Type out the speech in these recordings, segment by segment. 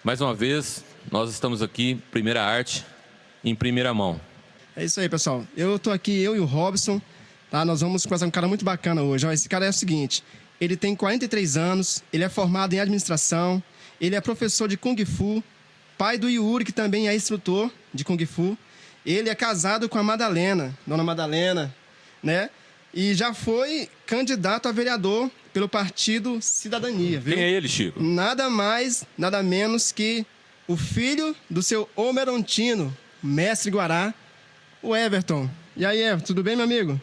Mais uma vez, nós estamos aqui, Primeira Arte, em primeira mão. É isso aí, pessoal. Eu tô aqui, eu e o Robson, tá? Nós vamos conversar com um cara muito bacana hoje. Ó, esse cara é o seguinte, ele tem 43 anos, ele é formado em administração, ele é professor de Kung Fu, pai do Yuri, que também é instrutor de Kung Fu. Ele é casado com a Madalena, Dona Madalena, né? E já foi candidato a vereador pelo Partido Cidadania, viu? Quem é ele, Chico? Nada mais, nada menos que o filho do seu Homerontino, mestre Guará, o Everton. E aí, Everton, tudo bem, meu amigo?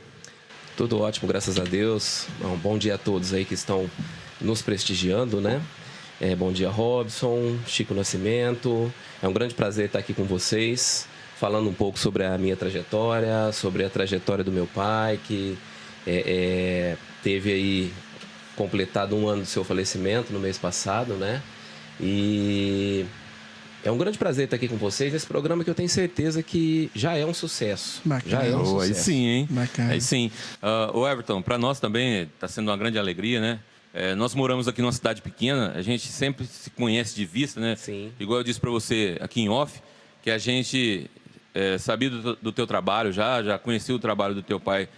Tudo ótimo, graças a Deus. Um bom dia a todos aí que estão nos prestigiando, né? Bom dia, Robson, Chico Nascimento. É um grande prazer estar aqui com vocês, falando um pouco sobre a minha trajetória, sobre a trajetória do meu pai, que teve aí completado 1 ano do seu falecimento no mês passado, né? E é um grande prazer estar aqui com vocês nesse programa que eu tenho certeza que já é um sucesso. Bacana. Já é um sucesso. Aí sim, hein? Bacana. Aí sim. O Everton, para nós também está sendo uma grande alegria, né? Nós moramos aqui numa cidade pequena, a gente sempre se conhece de vista, né? Sim. Igual eu disse para você aqui em off, que a gente sabia do teu trabalho já conhecia o trabalho do teu pai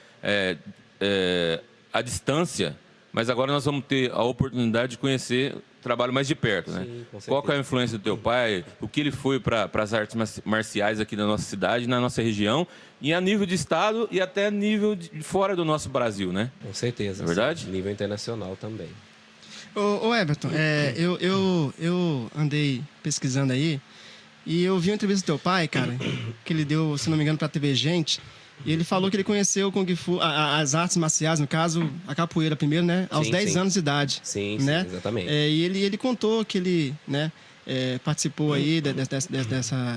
à distância, mas agora nós vamos ter a oportunidade de conhecer o trabalho mais de perto, né? Sim, com Qual que é a certeza. influência do teu pai, o que ele foi para as artes marciais aqui na nossa cidade, na nossa região, e a nível de estado e até nível de fora do nosso Brasil, né? Com certeza. É verdade? Sim. Nível internacional também. Ô Everton, eu andei pesquisando aí e eu vi uma entrevista do teu pai, cara, que ele deu, se não me engano, pra TV Gente, e ele falou que ele conheceu o Kung Fu, as artes marciais, no caso, a capoeira primeiro, né? Aos Sim, 10 sim. anos de idade. Sim, né? sim, exatamente. E ele contou que ele, né, participou aí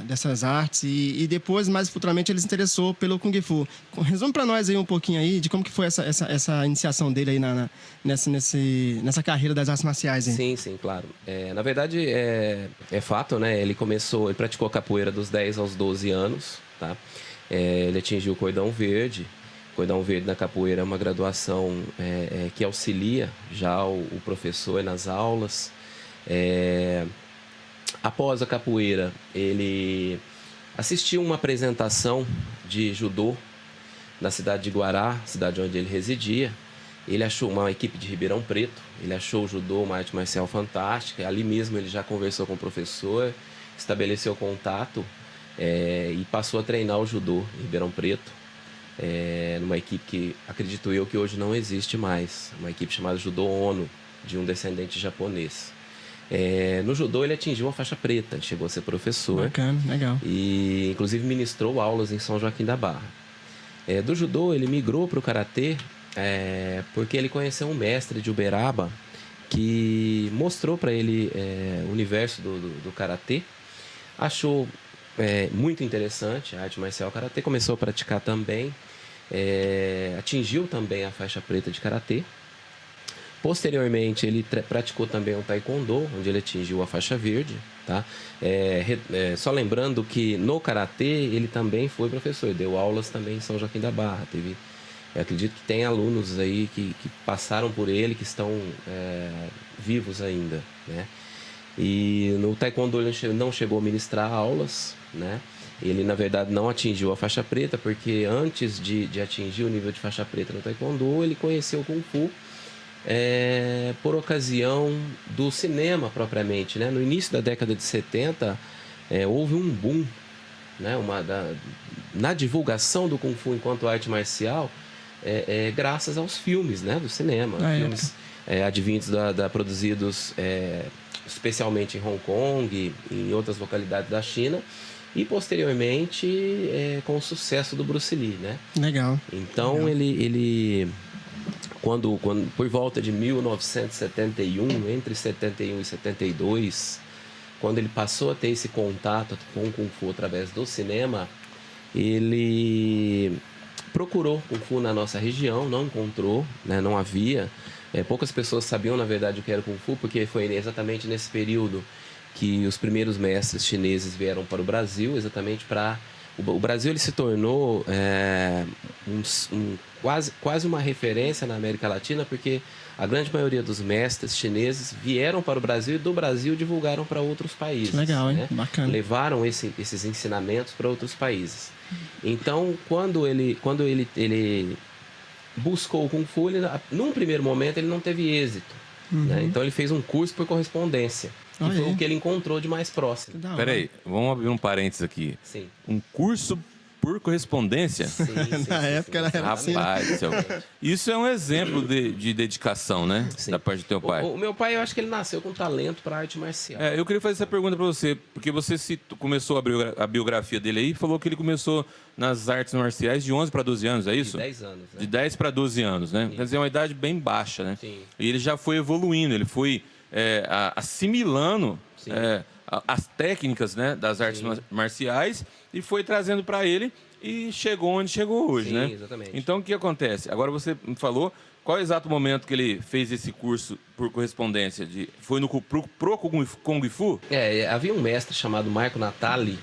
dessas artes e depois, mais futuramente, ele se interessou pelo Kung Fu. Resume pra nós aí um pouquinho aí de como que foi essa iniciação dele aí nessa carreira das artes marciais, hein? Sim, sim, claro. Na verdade, é fato, né? Ele praticou capoeira dos 10 aos 12 anos, tá? Ele atingiu o cordão verde. Cordão verde na capoeira é uma graduação que auxilia já o professor nas aulas. Após a capoeira, ele assistiu uma apresentação de judô na cidade de Guará, cidade onde ele residia. Ele achou uma equipe de Ribeirão Preto, ele achou o judô uma arte marcial fantástica. Ali mesmo ele já conversou com o professor, estabeleceu contato e passou a treinar o judô em Ribeirão Preto, numa equipe que acredito eu que hoje não existe mais, uma equipe chamada Judô Ono, de um descendente japonês. No judô ele atingiu a faixa preta, chegou a ser professor. Bacana, legal. E inclusive ministrou aulas em São Joaquim da Barra. Do judô ele migrou para o karatê porque ele conheceu um mestre de Uberaba que mostrou para ele o universo do karatê. Achou muito interessante a arte marcial karatê, começou a praticar também, atingiu também a faixa preta de karatê. Posteriormente, ele praticou também o taekwondo, onde ele atingiu a faixa verde, tá? Só lembrando que no karatê ele também foi professor, deu aulas também em São Joaquim da Barra. Eu acredito que tem alunos aí que passaram por ele, que estão vivos ainda, né? E no taekwondo ele não chegou a ministrar aulas, né? Ele, na verdade, não atingiu a faixa preta, porque antes de atingir o nível de faixa preta no taekwondo, ele conheceu o Kung Fu por ocasião do cinema propriamente, né? No início da década de 70, houve um boom, né? Na divulgação do Kung Fu enquanto arte marcial, graças aos filmes, né? Do cinema, filmes advindos produzidos especialmente em Hong Kong e em outras localidades da China, e posteriormente com o sucesso do Bruce Lee, né? Legal. Então ele quando por volta de 1971, entre 71 e 72, quando ele passou a ter esse contato com o Kung Fu através do cinema, ele procurou Kung Fu na nossa região, não encontrou, né? Não havia. Poucas pessoas sabiam, na verdade, o que era Kung Fu, porque foi exatamente nesse período que os primeiros mestres chineses vieram para o Brasil, exatamente para o Brasil ele se tornou quase uma referência na América Latina, porque a grande maioria dos mestres chineses vieram para o Brasil e do Brasil divulgaram para outros países. Legal, hein? Né? Bacana. Levaram esses ensinamentos para outros países. Então, quando ele buscou o Kung Fu, num primeiro momento ele não teve êxito. Né? Então, ele fez um curso por correspondência. Que foi o que ele encontrou de mais próximo. Peraí, vamos abrir um parênteses aqui. Sim. Um curso por correspondência? Sim, Na época era assim. Rapaz, isso é um exemplo de dedicação, né? Sim. Da parte do teu pai. O meu pai, eu acho que ele nasceu com talento para arte marcial. Eu queria fazer essa pergunta para você, porque você começou a biografia dele aí e falou que ele começou nas artes marciais de 11 para 12 anos, é isso? De 10 anos, né? De 10 para 12 anos, né? Sim. Quer dizer, é uma idade bem baixa, né? Sim. E ele já foi evoluindo, ele foi assimilando as técnicas, né, das artes marciais e foi trazendo para ele e chegou onde chegou hoje, Sim, né? exatamente. Então, o que acontece? Agora você me falou qual é o exato momento que ele fez esse curso por correspondência? Foi pro Kung Fu? Havia um mestre chamado Marco Natali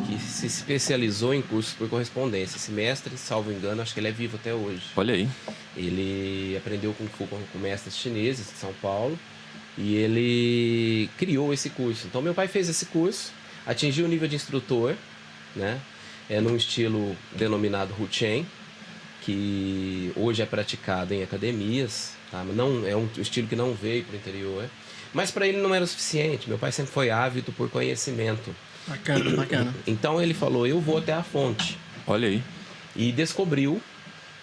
que se especializou em cursos por correspondência. Esse mestre, salvo engano, acho que ele é vivo até hoje. Olha aí. Ele aprendeu Kung Fu com mestres chineses de São Paulo e ele criou esse curso. Então, meu pai fez esse curso, atingiu o nível de instrutor, né? Num estilo denominado Huchen, que hoje é praticado em academias, tá? Não, é um estilo que não veio para o interior, mas para ele não era o suficiente. Meu pai sempre foi ávido por conhecimento. Bacana, bacana. Então ele falou, eu vou até a fonte. Olha aí. E descobriu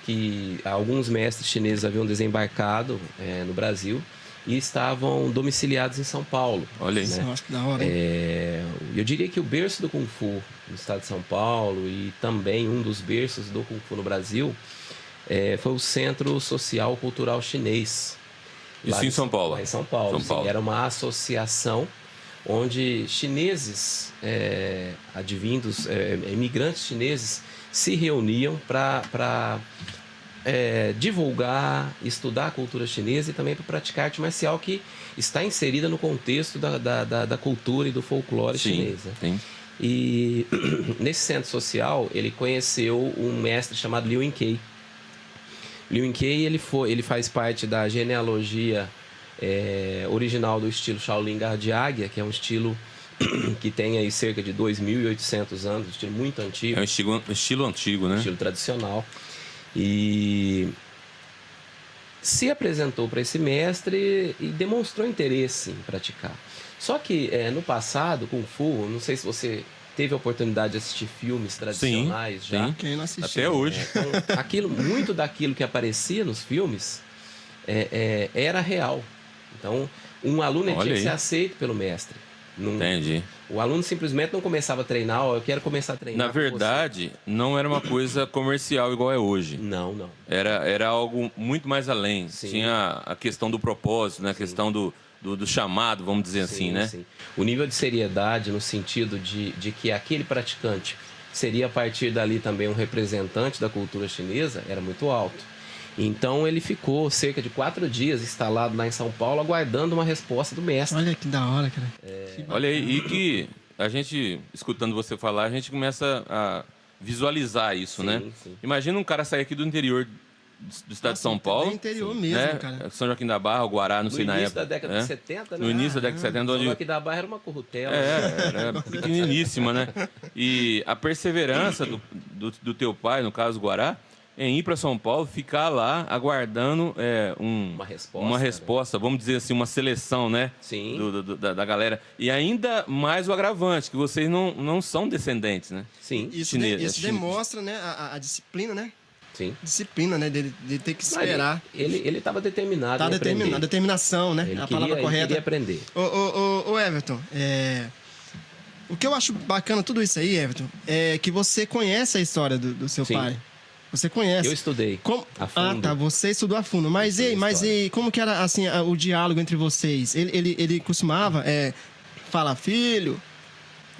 que alguns mestres chineses haviam desembarcado no Brasil e estavam domiciliados em São Paulo. Olha aí. Né? Nossa, que da hora, hein? Eu diria que o berço do Kung Fu no estado de São Paulo e também um dos berços do Kung Fu no Brasil foi o Centro Social Cultural Chinês. Isso em São Paulo? Lá em São Paulo. São Paulo. Sim, era uma associação onde chineses advindos, imigrantes chineses, se reuniam para divulgar, estudar a cultura chinesa e também para praticar arte marcial que está inserida no contexto da cultura e do folclore chinês. Né? Sim. E nesse centro social ele conheceu um mestre chamado Liu Yinkei. Liu Yinkei ele faz parte da genealogia original do estilo Shaolin Garra de Águia, que é um estilo que tem aí cerca de 2.800 anos, um estilo muito antigo. É um estilo antigo, né? Estilo tradicional. E se apresentou para esse mestre e demonstrou interesse em praticar. Só que no passado, Kung Fu, não sei se você teve a oportunidade de assistir filmes tradicionais já. Sim. Quem não assistiu? Até hoje. Então, muito daquilo que aparecia nos filmes era real. Então, um aluno tinha que ser aceito pelo mestre. Entendi. O aluno simplesmente não começava a treinar, eu quero começar a treinar. Na verdade, não era uma coisa comercial igual é hoje. Não. Era algo muito mais além. Sim. Tinha a questão do propósito, né? A questão do chamado, vamos dizer assim, né? Sim. O nível de seriedade no sentido de que aquele praticante seria a partir dali também um representante da cultura chinesa era muito alto. Então ele ficou cerca de 4 dias instalado lá em São Paulo aguardando uma resposta do mestre. Olha que da hora, cara. Olha aí, e que a gente, escutando você falar, a gente começa a visualizar isso, né? Sim. Imagina um cara sair aqui do interior do estado de São Paulo. Bem interior mesmo, né? cara. São Joaquim da Barra, o Guará, não sei na época. No início da década de 70, né? No início da década de 70, São onde... Joaquim da Barra era uma corrutela. Era pequeniníssima, né? E a perseverança do teu pai, no caso, o Guará, em ir para São Paulo, ficar lá aguardando uma resposta, né? Vamos dizer assim, uma seleção, né? Sim. Da galera. E ainda mais o agravante, que vocês não são descendentes, né? Sim. Isso Chinês. demonstra, né, a disciplina, né? Sim. Disciplina, né? De ter que esperar. Ele estava determinado Tá em aprender. determinado, determinação, né? Ele A palavra Ele correta. queria aprender. Ô Everton, o que eu acho bacana tudo isso aí, Everton, é que você conhece a história do seu Sim. pai. Você conhece. Eu estudei a fundo. Ah, tá. Você estudou a fundo. Mas e como que era assim o diálogo entre vocês? Ele costumava falar, filho,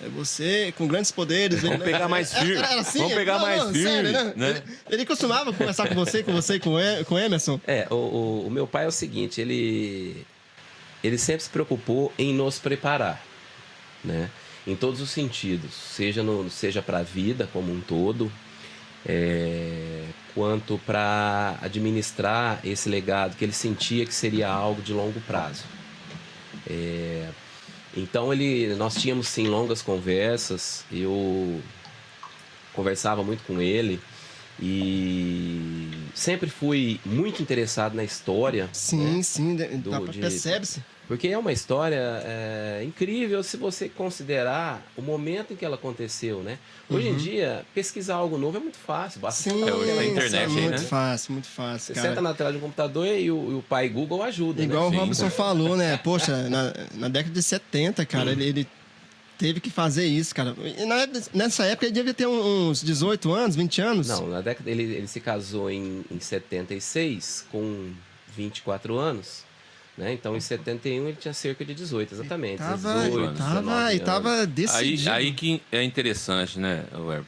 é você com grandes poderes. Vamos pegar mais firme. Era assim? Vamos pegar mais firme. Sério, né? Ele costumava conversar com você e com o Emerson? O meu pai é o seguinte, ele sempre se preocupou em nos preparar, né? em todos os sentidos, seja para a vida como um todo, quanto para administrar esse legado que ele sentia que seria algo de longo prazo. Então nós tínhamos sim longas conversas, eu conversava muito com ele e sempre fui muito interessado na história. Sim, né? sim, percebe-se. Porque é uma história incrível se você considerar o momento em que ela aconteceu, né? Hoje em dia, pesquisar algo novo é muito fácil. Basta Sim, hoje na internet aí, muito né? fácil, muito fácil, Você cara. senta na tela de um computador e o pai Google ajuda, Igual né? o Robson falou, né? Poxa, na década de 70, cara, ele teve que fazer isso, cara. E nessa época ele devia ter uns 18 anos, 20 anos. Não, na década ele se casou em 76, com 24 anos. Né? Então, em 71, ele tinha cerca de 18, exatamente. Tava decidido. Aí que é interessante, né, Werber?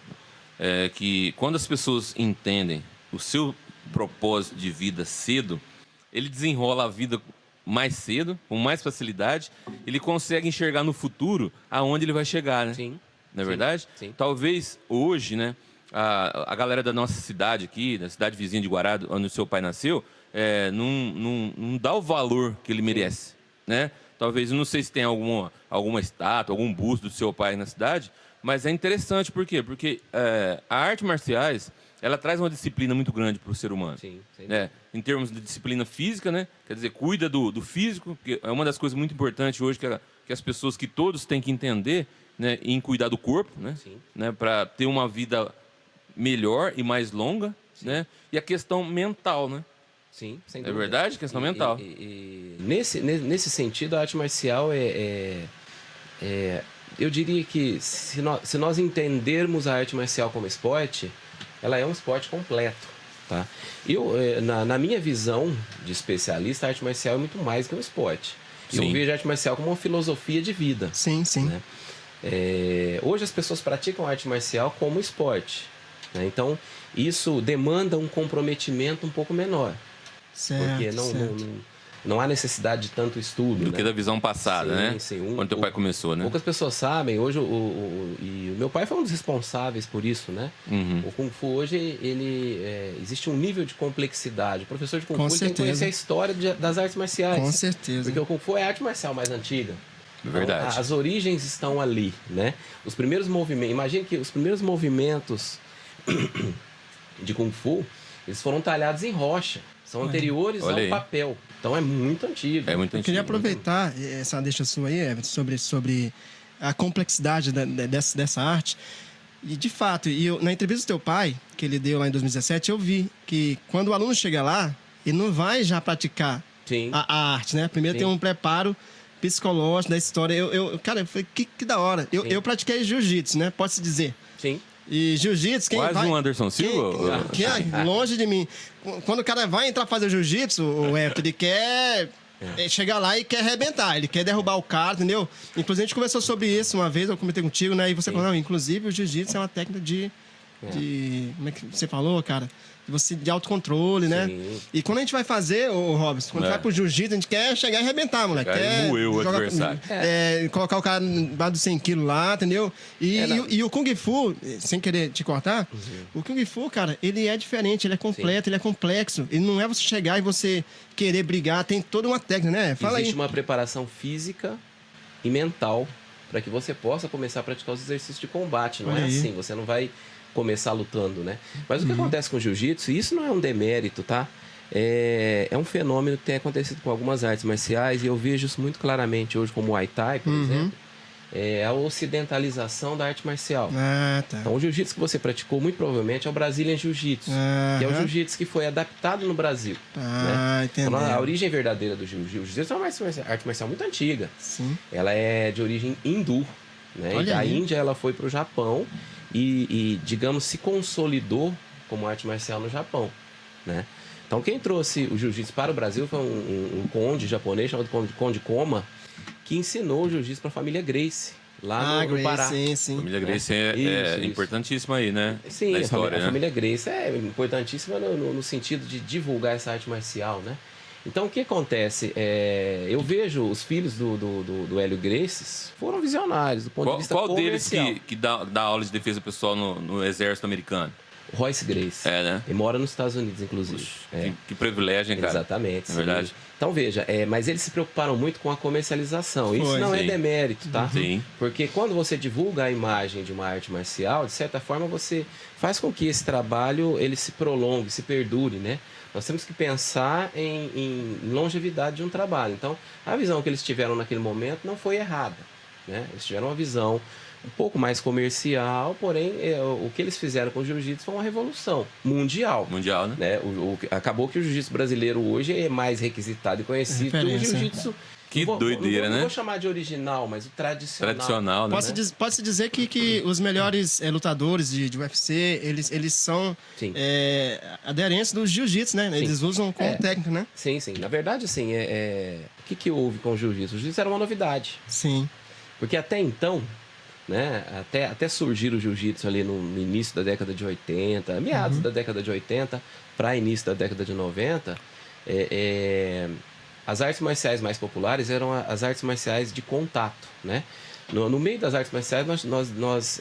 Que quando as pessoas entendem o seu propósito de vida cedo, ele desenrola a vida mais cedo, com mais facilidade, ele consegue enxergar no futuro aonde ele vai chegar, né? Sim. Não é verdade? Sim. Talvez hoje, né, a galera da nossa cidade aqui, da cidade vizinha de Guará, onde o seu pai nasceu, não dá o valor que ele merece, né? Talvez, eu não sei se tem alguma estátua, algum busto do seu pai na cidade, mas é interessante, por quê? Porque a arte marciais, ela traz uma disciplina muito grande para o ser humano. Sim, sim. Em termos de disciplina física, né? Quer dizer, cuida do físico, que é uma das coisas muito importantes hoje que as pessoas, que todos têm que entender, né? Em cuidar do corpo, né? Né? Para ter uma vida melhor e mais longa, né? E a questão mental, né? Sim, sem dúvida. É verdade? Questão mental. Nesse sentido, a arte marcial eu diria que se nós entendermos a arte marcial como esporte, ela é um esporte completo. Tá? Na minha visão de especialista, a arte marcial é muito mais que um esporte. Sim. Eu vejo a arte marcial como uma filosofia de vida. Sim, sim. Né? Hoje as pessoas praticam arte marcial como esporte. Né? Então, isso demanda um comprometimento um pouco menor. Certo, porque não há necessidade de tanto estudo. Do que da visão passada, né? Sim, quando teu pai começou, né? Poucas pessoas sabem. Hoje, e o meu pai foi um dos responsáveis por isso, né? Uhum. O Kung Fu hoje, existe um nível de complexidade. O professor de Kung Fu tem que conhecer a história das artes marciais. Com certeza. Porque o Kung Fu é a arte marcial mais antiga. Verdade. Então, as origens estão ali, né? Os primeiros movimentos... Imagine que os primeiros movimentos de Kung Fu, eles foram talhados em rocha. São anteriores ao papel. Então é muito antigo. É muito antigo. Eu queria aproveitar essa deixa sua aí, Everton, sobre a complexidade dessa arte. E, de fato, na entrevista do teu pai, que ele deu lá em 2017, eu vi que quando o aluno chega lá, ele não vai já praticar a arte, né? Primeiro tem um preparo psicológico da história. Cara, eu falei, que da hora. Eu pratiquei jiu-jitsu, né? Pode-se dizer. Sim. E jiu-jitsu, Quase um Anderson Silva? Que é longe de mim. Quando o cara vai entrar fazer jiu-jitsu, o Everton, ele quer chegar lá e quer arrebentar. Ele quer derrubar o cara, entendeu? Inclusive, a gente conversou sobre isso uma vez, eu comentei contigo, né? E você falou, não, inclusive, o jiu-jitsu é uma técnica de... Como é que você falou, cara? De autocontrole, né? E quando a gente vai fazer, o Robson, quando a gente vai pro jiu-jitsu, a gente quer chegar e arrebentar, moleque. Quer moer o adversário. Colocar o cara embaixo dos 100 quilos lá, entendeu? E o Kung Fu, sem querer te cortar, o Kung Fu, cara, ele é diferente, ele é completo, ele é complexo. Ele não é você chegar e você querer brigar, tem toda uma técnica, né? Existe uma preparação física e mental para que você possa começar a praticar os exercícios de combate. Não é assim, você não vai começar lutando, né? Mas o que acontece com o jiu-jitsu, e isso não é um demérito, tá? É um fenômeno que tem acontecido com algumas artes marciais, e eu vejo isso muito claramente hoje, como o Muay Thai, por exemplo, é a ocidentalização da arte marcial. Então, o jiu-jitsu que você praticou, muito provavelmente, é o Brazilian Jiu-Jitsu, que é o jiu-jitsu que foi adaptado no Brasil. Né? Então, a origem verdadeira do jiu-jitsu é uma arte marcial muito antiga. Sim. Ela é de origem hindu, né? E da Índia ela foi para o Japão, e, digamos, se consolidou como arte marcial no Japão, né? Então, quem trouxe o jiu-jitsu para o Brasil foi um conde japonês chamado Conde Koma, que ensinou o jiu-jitsu para a família Gracie, lá no Pará. Sim. A família Gracie é importantíssima aí, né? Sim, na história, a família Gracie é importantíssima no sentido de divulgar essa arte marcial, né? Então, o que acontece? Eu vejo os filhos do Hélio Gracie foram visionários do ponto de vista comercial. Qual deles que dá aula de defesa pessoal no exército americano? Royce Gracie. Né? Ele mora nos Estados Unidos, inclusive. Puxa, que privilégio, hein, cara? Exatamente. É verdade. Então, veja, mas eles se preocuparam muito com a comercialização. Isso não é demérito, tá? Sim. Porque quando você divulga a imagem de uma arte marcial, de certa forma, você faz com que esse trabalho ele se prolongue, se perdure, né? Nós temos que pensar em longevidade de um trabalho. Então, a visão que eles tiveram naquele momento não foi errada, né? Eles tiveram uma visão um pouco mais comercial, porém, o que eles fizeram com o jiu-jitsu foi uma revolução mundial. Mundial, né? Acabou que o jiu-jitsu brasileiro hoje é mais requisitado e conhecido que o jiu-jitsu... Que doideira, né? Não vou chamar de original, mas o tradicional. Tradicional, né? Pode-se dizer que os melhores lutadores de UFC, eles são aderentes do jiu-jitsu, né? Eles usam como técnica, né? Sim, sim. Na verdade, assim, o que houve com o jiu-jitsu? O jiu-jitsu era uma novidade. Sim. Porque até então, né? Até surgir o jiu-jitsu ali no início da década de 80, meados da década de 80 para início da década de 90, as artes marciais mais populares eram as artes marciais de contato, né? No meio das artes marciais,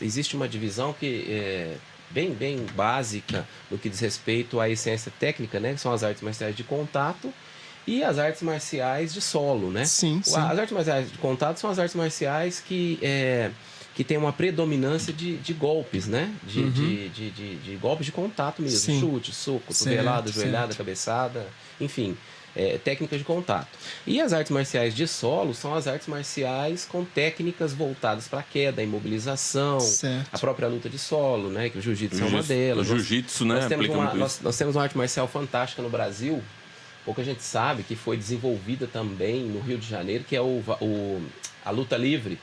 existe uma divisão que é bem básica no que diz respeito à essência técnica, né? Que são as artes marciais de contato e as artes marciais de solo, né? Sim. As artes marciais de contato são as artes marciais que tem uma predominância de golpes, né? De golpes de contato mesmo. Sim. Chute, soco, cotovelada, joelhada, cabeçada, enfim... técnicas de contato. E as artes marciais de solo são as artes marciais com técnicas voltadas para queda, imobilização, a própria luta de solo, né? Que o jiu-jitsu é uma delas. O jiu-jitsu, né? Nós temos uma arte marcial fantástica no Brasil, pouca gente sabe, que foi desenvolvida também no Rio de Janeiro, que é a luta livre.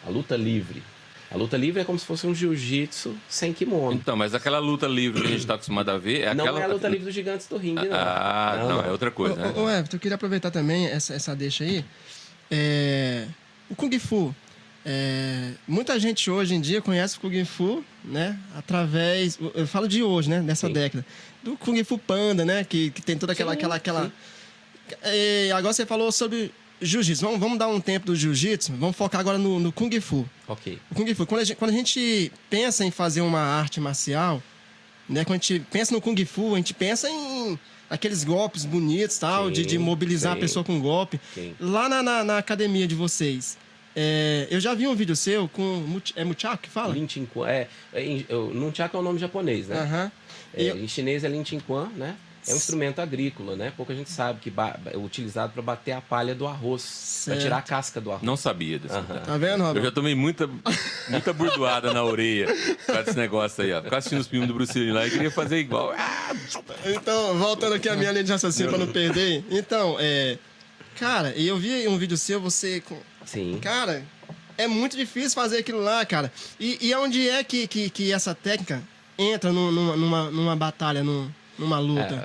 A luta livre. A luta livre é como se fosse um jiu-jitsu sem kimono. Então, mas aquela luta livre que a gente está acostumado a ver... Não é a luta livre dos gigantes do ringue, não. Não, é outra coisa. Né? Everton, eu queria aproveitar também essa deixa aí. O Kung Fu. Muita gente hoje em dia conhece o Kung Fu, né? Através... Eu falo de hoje, né? Dessa década. Do Kung Fu Panda, né? Que tem toda aquela... Agora você falou sobre... Jiu-jitsu, vamos dar um tempo do jiu-jitsu, vamos focar agora no Kung Fu. Ok. O Kung Fu, quando a gente pensa em fazer uma arte marcial, né, quando a gente pensa no Kung Fu, a gente pensa em aqueles golpes bonitos, tal, de mobilizar a pessoa com golpe. Sim. Lá na academia de vocês, eu já vi um vídeo seu com... Muchaku que fala? Lin Chin Quan. Nunchaku é o nome japonês, né? Em chinês é Lin Chin Quan, né? É um instrumento agrícola, né? Pouca gente sabe que é utilizado para bater a palha do arroz, para tirar a casca do arroz. Não sabia disso. Tá vendo, Robert? Eu já tomei muita burdoada na orelha por causa desse negócio aí, ó. Ficava assistindo os filmes do Bruce Lee lá e queria fazer igual. Então, voltando aqui a minha linha de raciocínio para não perder. Então, cara, eu vi um vídeo seu, você... Sim. Cara, é muito difícil fazer aquilo lá, cara. E onde é que essa técnica entra numa batalha, numa luta?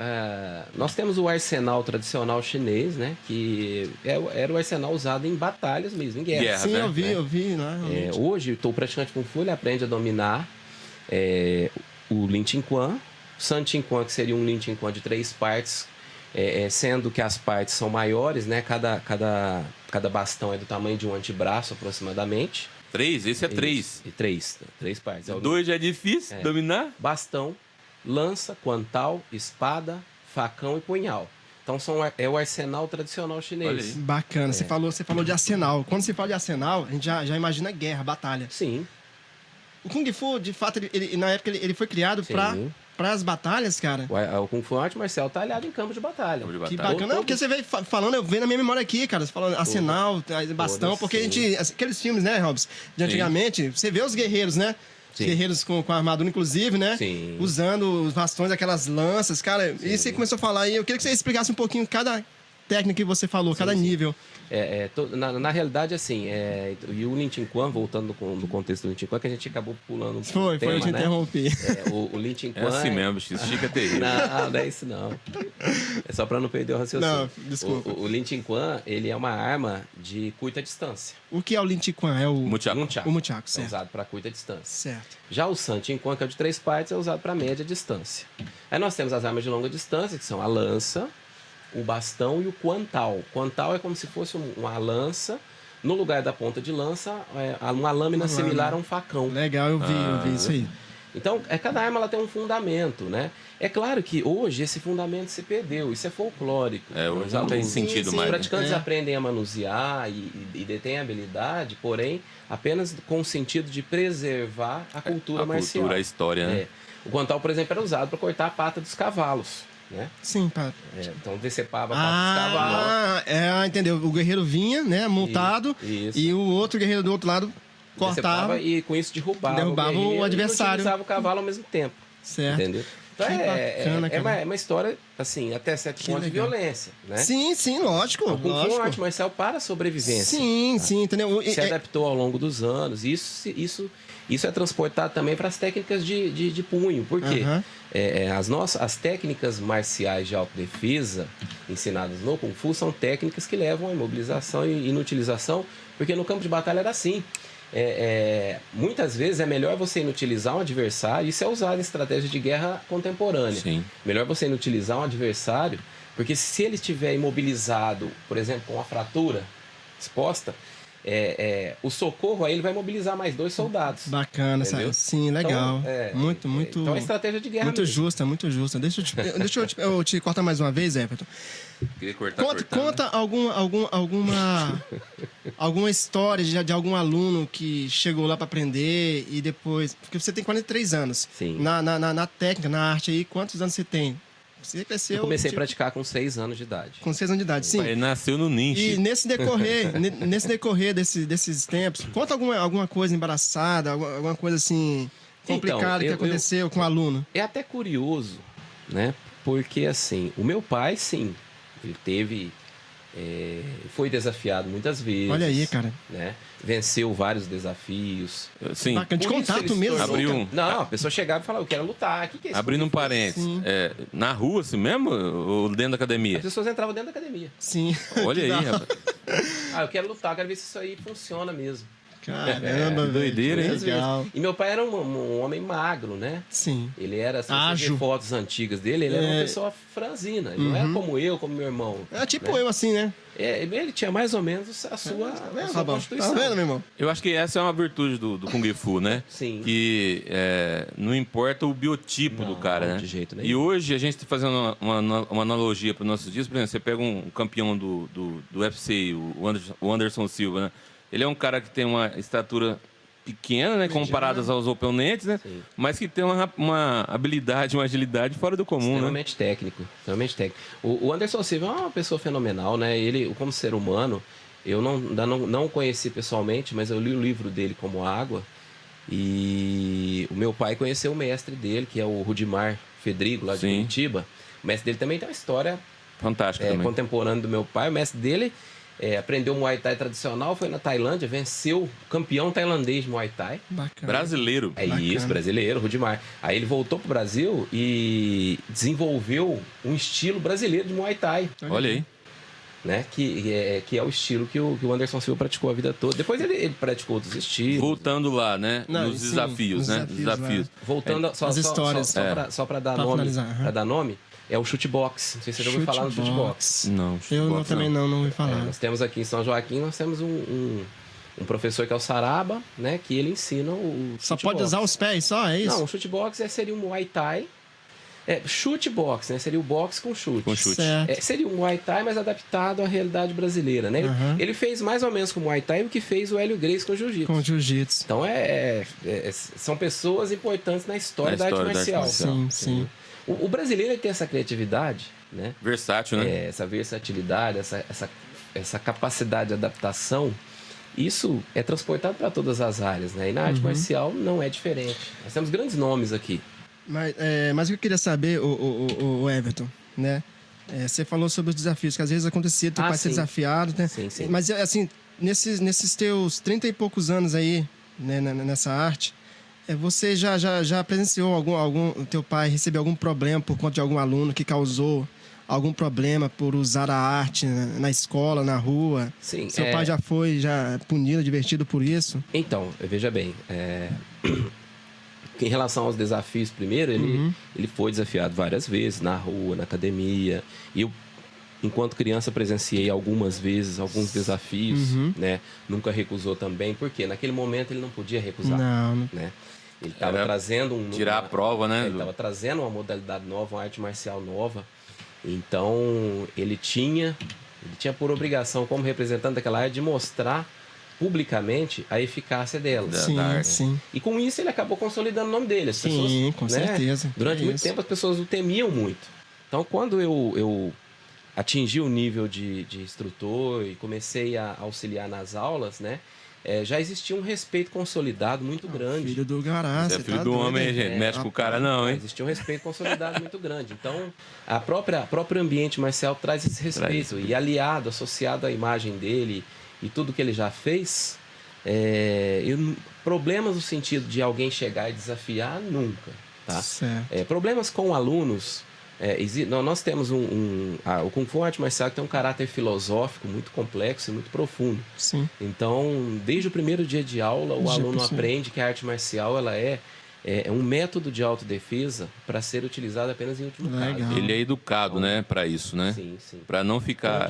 Nós temos o arsenal tradicional chinês, né? Que era o arsenal usado em batalhas mesmo, em guerra. Sim, né? eu vi lá. Hoje, o praticante Kung Fu, ele aprende a dominar o Lin Chin Quan, San Chin Quan, que seria um Lin Chin Quan de 3 partes, sendo que as partes são maiores, né? Cada bastão é do tamanho de um antebraço, aproximadamente. 3? Esse é 3. 3 partes. 2 já é difícil dominar? Bastão, lança, quantal, espada, facão e punhal. Então é o arsenal tradicional chinês. Bacana, você falou de arsenal. Quando se fala de arsenal, a gente já imagina guerra, batalha. Sim. O Kung Fu, de fato, na época ele foi criado para as batalhas, cara. O Kung Fu é uma arte marcial talhada em campo de batalha. Que bacana. Não, porque você veio falando, eu venho na minha memória aqui, cara. Você falando arsenal, bastão, porque a gente... Aqueles filmes, né, Robson? De antigamente, você vê os guerreiros, né? Sim. Guerreiros com a armadura, inclusive, né? Sim. Usando os bastões, aquelas lanças, cara. Sim. E você começou a falar aí, eu queria que você explicasse um pouquinho cada técnica que você falou, cada nível. Na realidade, assim, e o Lin Chin Quan, voltando no contexto do Lin Chin Quan, que a gente acabou pulando um pouco. Foi, eu te interrompi. O Lin Chin Quan... É assim mesmo, estica terrível. Não é isso não. É só para não perder o raciocínio. Não, desculpa. O Lin Chin Quan, ele é uma arma de curta distância. O que é o Lin Chin Quan? É o Muchaku. O Muchaku, certo. É usado para curta distância. Certo. Já o San Chin Quan, que é o de 3 partes, é usado para média distância. Aí nós temos as armas de longa distância, que são a lança, o bastão e o quantal. Quantal é como se fosse uma lança, no lugar da ponta de lança, uma lâmina similar a um facão. Legal, eu vi isso aí. Então, cada arma ela tem um fundamento, né? É claro que hoje esse fundamento se perdeu, isso é folclórico. Hoje não tem sentido mais. Os praticantes aprendem a manusear e detêm a habilidade, porém, apenas com o sentido de preservar a cultura marcial. A história, né? O guantal, por exemplo, era usado para cortar a pata dos cavalos, né? Sim, pá. Então decepava a pata dos cavalos. Entendeu? O guerreiro vinha, né, montado, e o outro guerreiro do outro lado cortava e com isso derrubava o adversário. E utilizava o cavalo ao mesmo tempo. Certo. Entendeu? Então é uma história, assim, até certo ponto de violência, né? Sim, lógico. O Kung Fu é uma arte marcial para a sobrevivência. Sim, entendeu? Se adaptou ao longo dos anos. Isso é transportado também para as técnicas de punho. Por quê? As técnicas marciais de autodefesa ensinadas no Kung Fu são técnicas que levam à imobilização e inutilização, porque no campo de batalha era assim. Muitas vezes é melhor você inutilizar um adversário, isso é usado em estratégia de guerra contemporânea. Sim. Melhor você inutilizar um adversário, porque se ele estiver imobilizado, por exemplo, com uma fratura exposta, o socorro aí ele vai mobilizar mais 2 soldados. Bacana, sim, legal. Então, muito. Então é estratégia de guerra. Muito justa. Deixa eu te cortar mais uma vez, Everton. Queria cortar, conta alguma história de algum aluno que chegou lá para aprender e depois. Porque você tem 43 anos. Sim. Na técnica, na arte aí, quantos anos você tem? Você cresceu. Eu comecei a praticar com 6 anos de idade. Com 6 anos de idade, sim. Ele nasceu no ninja. E nesse decorrer desses tempos, conta alguma coisa embaraçada, alguma coisa assim complicada que aconteceu com o aluno. É até curioso, né? Porque assim, o meu pai, sim, ele teve. Foi desafiado muitas vezes. Olha aí, cara. Né? Venceu vários desafios. Sim. Bacana, de contato mesmo. Não, a pessoa chegava e falava, eu quero lutar. Que é isso? Abrindo um parênteses. Na rua assim mesmo ou dentro da academia? As pessoas entravam dentro da academia. Sim. Olha aí, rapaz. Eu quero lutar, quero ver se isso aí funciona mesmo. Caramba, doideira, hein? Legal. E meu pai era um homem magro, né? Sim. Ele era, se você ver fotos antigas dele, ele era uma pessoa franzina. Ele não era como eu, como meu irmão. Tipo eu, assim, né? Ele tinha mais ou menos a sua constituição. Tá vendo, meu irmão? Eu acho que essa é uma virtude do Kung Fu, né? Sim. Que não importa o biotipo do cara, né? De jeito nenhum. E hoje a gente está fazendo uma analogia para os nossos dias. Por exemplo, você pega um campeão do UFC, o Anderson Silva, né? Ele é um cara que tem uma estatura pequena, né? Comparadas aos oponentes, né? Sim. Mas que tem uma habilidade, uma agilidade fora do comum, extremamente técnico. O Anderson Silva é uma pessoa fenomenal, né? Ele, como ser humano, eu ainda não o conheci pessoalmente, mas eu li o livro dele como Água. E o meu pai conheceu o mestre dele, que é o Rudimar Fedrigo, lá de Curitiba. O mestre dele também tem uma história fantástica contemporânea do meu pai. O mestre dele aprendeu Muay Thai tradicional, foi na Tailândia, venceu o campeão tailandês de Muay Thai. Bacana. Brasileiro. Isso, brasileiro, Rudimar. Aí ele voltou pro Brasil e desenvolveu um estilo brasileiro de Muay Thai. Olha aí. Né? Que é o estilo que o Anderson Silva praticou a vida toda. Depois ele praticou outros estilos. Voltando lá, né? Nos desafios, né? Desafios. Voltando as histórias. Só para dar nome. Para dar nome. É o chutebox. Não sei se você já ouviu falar no chutebox. Não, eu também não ouvi falar. Nós temos aqui em São Joaquim, nós temos um professor que é o Saraba, né? Que ele ensina o Só pode usar os pés, só? É isso? Não, o chutebox seria um Muay Thai. Chutebox, né? Seria o boxe com chute. Seria um Muay Thai, mas adaptado à realidade brasileira, né? Ele fez mais ou menos com o Muay Thai o que fez o Hélio Gracie com o Jiu-Jitsu. Com o Jiu-Jitsu. Então, são pessoas importantes na história da arte marcial. Sim. O brasileiro tem essa criatividade, né? Versátil, né? Essa versatilidade, essa capacidade de adaptação. Isso é transportado para todas as áreas, né? E na arte marcial não é diferente. Nós temos grandes nomes aqui. Mas o que eu queria saber, o Everton, né? Você falou sobre os desafios, que às vezes acontecia teu pai ser desafiado, né? Sim. Mas, assim, nesses teus 30 e poucos anos aí, né, nessa arte, você já presenciou teu pai recebeu algum problema por conta de algum aluno que causou algum problema por usar a arte na escola, na rua? Sim. Seu pai já foi punido, divertido por isso? Então, veja bem, em relação aos desafios, primeiro, ele foi desafiado várias vezes, na rua, na academia. E enquanto criança, presenciei algumas vezes, alguns desafios, né? Nunca recusou também, porque naquele momento ele não podia recusar, né? Ele estava trazendo tirar a prova, né? Ele estava trazendo uma modalidade nova, uma arte marcial nova. Então, ele tinha por obrigação, como representante daquela área, de mostrar publicamente a eficácia dela. Sim, sim. E com isso ele acabou consolidando o nome dele. As pessoas, com certeza. Durante muito tempo as pessoas o temiam muito. Então, quando eu atingi o nível de instrutor e comecei a auxiliar nas aulas, né? Já existia um respeito consolidado muito grande. Filho do Gará, você é filho do homem, gente. Mexe com o cara não, hein? Existia um respeito consolidado muito grande. Então, a próprio ambiente marcial traz esse respeito. E aliado, associado à imagem dele e tudo que ele já fez, problemas no sentido de alguém chegar e desafiar, nunca. Tá? Problemas com alunos... nós temos o Kung Fu arte marcial que tem um caráter filosófico muito complexo e muito profundo. Sim. Então, desde o primeiro dia de aula, o aluno aprende que a arte marcial ela é um método de autodefesa para ser utilizado apenas em último caso. Ele é educado, né, para isso, né? Sim, sim. Para não ficar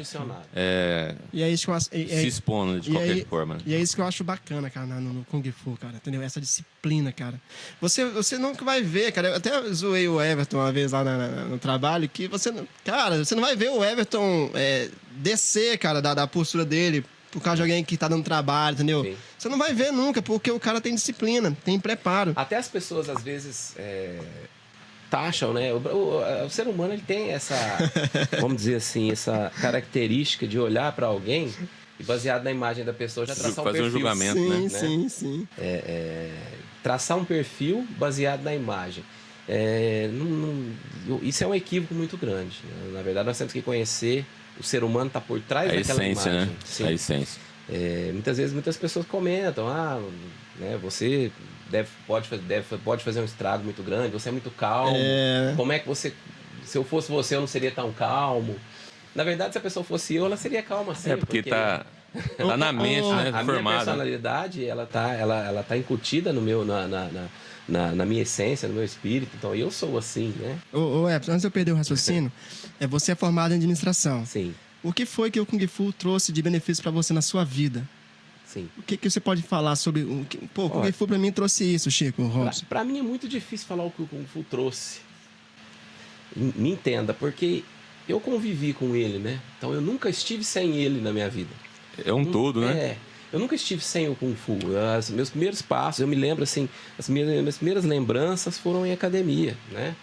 e é isso que eu acho, se expondo de qualquer forma. E é isso que eu acho bacana, cara, no Kung Fu, cara, entendeu? Essa disciplina, cara. Você nunca vai ver, cara. Eu até zoei o Everton uma vez lá no trabalho, que você não vai ver o Everton descer, cara, da postura dele, por causa de alguém que tá dando trabalho, entendeu? Sim. Você não vai ver nunca, porque o cara tem disciplina, tem preparo. Até as pessoas, às vezes, taxam, né? O ser humano, ele tem essa, vamos dizer assim, essa característica de olhar para alguém e, baseado na imagem da pessoa, já traçar um perfil. Fazer um julgamento, né? Sim. Traçar um perfil baseado na imagem. Isso é um equívoco muito grande. Na verdade, nós temos que conhecer o ser humano está por trás daquela essência, imagem. Né? Sim. A essência. Muitas vezes muitas pessoas comentam, né, você pode fazer um estrago muito grande, você é muito calmo. Como é que você... Se eu fosse você, eu não seria tão calmo. Na verdade, se a pessoa fosse eu, ela seria calma sim. Porque tá na mente, né? A minha personalidade, ela tá incutida no meu... Na minha essência, no meu espírito. Então, eu sou assim, né? Antes de eu perder o raciocínio, você é formado em administração. Sim. O que foi que o Kung Fu trouxe de benefício para você na sua vida? Sim. O que você pode falar sobre... o Kung Fu para mim trouxe isso, Chico, Robson. Para mim é muito difícil falar o que o Kung Fu trouxe. Me entenda, porque eu convivi com ele, né? Então, eu nunca estive sem ele na minha vida. É um todo, né? Eu nunca estive sem o Kung Fu. Meus primeiros passos, eu me lembro assim, as minhas primeiras lembranças foram em academia, né?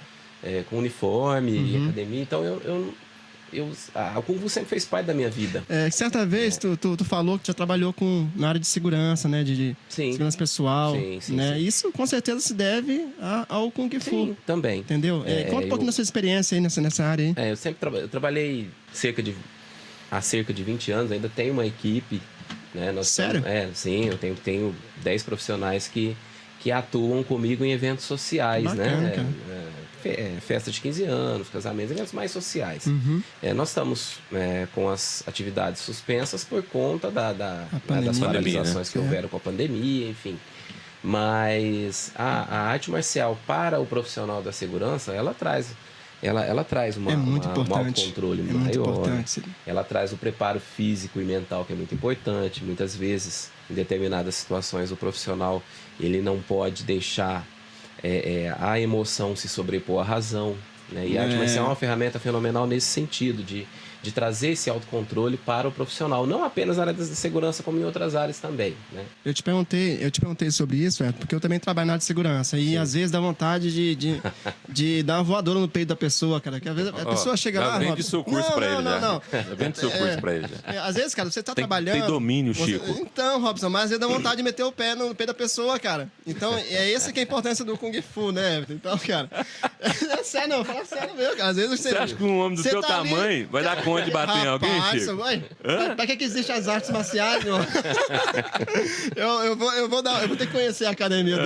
Com uniforme, em academia. Então, o Kung Fu sempre fez parte da minha vida. Certa vez, tu falou que já trabalhou na área de segurança, né? De segurança pessoal. Sim, né? Sim. Isso, com certeza, se deve ao Kung Fu. Sim, também. Entendeu? Conta um pouquinho da sua experiência aí nessa área aí. Eu sempre trabalhei há cerca de 20 anos, ainda tenho uma equipe. Né? Sério? Sim, eu tenho 10 profissionais que atuam comigo em eventos sociais. Bacana, né? Festa de 15 anos, casamentos, eventos mais sociais. Nós estamos com as atividades suspensas por conta das paralisações que houveram com a pandemia, enfim. Mas a arte marcial para o profissional da segurança, ela traz um autocontrole maior. Ela traz o preparo físico e mental, que é muito importante. Muitas vezes, em determinadas situações, o profissional ele não pode deixar a emoção se sobrepor à razão. Né? E a arte marcial é uma ferramenta fenomenal nesse sentido, de trazer esse autocontrole para o profissional. Não apenas na área da segurança, como em outras áreas também. Né? Eu te perguntei sobre isso, porque eu também trabalho na área de segurança. E às vezes dá vontade de dar uma voadora no peito da pessoa, cara. Que às vezes a pessoa chega lá... Vende seu curso pra ele, não. Vende seu curso pra ele. Às vezes, cara, você tá trabalhando... Tem domínio, Chico. Então, Robson, mas às vezes dá vontade de meter o pé no peito da pessoa, cara. Então, é essa que é a importância do Kung Fu, né? Então, cara... Sério, não. Fala sério mesmo, cara. Às vezes você acha que um homem do seu tamanho vai dar conta de bater em alguém, Chico? Pra que existem as artes marciais, meu? eu vou ter que conhecer a academia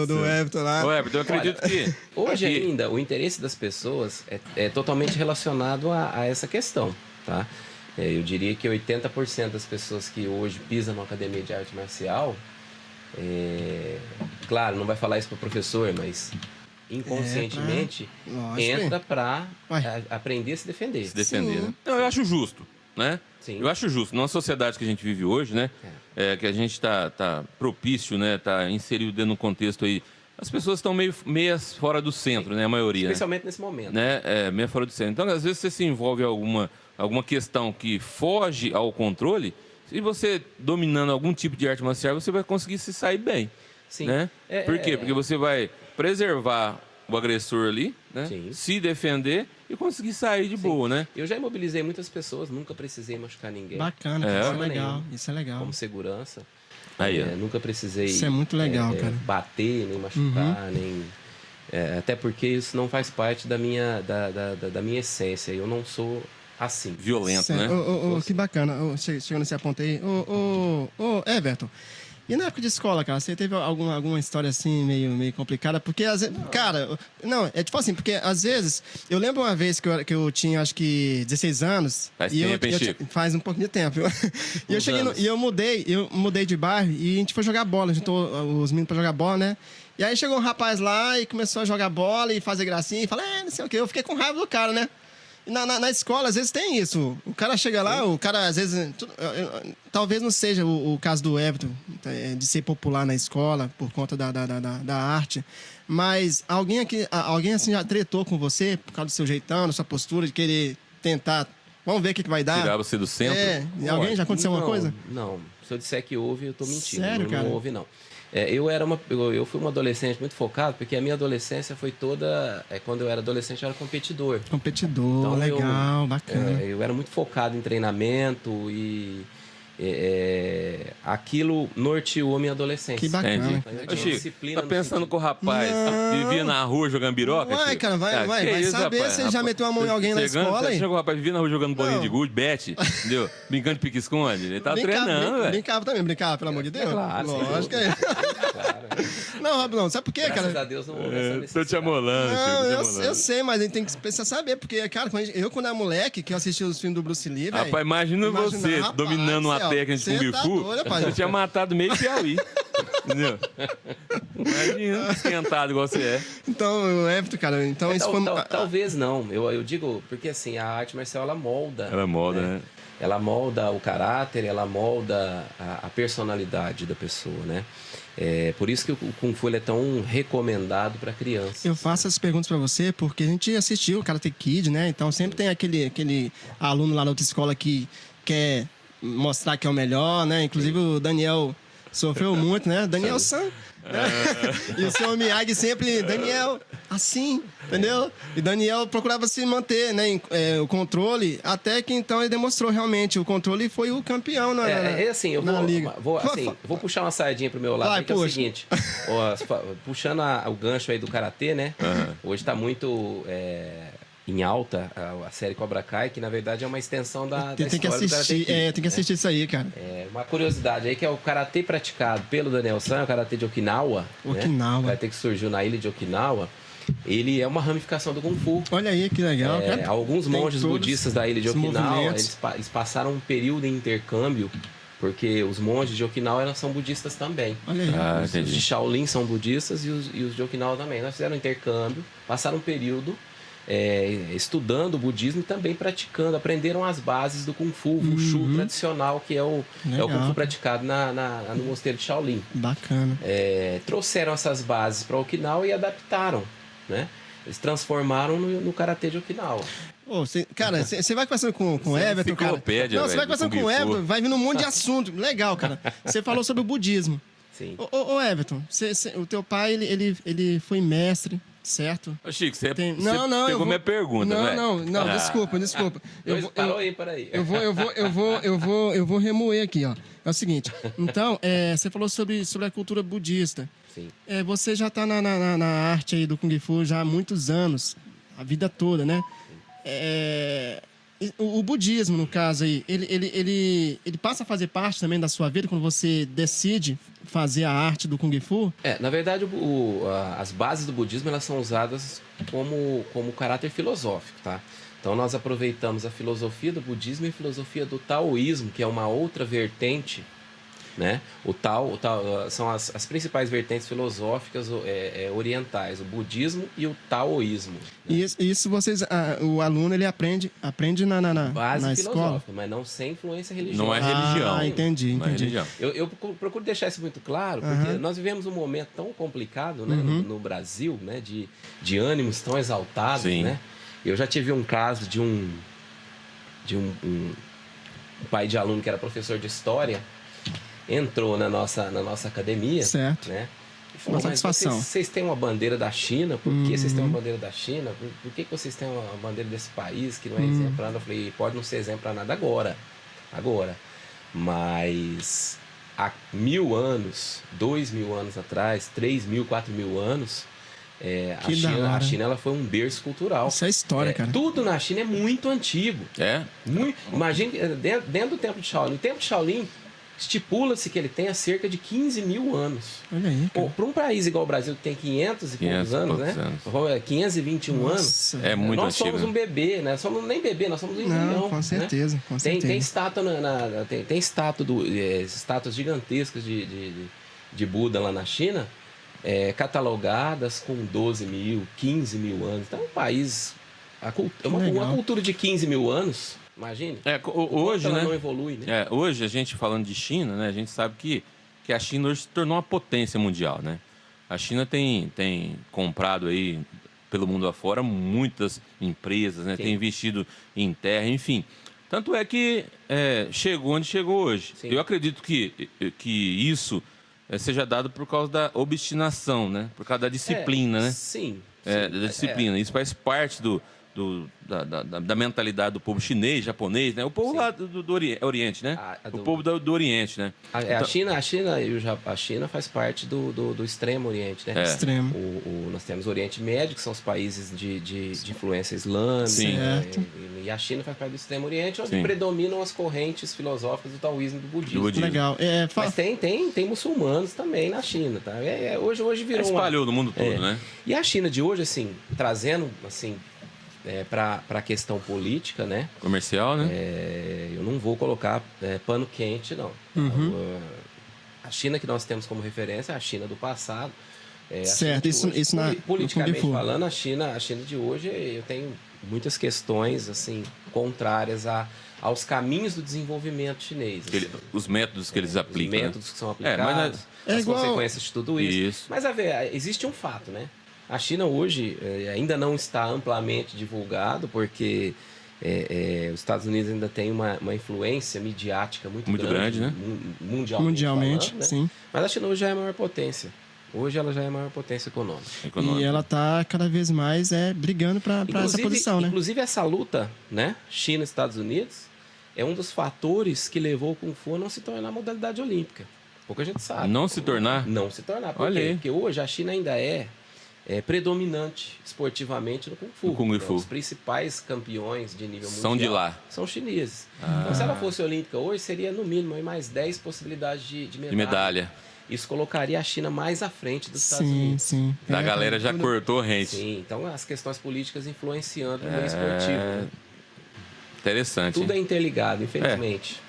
do Everton lá. Ô, Everton, eu acredito que... Hoje ainda, o interesse das pessoas é totalmente relacionado a essa questão, tá? Eu diria que 80% das pessoas que hoje pisam numa academia de arte marcial... claro, não vai falar isso para o professor, mas inconscientemente, entra para aprender a se defender. Se defender, né? Então, eu acho justo, né? Sim. Eu acho justo. Numa sociedade que a gente vive hoje, né? Que a gente está propício, né? Está inserido dentro de um contexto aí. As pessoas estão meias fora do centro, né? A maioria. Especialmente nesse momento. Né? Meia fora do centro. Então, às vezes, você se envolve em alguma questão que foge ao controle. Se você dominando algum tipo de arte marcial, você vai conseguir se sair bem. Sim. Né? Por quê? Porque você vai preservar o agressor ali, né? Se defender e conseguir sair de boa, né? Eu já imobilizei muitas pessoas, nunca precisei machucar ninguém. Bacana, isso é legal. Isso é legal. Como segurança. Aí, nunca precisei isso é muito legal, cara. bater, nem machucar, nem... até porque isso não faz parte da minha essência. Eu não sou assim. Violento, né? Que bacana. Chegando nesse ponto aí. Everton. E na época de escola, cara, você teve alguma história assim meio complicada? Porque, às vezes, cara, não, é tipo assim, porque às vezes, eu lembro uma vez que eu tinha, acho que 16 anos. Faz tempo, hein, Chico? Faz um pouquinho de tempo. E eu cheguei e eu mudei de bairro e a gente foi jogar bola, juntou os meninos pra jogar bola, né? E aí chegou um rapaz lá e começou a jogar bola e fazer gracinha e falou, não sei o quê. Eu fiquei com raiva do cara, né? Na escola, às vezes, tem isso. O cara chega lá, o cara, às vezes... talvez não seja o caso do Everton, de ser popular na escola por conta da arte. Mas alguém assim já tretou com você por causa do seu jeitão, da sua postura, de querer tentar... Vamos ver o que vai dar. Tirar você do centro? Alguém já aconteceu alguma coisa? Não. Se eu disser que houve, eu tô mentindo. Sério, cara? Não houve, não. Eu fui um adolescente muito focado, porque a minha adolescência foi toda... quando eu era adolescente, eu era competidor. Então, legal, bacana. Eu era muito focado em treinamento e... aquilo norteou a minha adolescência. Que bacana. Chico, tá pensando que o rapaz vivia na rua jogando biroca? Vai, cara, vai saber se ele já meteu a mão em alguém na escola. Você chegou o rapaz vivia na rua jogando bolinha de gude, bete, entendeu? Brincando de pique-esconde. Ele tava treinando, velho. Brincava, pelo amor de Deus. Claro, lógico que é. Não, Rob, não. Sabe por quê, cara? Graças a Deus não houve essa necessidade. Tô te amolando, Chico. Eu sei, mas a gente tem que precisar saber, porque, cara, quando era moleque, que eu assistia os filmes do Bruce Lee, velho. Rapaz, imagina você dominando uma técnica de Kung Fu, você tinha matado meio Piauí. Entendeu? Imagina, esquentado igual você é. Então, o Everton, cara, então isso foi... Talvez não. Eu digo, porque assim, a arte marcial, ela molda. Ela molda, né? Ela molda o caráter, ela molda a personalidade da pessoa, né? Por isso que o Kung Fu é tão recomendado para crianças. Eu faço essas perguntas para você porque a gente assistiu o Karate Kid, né? Então sempre tem aquele aluno lá na outra escola que quer mostrar que é o melhor, né? Inclusive o Daniel sofreu muito, né? Daniel San. E o seu Miyagi sempre, Daniel, assim, entendeu? E Daniel procurava se manter, né? O controle, até que então ele demonstrou realmente o controle e foi o campeão na liga. Vou puxar uma sardinha pro meu lado, que é o seguinte, puxando o gancho aí do Karatê, né? Hoje tá muito... em alta, a série Cobra Kai, que na verdade é uma extensão da tem que assistir, tem que assistir isso aí, cara. Uma curiosidade aí que é o karatê praticado pelo Daniel San, o karatê de Okinawa. Okinawa. Né? O karatê que surgiu na ilha de Okinawa. Ele é uma ramificação do Kung Fu. Olha aí, que legal. Alguns monges budistas da ilha de Okinawa, eles passaram um período em intercâmbio, porque os monges de Okinawa são budistas também. Olha aí. Os de Shaolin são budistas e os de Okinawa também. Nós fizeram um intercâmbio, passaram um período estudando o budismo e também praticando, aprenderam as bases do Kung Fu, o Wushu tradicional, que é o Kung Fu praticado no mosteiro de Shaolin. Bacana. Trouxeram essas bases para Okinawa e adaptaram, né? Eles transformaram no Karatê de Okinawa. Cara, você vai conversando com o Everton, cara. Não, você vai conversando com o Everton, vai vindo um monte de assunto. Legal, cara. Você falou sobre o budismo. Sim. Ô Everton, o teu pai, ele foi mestre, certo? Ô, Chico, você pegou minha pergunta, velho. Não, desculpa. Para aí. Eu vou remoer aqui, ó. É o seguinte, então, você falou sobre a cultura budista. Sim. Você já está na arte aí do Kung Fu já há muitos anos, a vida toda, né? O budismo, no caso aí, ele passa a fazer parte também da sua vida quando você decide fazer a arte do Kung Fu? Na verdade, as bases do budismo elas são usadas como caráter filosófico, tá? Então, nós aproveitamos a filosofia do budismo e a filosofia do taoísmo, que é uma outra vertente né? O Tao são as principais vertentes filosóficas orientais, o budismo e o taoísmo. Né? Isso vocês, o aluno ele aprende base na filosófica, escola, mas não sem influência religiosa. Não é religião. Entendi. Não é religião. Eu procuro deixar isso muito claro, porque nós vivemos um momento tão complicado, né, no Brasil, né, de ânimos tão exaltados, Sim. né? Eu já tive um caso de um pai de aluno que era professor de história, entrou na nossa academia, certo. né? E falou, uma satisfação. Vocês têm uma bandeira da China, por que vocês têm uma bandeira da China? Por que vocês têm uma bandeira desse país que não é exemplar? Eu falei, pode não ser exemplar nada agora, mas há 1000 anos, 2000 anos atrás, 3000, 4000 anos, a China ela foi um berço cultural. Isso é história, cara. Tudo na China é muito antigo. Imagine, dentro do Templo de Shaolin. O Templo de Shaolin estipula-se que ele tenha cerca de 15 mil anos. Olha aí, cara. Para um país igual o Brasil, que tem 500 e poucos anos, né? 521 anos. É muito nós antigo. Nós somos um bebê, né? Somos nem bebê, nós somos um embrião. Com certeza, né? com certeza. Tem estátua, tem estátuas gigantescas de Buda lá na China, catalogadas com 12 mil, 15 mil anos. Então, um país... Uma cultura de 15 mil anos... Imagine. Hoje, ela né? não evolui, né? Hoje, a gente falando de China, né? A gente sabe que a China hoje se tornou uma potência mundial, né? A China tem comprado aí pelo mundo afora muitas empresas, né? Sim. Tem investido em terra, enfim. Tanto é que chegou onde chegou hoje. Sim. Eu acredito que isso seja dado por causa da obstinação, né? Por causa da disciplina, né? Sim. Da disciplina. Isso faz parte da mentalidade do povo chinês, japonês, né? O povo lá do Oriente, né? O povo do Oriente, né? A China faz parte do Extremo Oriente, né? Extremo. Nós temos o Oriente Médio, que são os países de influência islâmica. Sim. E a China faz parte do Extremo Oriente, onde predominam as correntes filosóficas do taoísmo e do budismo. Legal. Mas tem muçulmanos também na China, tá? Hoje virou espalhou no mundo todo, né? E a China de hoje, assim, trazendo, assim... para a questão política, né? Comercial, né? Eu não vou colocar pano quente, não. A China que nós temos como referência é a China do passado. Certo, isso politicamente falando, a China de hoje, eu tenho muitas questões assim contrárias aos caminhos do desenvolvimento chinês. Assim. Os métodos que eles aplicam. Os métodos que são aplicados, as consequências de tudo isso. Mas existe um fato, né? A China hoje ainda não está amplamente divulgado, porque os Estados Unidos ainda tem uma influência midiática muito grande, né? Mundialmente falando, né? Sim. Mas a China hoje já é a maior potência. Hoje ela já é a maior potência econômica. E ela está cada vez mais brigando para essa posição, né? Inclusive essa luta, né? China e Estados Unidos, é um dos fatores que levou o Kung Fu a não se tornar modalidade olímpica. Pouca gente sabe. Não se tornar? Não se tornar. Por quê? Porque hoje a China ainda é predominante esportivamente no Kung Fu. Kung Fu. Os principais campeões de nível mundial são de lá. São chineses. Então, se ela fosse olímpica hoje, seria no mínimo mais 10 possibilidades de medalha. Isso colocaria a China mais à frente dos Estados Unidos. Sim. A galera já cortou rente. Sim, então as questões políticas influenciando no meio esportivo. Né? Interessante. Tudo é interligado, infelizmente.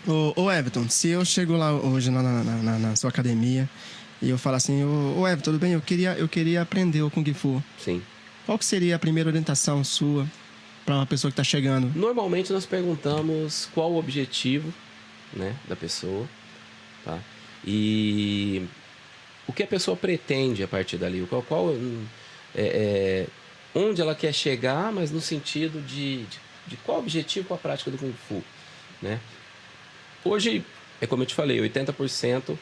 Ô Everton, se eu chego lá hoje na sua academia e eu falo assim, ô Everton, tudo bem? Eu queria aprender o Kung Fu. Sim. Qual que seria a primeira orientação sua para uma pessoa que está chegando? Normalmente nós perguntamos qual o objetivo, né, da pessoa, tá? E o que a pessoa pretende a partir dali, onde ela quer chegar, mas no sentido de qual o objetivo com a prática do Kung Fu, né? Hoje, como eu te falei, 80%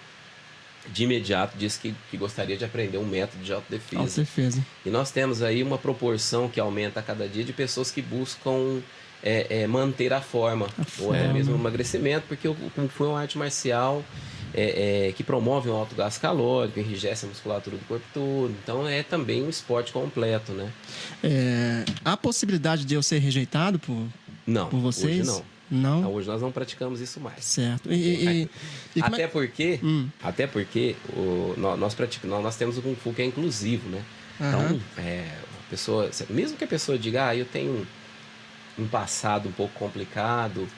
de imediato diz que gostaria de aprender um método de autodefesa. Autodefesa. E nós temos aí uma proporção que aumenta a cada dia de pessoas que buscam manter a forma, ou até mesmo o emagrecimento, porque o Kung Fu é uma arte marcial que promove um alto gasto calórico, enrijece a musculatura do corpo todo. Então é também um esporte completo, né? Há possibilidade de eu ser rejeitado por vocês? Hoje não. Não? Hoje nós não praticamos isso mais. Certo. Até porque nós temos o Kung Fu que é inclusivo, né? Então, a pessoa, mesmo que a pessoa diga, eu tenho um passado um pouco complicado,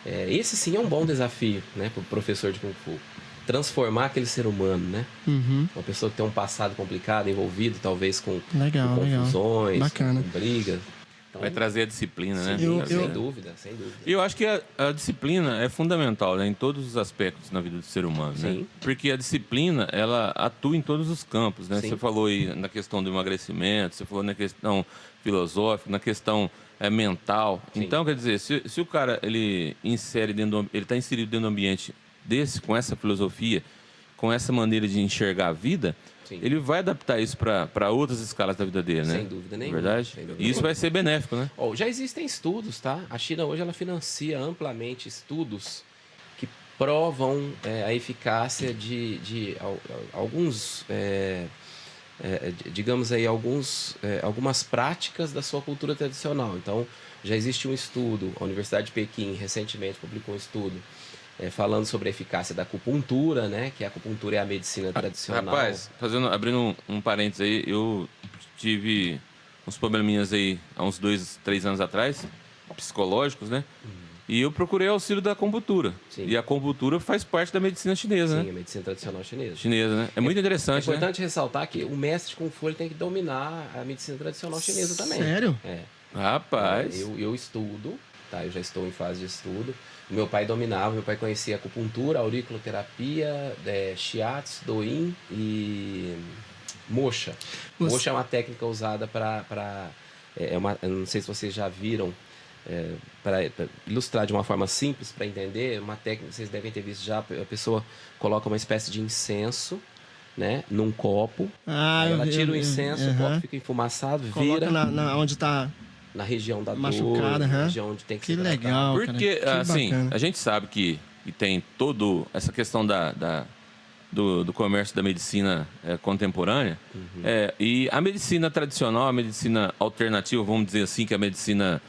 Esse sim é um bom desafio, né, para o professor de Kung Fu. Transformar aquele ser humano, né? Uma pessoa que tem um passado complicado, envolvido talvez com confusões, com brigas. Então, vai trazer a disciplina, né? Sem dúvida, sem dúvida. E eu acho que a disciplina é fundamental, né, em todos os aspectos na vida do ser humano, né? Porque a disciplina, ela atua em todos os campos, né? Sim. Você falou aí na questão do emagrecimento, você falou na questão filosófica, na questão mental. Sim. Então, quer dizer, se o cara ele está inserido dentro do ambiente desse, com essa filosofia, com essa maneira de enxergar a vida, sim, ele vai adaptar isso para outras escalas da vida dele, né? Sem dúvida nenhuma. Verdade? Sem dúvida e isso vai ser benéfico, né? Já existem estudos, tá? A China hoje ela financia amplamente estudos que provam a eficácia de alguns, digamos aí, algumas práticas da sua cultura tradicional. Então, já existe um estudo, a Universidade de Pequim recentemente publicou um estudo falando sobre a eficácia da acupuntura, né? Que a acupuntura é a medicina tradicional. Rapaz, abrindo um parênteses aí, eu tive uns probleminhas aí há uns 2, 3 anos atrás, psicológicos, né? E eu procurei auxílio da acupuntura. Sim. E a acupuntura faz parte da medicina chinesa, né? Sim, a medicina tradicional chinesa. Chinesa, né? É muito interessante, É importante ressaltar que o mestre de Kung Fu tem que dominar a medicina tradicional chinesa também. Sério? Rapaz. Eu estudo, tá? Eu já estou em fase de estudo. Meu pai dominava, meu pai conhecia acupuntura, auriculoterapia, shiatsu, doin e mocha. Mocha é uma técnica usada para... eu não sei se vocês já viram, para ilustrar de uma forma simples, para entender, uma técnica, vocês devem ter visto já, a pessoa coloca uma espécie de incenso, né, num copo, aí ela tira o incenso, o copo fica enfumaçado, coloca vira... onde está... na região da machucada, na região onde tem que ser tratado. Legal, porque cara, assim, a gente sabe que tem toda essa questão do comércio da medicina contemporânea, e a medicina tradicional, a medicina alternativa, vamos dizer assim, que é a medicina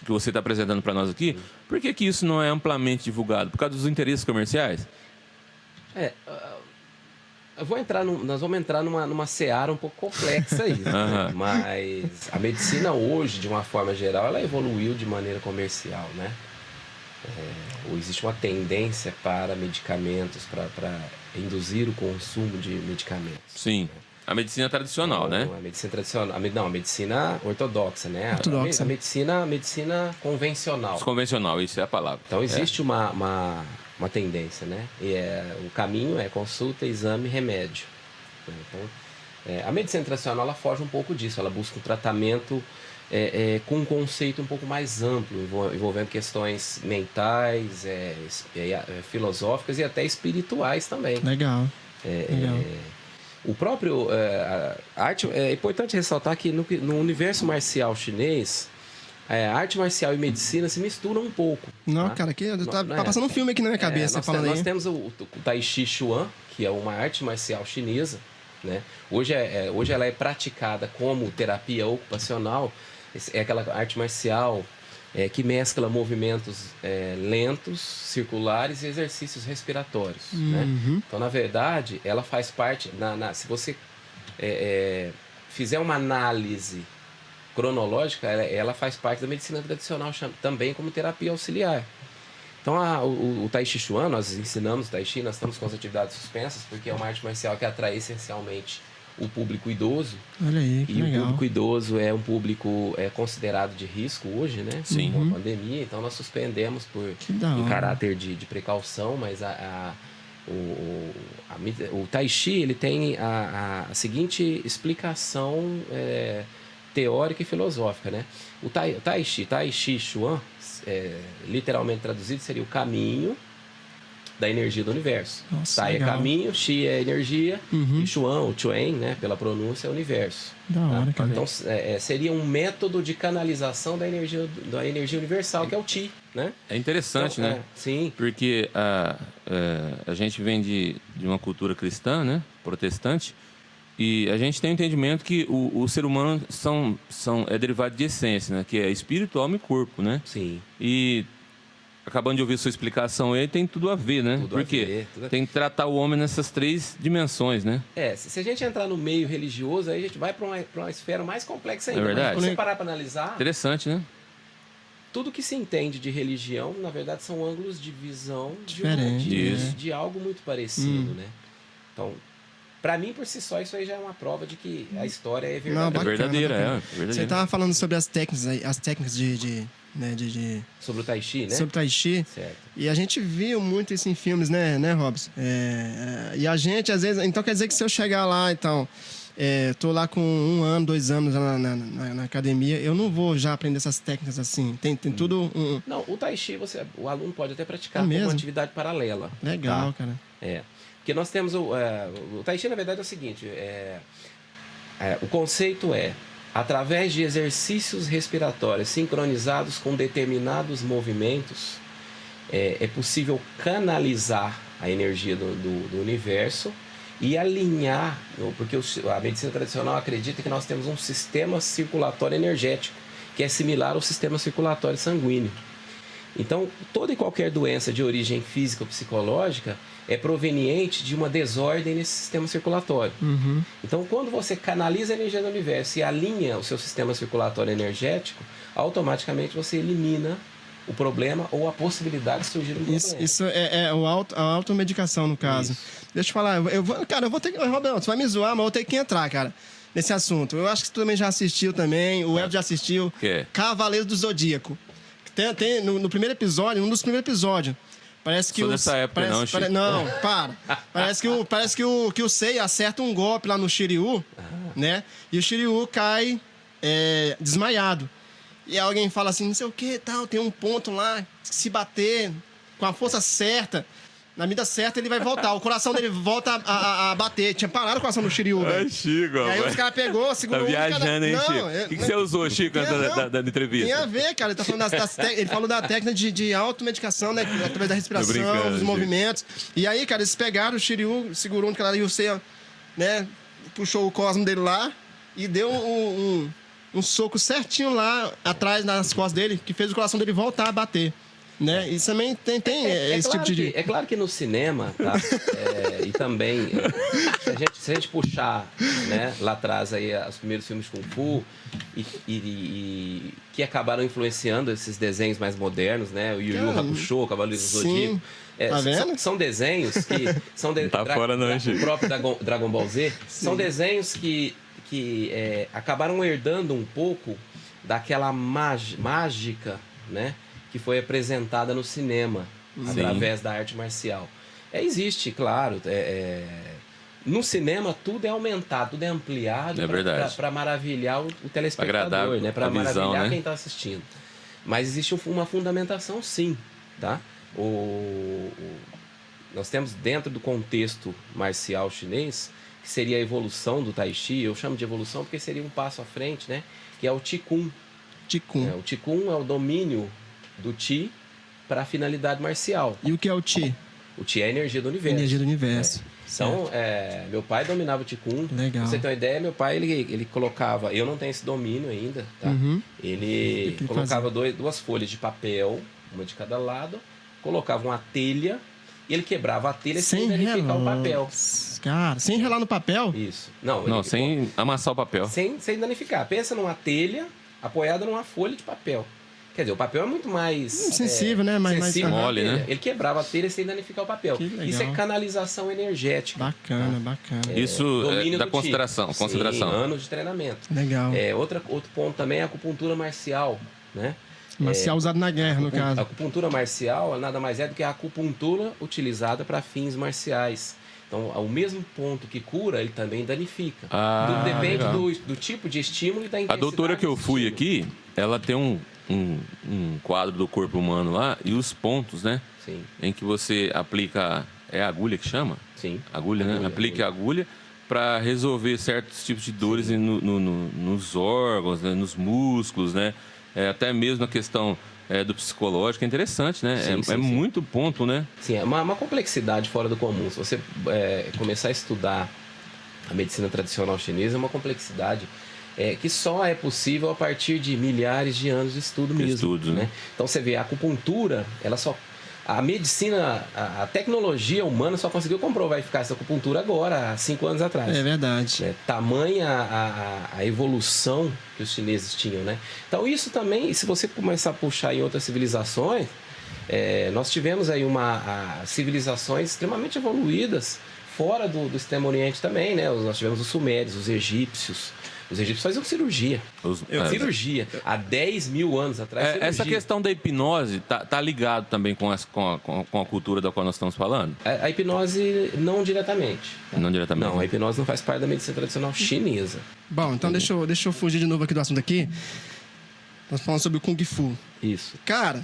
que você está apresentando para nós aqui, por que isso não é amplamente divulgado? Por causa dos interesses comerciais? Nós vamos entrar numa seara um pouco complexa aí, né? Mas a medicina hoje, de uma forma geral, ela evoluiu de maneira comercial, né? Existe uma tendência para medicamentos, para induzir o consumo de medicamentos. Sim, né? A medicina tradicional, né? A medicina tradicional, a medicina ortodoxa, né? Ortodoxa. A medicina convencional. Convencional, isso é a palavra. Então existe uma tendência, né? E o caminho é consulta, exame, remédio. Então, a medicina tradicional ela foge um pouco disso, ela busca um tratamento com um conceito um pouco mais amplo, envolvendo questões mentais, filosóficas e até espirituais também. Legal. Legal. O próprio arte, é importante ressaltar que no universo marcial chinês, arte marcial e medicina se misturam um pouco. Não, tá? Cara, tá passando um filme aqui na minha cabeça. Nós temos o Tai Chi Chuan, que é uma arte marcial chinesa, né? Hoje ela é praticada como terapia ocupacional. É aquela arte marcial que mescla movimentos lentos, circulares e exercícios respiratórios. Né? Então, na verdade, ela faz parte... se você fizer uma análise cronológica, ela faz parte da medicina tradicional também como terapia auxiliar. Então, o Tai Chi Chuan, nós ensinamos Tai Chi, nós estamos com as atividades suspensas, porque é uma arte marcial que atrai essencialmente o público idoso. Olha aí, que legal. O público idoso é um público considerado de risco hoje, né? Sim. Com a pandemia, então nós suspendemos em caráter de precaução, mas o Tai Chi ele tem a seguinte explicação teórica e filosófica, né? O Tai Chi Chuan, literalmente traduzido, seria o caminho da energia do universo. Nossa, Tai legal. é caminho, Chi é energia, e Chuan, o Chuen, né, pela pronúncia, é universo. Da hora, cara. Então, seria um método de canalização da energia universal, que é o Chi, né? É interessante, então, né? Sim. Porque a gente vem de uma cultura cristã, né? Protestante, e a gente tem o entendimento que o ser humano é derivado de essência, né? Que é espírito, alma e corpo, né? Sim. E acabando de ouvir sua explicação aí, tem tudo a ver, né? Porque tem que tratar o homem nessas 3 dimensões, né? Se a gente entrar no meio religioso, aí a gente vai para uma esfera mais complexa ainda. É verdade. Mas se você parar para analisar... Interessante, né? tudo que se entende de religião, na verdade, são ângulos de visão de algo muito parecido, né? Então, para mim, por si só, isso aí já é uma prova de que a história é verdadeira. Não, é verdadeira. Você estava falando sobre as técnicas sobre o Tai Chi, né? Sobre o Tai Chi. Certo. E a gente viu muito isso em filmes, né Robson? E a gente, às vezes... Então, quer dizer que se eu chegar lá, então... tô lá com 1 ano, 2 anos na academia, eu não vou já aprender essas técnicas assim. Tem tudo... Não, o Tai Chi, o aluno pode até praticar como uma atividade paralela. Legal, tá? cara. Porque nós temos... O Tai Chi, na verdade, é o seguinte. O conceito através de exercícios respiratórios sincronizados com determinados movimentos, é possível canalizar a energia do universo e alinhar, porque a medicina tradicional acredita que nós temos um sistema circulatório energético, que é similar ao sistema circulatório sanguíneo. Então, toda e qualquer doença de origem física ou psicológica é proveniente de uma desordem nesse sistema circulatório. Uhum. Então, quando você canaliza a energia do universo e alinha o seu sistema circulatório energético, automaticamente você elimina o problema ou a possibilidade de surgir um problema. Isso é a automedicação, no caso. Isso. Deixa eu falar, eu vou ter que... Roberto, você vai me zoar, mas eu vou ter que entrar, cara, nesse assunto. Eu acho que você também já assistiu também, o Elton já assistiu. Que? Cavaleiro do Zodíaco. Tem no primeiro episódio, um dos primeiros episódios, parece que dessa época, não, Chico. Não, para. Parece que o Sei acerta um golpe lá no Shiryu, né? E o Shiryu cai desmaiado. E alguém fala assim, não sei o que, tal, tem um ponto lá, se bater com a força certa, na medida certa ele vai voltar. O coração dele volta a bater. Tinha parado o coração do Shiryu, velho. Chico, e aí os caras pegou, segurou... Tá viajando, hein, Chico? O que você usou, Chico, da entrevista? Tem a ver, cara. Ele tá falando ele falou da técnica de automedicação, né? Através da respiração, dos movimentos. E aí, cara, eles pegaram o Shiryu, segurou um cara e o Seiya, né? Puxou o cosmo dele lá e deu um soco certinho lá atrás nas costas dele, que fez o coração dele voltar a bater. Né? Isso também tem esse claro tipo de... É claro que no cinema, tá? E também, se a gente puxar, né, lá atrás aí, os primeiros filmes de Kung Fu, e que acabaram influenciando esses desenhos mais modernos, né? O Yu Yu Hakusho, o Cavaleiro do Zodíaco. Tá vendo? São desenhos que... o próprio Dragon Ball Z. Sim. São desenhos que acabaram herdando um pouco daquela mágica, né? Que foi apresentada no cinema, através da arte marcial. Existe, claro, no cinema tudo é aumentado, tudo é ampliado para maravilhar o telespectador, né? Para maravilhar, né? Quem está assistindo. Mas existe uma fundamentação, sim, tá? Nós temos dentro do contexto marcial chinês, que seria a evolução do Tai Chi, eu chamo de evolução porque seria um passo à frente, né? Que é o Qigong. O Qigong é o domínio do Qi para a finalidade marcial. E o que é o Qi? O Qi é a energia do universo. Energia do universo. Então, meu pai dominava o Qigong. Legal. Pra você ter uma ideia, meu pai, ele colocava... Eu não tenho esse domínio ainda, tá? Uhum. Ele colocava duas folhas de papel, uma de cada lado, colocava uma telha e ele quebrava a telha sem danificar o papel. Cara, sem relar no papel? Isso. Sem amassar o papel. Sem danificar. Pensa numa telha apoiada numa folha de papel. Quer dizer, o papel é muito mais... sensível, né? Mais mole, né? Ele quebrava a telha sem danificar o papel. Isso é canalização energética. Bacana. Isso da consideração. Sim, anos de treinamento. Legal. Outro ponto também é a acupuntura marcial, né? Marcial usado na guerra, no caso. A acupuntura marcial nada mais é do que a acupuntura utilizada para fins marciais. Então, o mesmo ponto que cura, ele também danifica. Depende do tipo de estímulo e da intensidade. A doutora que eu fui aqui, ela tem um quadro do corpo humano lá e os pontos, né? Sim. Em que você aplica... É a agulha que chama? Sim. Agulha, né? Aplica a agulha para resolver certos tipos de dores nos órgãos, né? Nos músculos, né? Até mesmo a questão do psicológico. É interessante, né? Sim. Muito ponto, né? Sim, é uma complexidade fora do comum. Se você começar a estudar a medicina tradicional chinesa, é uma complexidade... que só é possível a partir de milhares de anos de estudo mesmo. Estudos, né? Então você vê, a acupuntura, ela só A medicina, a tecnologia humana só conseguiu comprovar a eficácia da acupuntura agora, há 5 anos atrás. É verdade. Tamanha a evolução que os chineses tinham, né? Então isso também, se você começar a puxar em outras civilizações, nós tivemos aí civilizações extremamente evoluídas fora do Extremo Oriente também, né? Nós tivemos os sumérios, os egípcios. Os egípcios faziam cirurgia. Cirurgia. Há 10 mil anos atrás. Essa questão da hipnose tá ligado também com a cultura da qual nós estamos falando? A hipnose não diretamente. Não diretamente? Não, a hipnose não faz parte da medicina tradicional chinesa. Bom, então deixa eu fugir de novo aqui do assunto aqui. Nós falamos sobre o Kung Fu. Isso. Cara,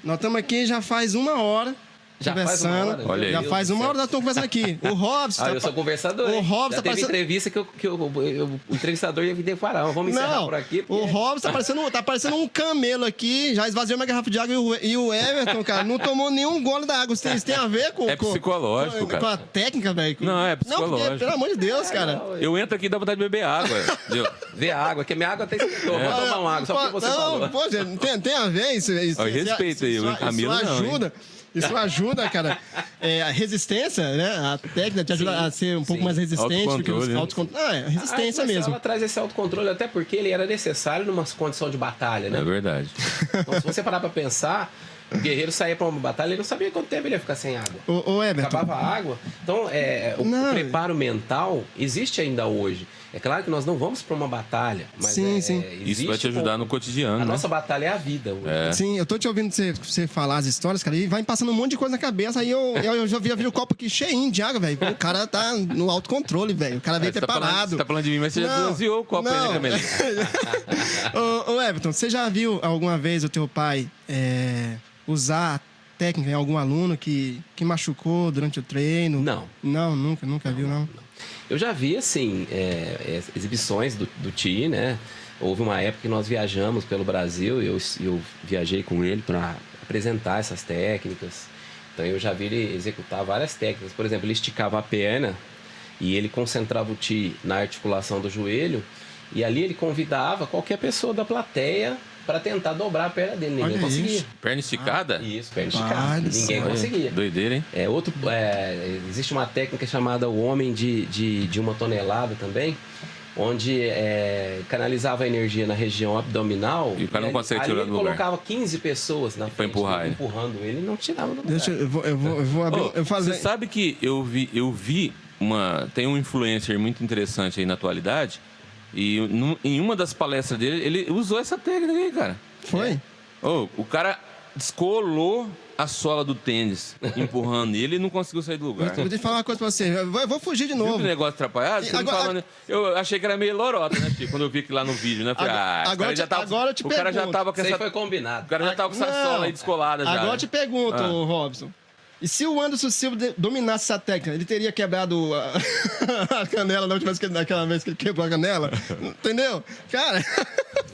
nós estamos aqui já faz 1 hora. Conversando. Olha aí. Já faz 1 hora nós estamos conversando aqui. O Robson. Eu sou conversador. O Robson já teve entrevista que o entrevistador ia vir decorar. Vamos encerrar por aqui. Porque... O Robson tá parecendo um camelo aqui. Já esvaziou uma garrafa de água e o Everton, cara, não tomou nenhum gole da água. Isso tem a ver com... psicológico, cara. Com a técnica, velho. Não, é psicológico. Não, porque, pelo amor de Deus, cara. Eu entro aqui e dá vontade de beber água. Ver água, que minha água até esquentou. Vou tomar uma água, só porque você falou. Pô, gente, tem a ver isso? Respeita aí, o Camilo isso ajuda. Isso ajuda, cara. A resistência, né? A técnica te ajuda a ser um pouco mais resistente do que os autocontrole. Resistência mesmo. Ela traz esse autocontrole até porque ele era necessário numa condição de batalha, né? É verdade. Então, se você parar pra pensar, o guerreiro saía pra uma batalha, ele não sabia quanto tempo ele ia ficar sem água. Ô Everton. Acabava a água. Então, o preparo mental existe ainda hoje. É claro que nós não vamos para uma batalha, mas sim. Isso vai te ajudar no cotidiano, A nossa batalha é a vida hoje. Sim, eu tô te ouvindo você falar as histórias, cara, e vai passando um monte de coisa na cabeça. Aí eu já vi o copo aqui cheinho de água, velho. O cara tá no autocontrole, velho. O cara veio preparado. Você tá falando de mim, mas você já bronzeou o copo aí, né, Camilo? Ô, Everton, você já viu alguma vez o teu pai usar técnica em algum aluno que machucou durante o treino? Não. Não, nunca viu, não. Eu já vi, assim, exibições do Ti, né? Houve uma época que nós viajamos pelo Brasil e eu viajei com ele para apresentar essas técnicas. Então, eu já vi ele executar várias técnicas. Por exemplo, ele esticava a perna e ele concentrava o Ti na articulação do joelho e ali ele convidava qualquer pessoa da plateia para tentar dobrar a perna dele. Ninguém conseguia. Isso. Perna esticada? Isso, perna esticada. Ninguém conseguia. Doideira, hein? Existe uma técnica chamada o homem de 1 tonelada também, onde canalizava a energia na região abdominal. E o cara não consegue tirar do lugar. Ele colocava 15 pessoas na frente, empurrando ele e não tirava do lugar. Eu vou abrir. Você sabe que eu vi tem um influencer muito interessante aí na atualidade. E em uma das palestras dele, ele usou essa técnica aí, cara. Foi? O cara descolou a sola do tênis, empurrando ele e não conseguiu sair do lugar. Vou te falar uma coisa pra você. Eu vou fugir de novo. Viu que negócio atrapalhado? Eu achei que era meio lorota, né, Chico? Quando eu vi aquilo lá no vídeo, né? Falei, agora eu te pergunto. O cara já tava com essa... Isso aí foi combinado. O cara já tava com essa sola aí descolada já. Agora eu te pergunto, Robson. E se o Anderson Silva dominasse essa técnica, ele teria quebrado a canela naquela vez que ele quebrou a canela? Entendeu? Cara...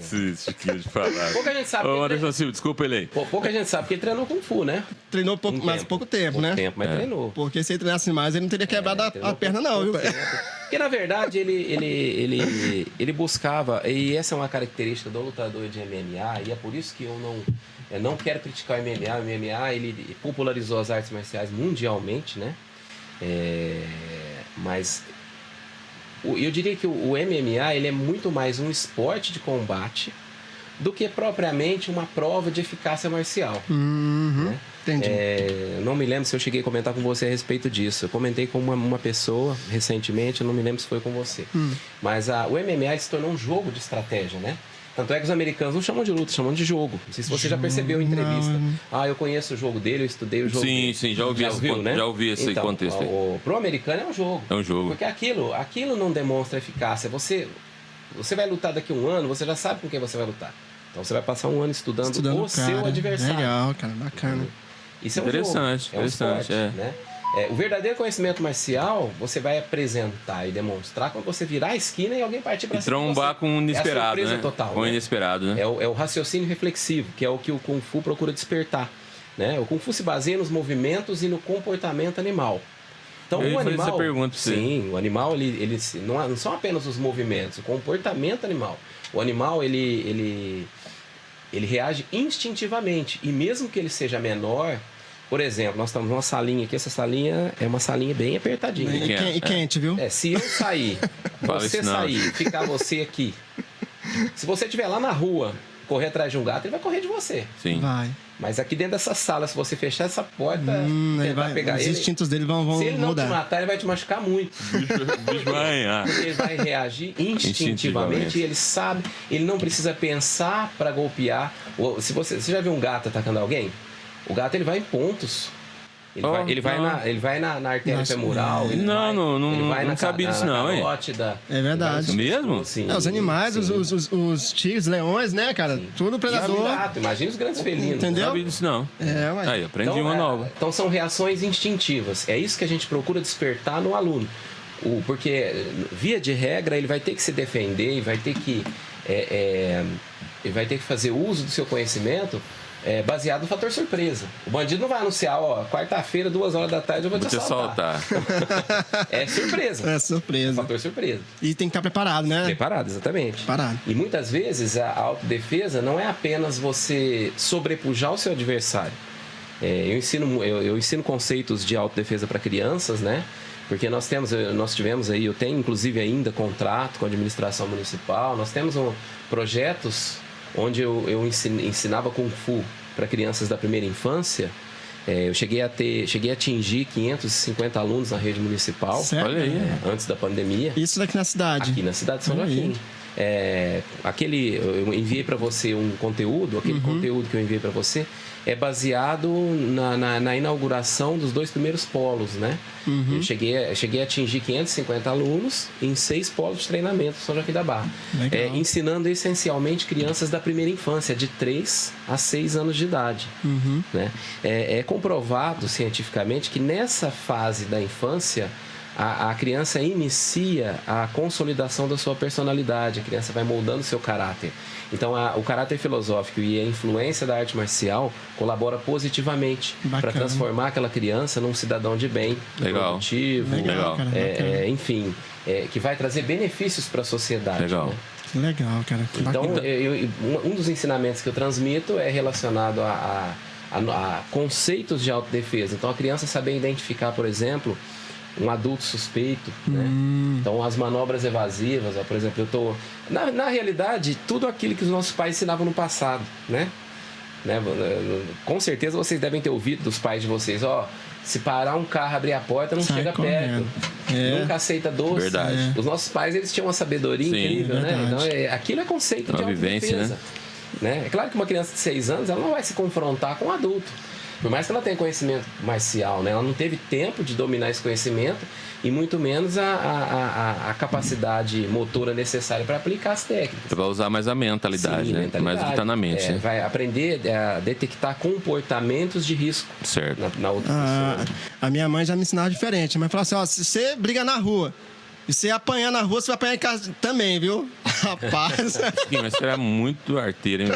Chiquinho de falar. Pouca gente sabe. Anderson Silva, desculpa ele aí. Pouca gente sabe que ele treinou Kung Fu, né? Treinou pouco tempo, né? Mas treinou. Porque se ele treinasse mais, ele não teria quebrado a perna, não, viu? Porque, na verdade, ele buscava, e essa é uma característica do lutador de MMA, e é por isso que eu não quero criticar o MMA. O MMA, ele popularizou as artes marciais mundialmente, né? Mas eu diria que o MMA ele é muito mais um esporte de combate do que propriamente uma prova de eficácia marcial. Né? Entendi. Não me lembro se eu cheguei a comentar com você a respeito disso. Eu comentei com uma pessoa recentemente, eu não me lembro se foi com você. Mas o MMA se tornou um jogo de estratégia, né? Tanto é que os americanos não chamam de luta, chamam de jogo. Não sei se você já percebeu em entrevista. Eu conheço o jogo dele, eu estudei o jogo dele. Sim, já ouvi esse contexto aí. Pro americano é um jogo. É um jogo. Porque aquilo não demonstra eficácia. Você vai lutar daqui a 1 ano, você já sabe com quem você vai lutar. Então você vai passar 1 ano estudando o seu adversário. Legal, cara, bacana. Isso é um jogo. É um esporte, né? O verdadeiro conhecimento marcial você vai apresentar e demonstrar quando você virar a esquina e alguém partir para cima. E trombar com o inesperado, né? Total, com o inesperado, né? É o raciocínio reflexivo, que é o que o Kung Fu procura despertar. Né? O Kung Fu se baseia nos movimentos e no comportamento animal. Então, o animal... Essa pergunta pra você. Sim, o animal, ele não são apenas os movimentos, o comportamento animal. O animal, ele reage instintivamente. E mesmo que ele seja menor, Por exemplo, nós estamos numa salinha aqui. Essa salinha é uma salinha bem apertadinha. E quente, viu? Se eu sair, você sair, ficar você aqui. Se você estiver lá na rua, correr atrás de um gato, ele vai correr de você. Sim. Vai. Mas aqui dentro dessa sala, se você fechar essa porta, ele vai pegar os ele. Os instintos dele vão mudar. Se ele não te matar, ele vai te machucar muito. O bicho vai arranhar. Porque ele vai reagir instintivamente. E ele sabe, ele não precisa pensar para golpear. Se você já viu um gato atacando alguém? O gato ele vai em pontos. Ele vai na artéria femoral. Não sabia disso não, hein? É verdade. Mesmo? Sim, os animais, os tigres, leões, né, cara? Sim. Tudo predador. Imagina os grandes felinos. Entendeu? Não sabia disso não. Ué. Aí, aprendi uma nova. Então são reações instintivas. É isso que a gente procura despertar no aluno. Porque, via de regra, ele vai ter que se defender e vai ter que fazer uso do seu conhecimento baseado no fator surpresa. O bandido não vai anunciar, quarta-feira, 2 horas da tarde, eu vou te assaltar. É surpresa. É surpresa. Fator surpresa. E tem que estar preparado, né? Preparado, exatamente. Preparado. E muitas vezes a autodefesa não é apenas você sobrepujar o seu adversário. Eu ensino conceitos de autodefesa para crianças, né? Porque nós tivemos aí, eu tenho inclusive ainda contrato com a administração municipal, nós temos projetos onde eu ensinava Kung Fu para crianças da primeira infância. Eu cheguei a atingir 550 alunos na rede municipal. Certo? Olha aí. Antes da pandemia. Isso daqui na cidade? Aqui na cidade de São Joaquim. Eu enviei para você um conteúdo, aquele conteúdo que eu enviei para você é baseado na inauguração dos 2 primeiros polos, né? Eu cheguei a atingir 550 alunos em 6 polos de treinamento em São Joaquim da Barra. Ensinando essencialmente crianças da primeira infância, de 3 a 6 anos de idade. Né? É comprovado cientificamente que nessa fase da infância a criança inicia a consolidação da sua personalidade, a criança vai moldando o seu caráter. Então, o caráter filosófico e a influência da arte marcial colabora positivamente para transformar aquela criança num cidadão de bem, produtivo, enfim, que vai trazer benefícios para a sociedade. Legal. Né? Legal, cara. Então, um dos ensinamentos que eu transmito é relacionado a conceitos de autodefesa. Então, a criança saber identificar, por exemplo, um adulto suspeito, né? Então, as manobras evasivas, por exemplo, eu tô... Na realidade, tudo aquilo que os nossos pais ensinavam no passado, né? Com certeza vocês devem ter ouvido dos pais de vocês, se parar um carro, abrir a porta, não chega perto. Nunca aceita doce. Verdade. Os nossos pais, eles tinham uma sabedoria incrível, né? Então, aquilo é conceito de autodefesa. Né? É claro que uma criança de 6 anos, ela não vai se confrontar com um adulto. Por mais que ela tenha conhecimento marcial, né? Ela não teve tempo de dominar esse conhecimento e muito menos a capacidade motora necessária para aplicar as técnicas. Você vai usar mais a mentalidade, né? Mais o que está na mente. Né? Vai aprender a detectar comportamentos de risco. Certo. Na outra pessoa. A minha mãe já me ensinava diferente. A mãe falava assim, se você briga na rua, e você apanhar na rua, você vai apanhar em casa também, viu? Rapaz. Mas você era muito arteiro, hein?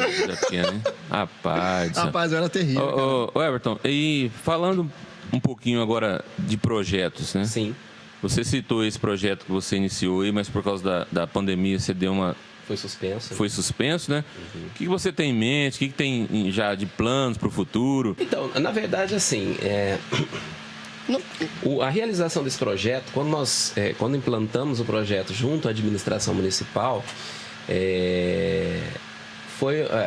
Rapaz, eu era terrível. Ô, Everton, e falando um pouquinho agora de projetos, né? Sim. Você citou esse projeto que você iniciou aí, mas por causa da pandemia você deu uma... Foi suspenso. Foi suspenso, né? O que você tem em mente? O que tem já de planos para o futuro? Então, na verdade, assim... A realização desse projeto, quando implantamos o projeto junto à administração municipal,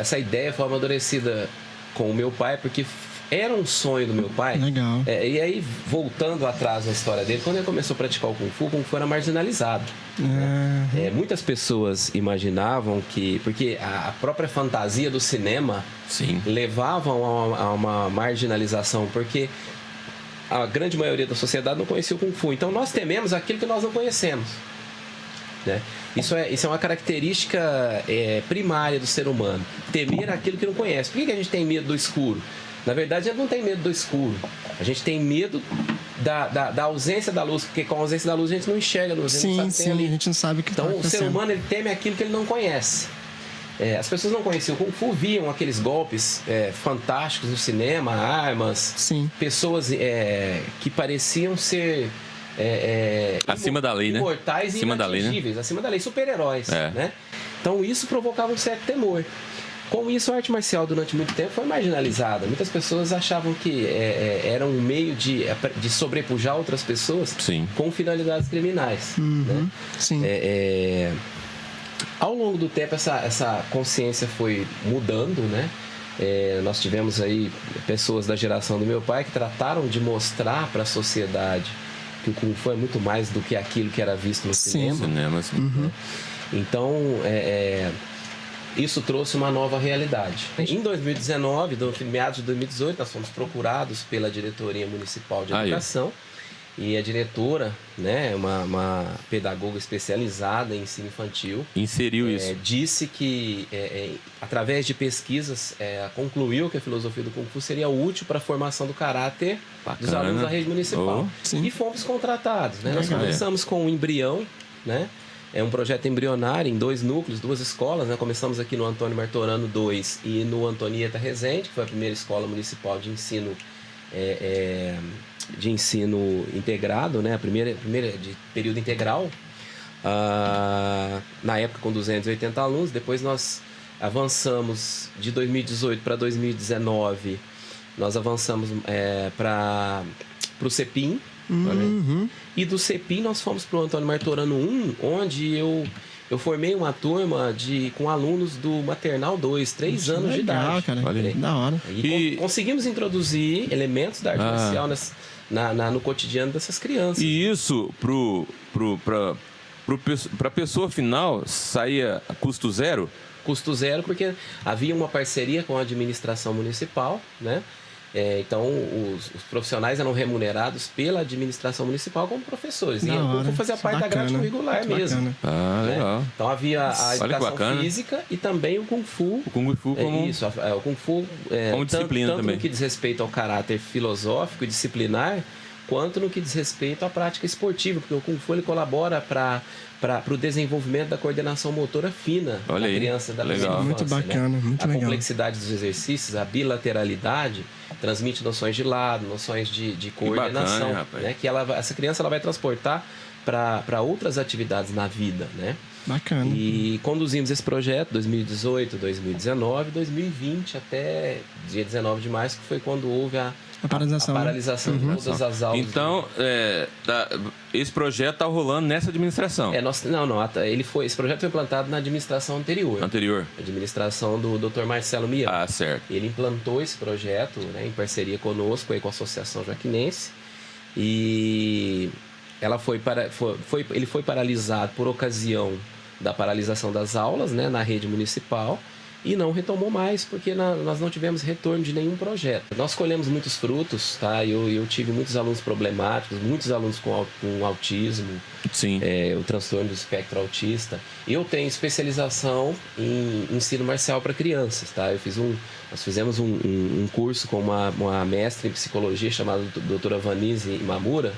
essa ideia foi amadurecida com o meu pai, porque era um sonho do meu pai. Legal. E aí, voltando atrás na história dele, quando ele começou a praticar o Kung Fu era marginalizado. Muitas pessoas imaginavam que... Porque a própria fantasia do cinema levava a uma marginalização, porque... a grande maioria da sociedade não conhecia o Kung Fu. Então, nós tememos aquilo que nós não conhecemos. Né? Isso é uma característica primária do ser humano. Temer aquilo que não conhece. Por que a gente tem medo do escuro? Na verdade, a gente não tem medo do escuro. A gente tem medo da ausência da luz. Porque com a ausência da luz, a gente não enxerga a luz. A gente não sabe o que está acontecendo. Então, o ser humano ele teme aquilo que ele não conhece. As pessoas não conheciam o Kung Fu, viam aqueles golpes fantásticos no cinema, armas, pessoas que pareciam ser acima da lei, imortais e inatingíveis, acima da lei, super-heróis. Né? Então isso provocava um certo temor. Com isso, a arte marcial durante muito tempo foi marginalizada. Muitas pessoas achavam que era um meio de sobrepujar outras pessoas com finalidades criminais. Né? Sim. Ao longo do tempo, essa consciência foi mudando, né? Nós tivemos aí pessoas da geração do meu pai que trataram de mostrar para a sociedade que o Kung Fu é muito mais do que aquilo que era visto no cinema. Né? Então, isso trouxe uma nova realidade. Em 2019, meados de 2018, nós fomos procurados pela Diretoria Municipal de Educação. E a diretora, né, uma pedagoga especializada em ensino infantil, inseriu isso. Disse que, através de pesquisas, concluiu que a filosofia do Kung Fu seria útil para a formação do caráter dos alunos da rede municipal. E fomos contratados. Né? Nós começamos com o embrião, né? É um projeto embrionário em 2 núcleos, 2 escolas. Né? Começamos aqui no Antônio Martorano 2 e no Antonieta Rezende, que foi a primeira escola municipal de ensino integrado, né? a primeira de período integral, na época com 280 alunos. Depois nós avançamos de 2018 para 2019, nós avançamos para o CEPIM. E do CEPIM nós fomos para o Antônio Martorano 1, onde eu formei uma turma com alunos do Maternal 2, 3 anos de idade. Cara. Da hora. E conseguimos introduzir elementos da arte marcial no cotidiano dessas crianças. E isso, para a pessoa final, saía a custo zero? Custo zero, porque havia uma parceria com a administração municipal, né? Então, os profissionais eram remunerados pela administração municipal como professores. E eu fazia parte da grade curricular mesmo. Legal. Então, havia a educação física e também o Kung Fu. O Kung Fu como... Isso, o Kung Fu como disciplina tanto também. No que diz respeito ao caráter filosófico e disciplinar, quanto no que diz respeito à prática esportiva, porque o Kung Fu ele colabora para o desenvolvimento da coordenação motora fina da criança, da legal. Muito bacana, né? muito a legal. complexidade dos exercícios, a bilateralidade, transmite noções de lado, noções de coordenação, bacana, né? Que essa criança ela vai transportar para outras atividades na vida, né? Bacana. E conduzimos esse projeto 2018, 2019, 2020 até dia 19 de março, que foi quando houve a paralisação de todas as aulas. Então, esse projeto está rolando nessa administração? Esse projeto foi implantado na administração anterior. A administração do Dr. Marcelo Mian. Certo. Ele implantou esse projeto, né, em parceria conosco, aí, com a Associação Joaquinense. E ele foi paralisado por ocasião da paralisação das aulas, né, na rede municipal. E não retomou mais, porque nós não tivemos retorno de nenhum projeto. Nós colhemos muitos frutos, tá? Eu tive muitos alunos problemáticos, muitos alunos com autismo, o transtorno do espectro autista. Eu tenho especialização em ensino marcial para crianças, tá? Nós fizemos um curso com uma mestre em psicologia chamada doutora Vanise Imamura,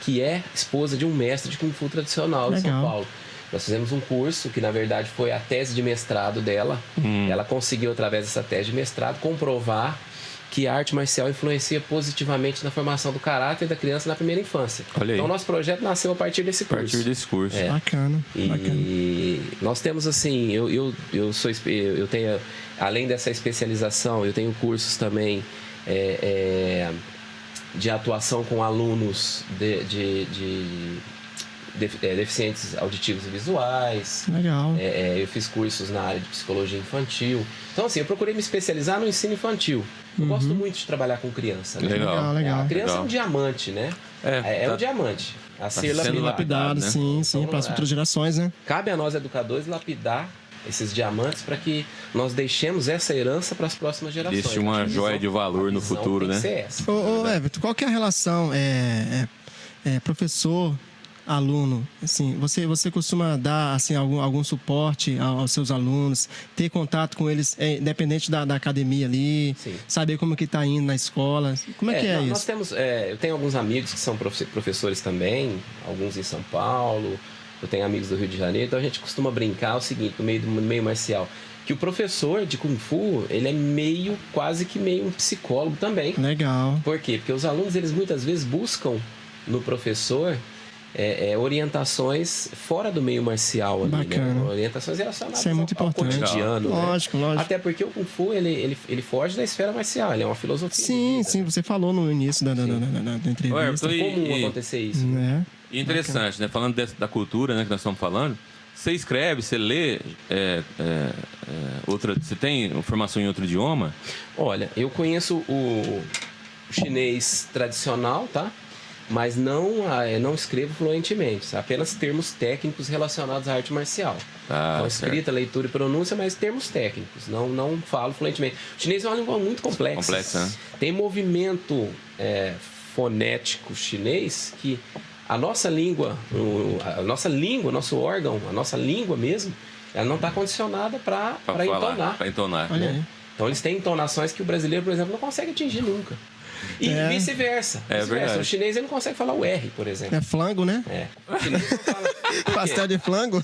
que é esposa de um mestre de Kung Fu tradicional de São Paulo. Nós fizemos um curso que, na verdade, foi a tese de mestrado dela. Ela conseguiu, através dessa tese de mestrado, comprovar que a arte marcial influencia positivamente na formação do caráter da criança na primeira infância. Então, nosso projeto nasceu a partir desse curso. Bacana. E nós temos, assim, eu tenho, além dessa especialização, eu tenho cursos também de atuação com alunos deficientes auditivos e visuais. Legal. Eu fiz cursos na área de psicologia infantil. Então, assim, eu procurei me especializar no ensino infantil. Eu gosto muito de trabalhar com criança. Né? Legal. A criança é um diamante, né? Um diamante. A ser lapidado, né? Sim, para as futuras gerações, né? Cabe a nós, educadores, lapidar esses diamantes para que nós deixemos essa herança para as próximas gerações. Deixe uma joia de valor no futuro, né? Ô, Everton, qual que é a relação professor aluno? Assim, você costuma dar assim algum suporte aos seus alunos, ter contato com eles, independente da academia ali, saber como que está indo na escola? Como é que é isso? Nós temos, eu tenho alguns amigos que são professores também, alguns em São Paulo, eu tenho amigos do Rio de Janeiro, então a gente costuma brincar o seguinte, no meio marcial, que o professor de Kung Fu, ele é quase que meio um psicólogo também. Legal. Por quê? Porque os alunos, eles muitas vezes buscam no professor orientações fora do meio marcial ali, né? Orientações relacionadas ao cotidiano. Lógico, né? lógico. Até porque o Kung Fu, ele foge da esfera marcial, ele é uma filosofia. Sim, você falou no início da entrevista. É comum acontecer isso. Interessante, né? Falando da cultura, né, que nós estamos falando, você escreve, você lê você tem formação em outro idioma? Olha, eu conheço o chinês tradicional, tá? Mas não escrevo fluentemente, apenas termos técnicos relacionados à arte marcial. Então, escrita, leitura e pronúncia, mas termos técnicos, não falo fluentemente. O chinês é uma língua muito complexa. Né? Tem movimento fonético chinês que a nossa língua, nosso órgão, a nossa língua mesmo, ela não está condicionada para entonar. Para entonar. Né? Então, eles têm entonações que o brasileiro, por exemplo, não consegue atingir nunca. E vice-versa. O chinês ele não consegue falar o R, por exemplo. É flango, né? O chinês não fala... Pastel de flango?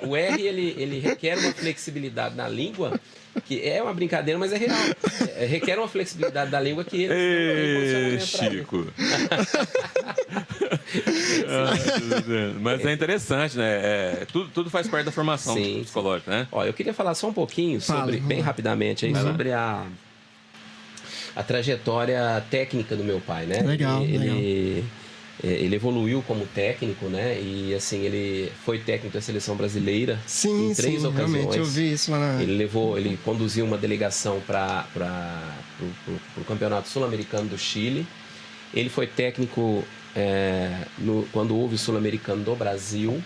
O R ele requer uma flexibilidade na língua, que é uma brincadeira, mas é real. Requer uma flexibilidade da língua que ele não Chico. Mas é interessante, né? Tudo faz parte da formação psicológica, né? Eu queria falar só um pouquinho bem rapidamente aí, sobre a trajetória técnica do meu pai, né? Legal. Ele evoluiu como técnico, né? E assim, ele foi técnico da seleção brasileira em 3 ocasiões. Realmente, eu vi isso lá na... Ele conduziu uma delegação para o Campeonato Sul-Americano do Chile. Ele foi técnico quando houve o Sul-Americano do Brasil,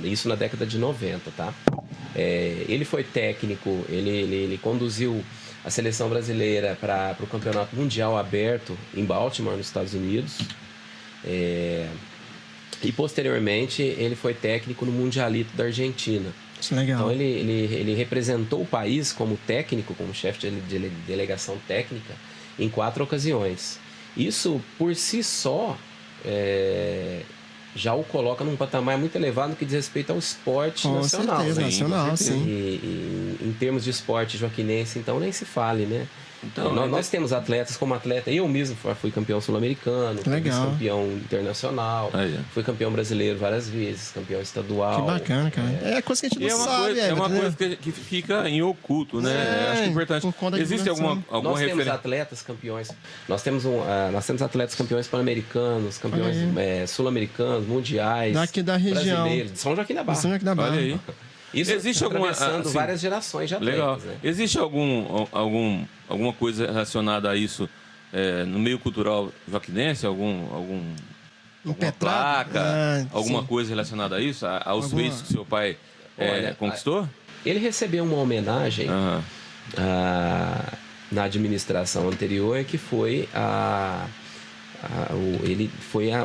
isso na década de 90, tá? Ele foi técnico, ele conduziu a seleção brasileira para o Campeonato Mundial Aberto em Baltimore, nos Estados Unidos. E posteriormente ele foi técnico no Mundialito da Argentina. Isso é legal. Então ele representou o país como técnico, como chefe de delegação técnica em 4 ocasiões. Isso por si só já o coloca num patamar muito elevado no que diz respeito ao esporte nacional. Certeza, nacional, sim. E em termos de esporte joaquinense, então nem se fale, né? Então, nós temos atletas como atleta, eu mesmo fui campeão sul-americano, fui campeão internacional, fui campeão brasileiro várias vezes, campeão estadual. Que bacana, cara. É coisa que a gente não sabe. É uma coisa que fica em oculto, né? Acho que é importante. Existe alguma nós temos atletas campeões, nós temos atletas campeões pan-americanos, campeões sul-americanos, mundiais, daqui da região, brasileiros, de São Joaquim da Barra. Olha aí. Isso existe atravessando várias gerações de atletas. Legal. Né? Existe alguma coisa relacionada a isso no meio cultural joaquinense? Alguma placa? Alguma coisa relacionada a isso? Aos feitos que seu pai conquistou? Ele recebeu uma homenagem na administração anterior, que foi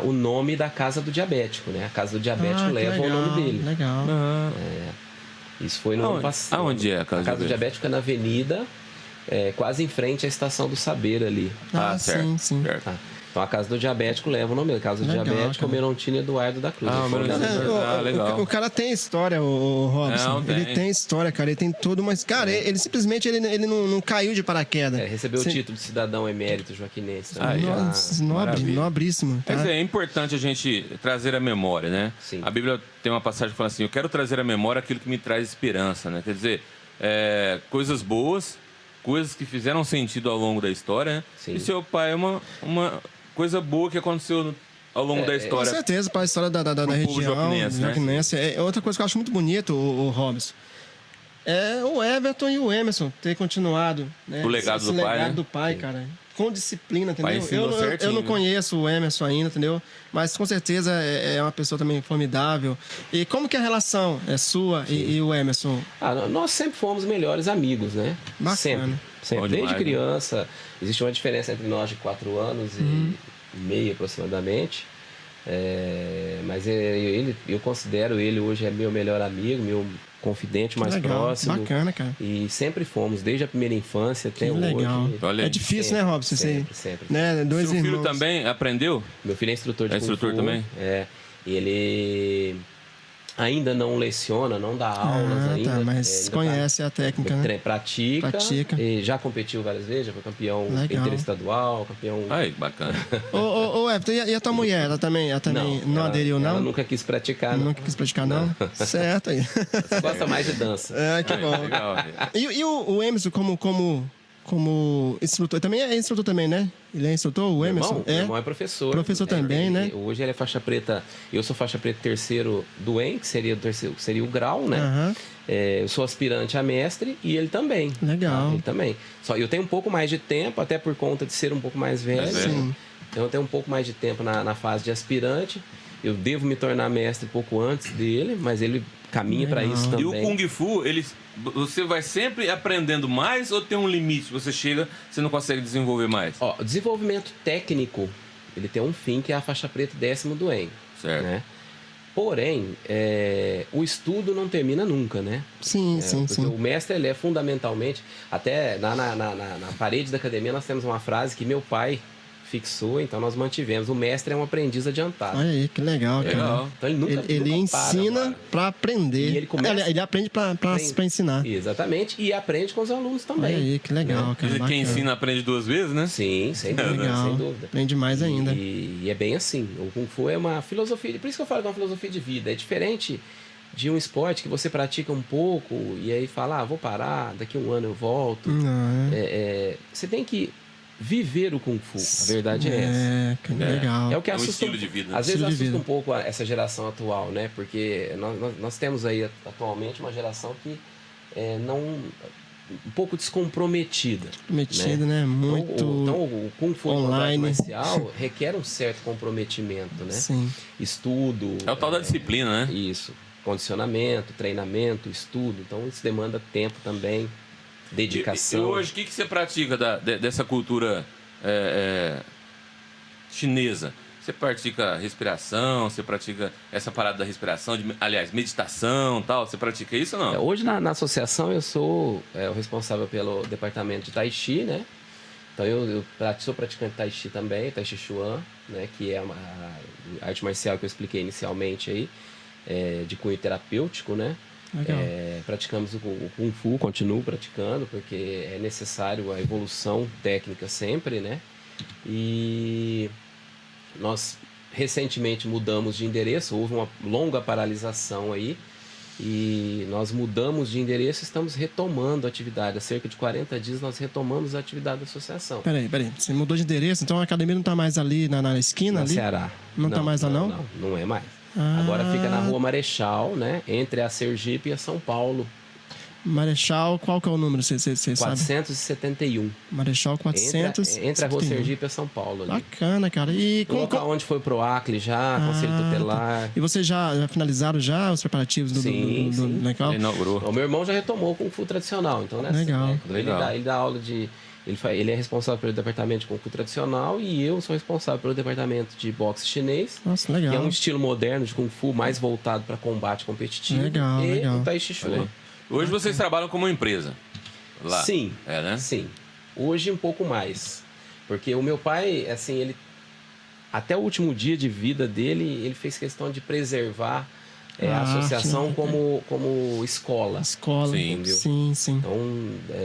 o nome da Casa do Diabético, né? A Casa do Diabético leva o nome dele. Legal. Isso foi no ano passado. Aonde é a Casa do Diabético? É na Avenida, quase em frente à Estação do Saber ali. Sim. Certo. Então a Casa do Diabético leva o nome dele. Casa do Diabético, Merontino Eduardo da Cruz. Legal. O cara tem história, o Robson. Ele tem história, cara. Ele tem toda uma... Cara, ele simplesmente ele não caiu de paraquedas. Recebeu o título de cidadão emérito joaquinense. Nobríssimo. Tá? É importante a gente trazer a memória, né? Sim. A Bíblia tem uma passagem que fala assim: eu quero trazer à memória aquilo que me traz esperança, né? Quer dizer, coisas boas, coisas que fizeram sentido ao longo da história, né? Sim. E seu pai é uma coisa boa que aconteceu ao longo da história. Com certeza, para a história da região joaquinense. É outra coisa que eu acho muito bonito, o Robson. É o Everton e o Emerson ter continuado, né? O legado do pai, legado né? do pai, cara. Com disciplina, entendeu? Eu não né? conheço o Emerson ainda, entendeu? Mas com certeza é uma pessoa também formidável. E como que é a relação sua e o Emerson? Nós sempre fomos melhores amigos, né? Bacana. Sempre. Desde criança. Existe uma diferença entre nós de 4 anos e meio aproximadamente. Mas eu considero ele hoje meu melhor amigo, meu confidente mais próximo. Bacana, cara. E sempre fomos, desde a primeira infância até que legal. hoje. É difícil, né, Robson? Sempre. Né? Dois Seu irmãos. filho também aprendeu? Meu filho é instrutor de Kung Fu. Também? E ele Ainda não leciona, não dá aulas ainda. Tá, mas conhece a técnica, né? Pratica. E já competiu várias vezes, já foi campeão interestadual, campeão... Ai, bacana. Ô, Everton, e a tua mulher? Ela também não aderiu, não? Ela nunca quis praticar, não. Nunca quis praticar, não? Certo aí. Você gosta mais de dança. Que bom. Legal. E o Emerson, como instrutor, também é instrutor também, né? Ele é instrutor, o Emerson? Meu irmão é professor. Professor também, né? Hoje ele é faixa preta, eu sou faixa preta terceiro do EN, que seria o grau, né? Uhum. Eu sou aspirante a mestre e ele também. Legal. Ele também. Só eu tenho um pouco mais de tempo, até por conta de ser um pouco mais velho. Sim. Então eu tenho um pouco mais de tempo na fase de aspirante. Eu devo me tornar mestre um pouco antes dele, mas ele caminha para isso também. E o Kung Fu, você vai sempre aprendendo mais ou tem um limite? Você chega, você não consegue desenvolver mais? O desenvolvimento técnico, ele tem um fim que é a faixa preta 10º do EN. Certo. Né? Porém, o estudo não termina nunca, né? Sim. O mestre, ele é fundamentalmente... Até na parede da academia nós temos uma frase que meu pai fixou, então nós mantivemos. O mestre é um aprendiz adiantado. Olha aí, que legal, cara. Então ele ensina para aprender. E ele aprende para ensinar. Exatamente, e aprende com os alunos também. Olha aí, que legal, cara. Quem ensina aprende 2 vezes, né? Sim, sem dúvida. Legal. Sem dúvida. Aprende mais ainda. E é bem assim. O Kung Fu é uma filosofia, por isso que eu falo que é uma filosofia de vida. É diferente de um esporte que você pratica um pouco e aí fala, vou parar, daqui a um ano eu volto. Você tem que viver o Kung Fu, a verdade é essa. Legal. É o que assusta, um estilo de vida. Às vezes assusta um pouco essa geração atual, né? Porque nós temos aí atualmente uma geração que um pouco descomprometida. Né? Muito então o Kung Fu online marcial requer um certo comprometimento, né? Sim. Estudo. É o tal da disciplina, né? Isso. Condicionamento, treinamento, estudo. Então isso demanda tempo também. Dedicação. E hoje, o que você pratica dessa cultura chinesa? Você pratica respiração? Você pratica essa parada da respiração? Aliás, meditação tal? Você pratica isso ou não? Hoje, na associação, eu sou o responsável pelo departamento de Tai Chi, né? Então, eu sou praticante de Tai Chi também, Tai Chi Chuan, né? Que é uma arte marcial que eu expliquei inicialmente aí, de cunho terapêutico, né? Praticamos o Kung Fu, continuo praticando, porque é necessário a evolução técnica sempre, né? E nós recentemente mudamos de endereço, houve uma longa paralisação aí, e nós mudamos de endereço e estamos retomando a atividade. Há cerca de 40 dias nós retomamos a atividade da associação. Peraí, você mudou de endereço, então a academia não está mais ali na esquina? Na Ceará. Não está mais lá, não? Não é mais. Agora fica na Rua Marechal, né? Entre a Sergipe e a São Paulo. Marechal, qual que é o número? Você sabe? 471. Marechal 471. Entre a Rua Sergipe e a São Paulo. Ali. Bacana, cara. E o local onde foi pro Acre já, Conselho Tutelar. E vocês já finalizaram os preparativos do local? Ele inaugurou. O meu irmão já retomou o Kung Fu tradicional. Então, legal. Ele dá aula de... Ele é responsável pelo departamento de Kung Fu tradicional e eu sou responsável pelo departamento de boxe chinês. Nossa, legal. Que é um estilo moderno de Kung Fu mais voltado para combate competitivo. Legal. O Tai Chi Chuan. Hoje vocês trabalham como empresa lá. Sim. Né? Sim. Hoje um pouco mais. Porque o meu pai, assim, ele... Até o último dia de vida dele, ele fez questão de preservar a associação como escola. Escola, entendeu? Sim. Então,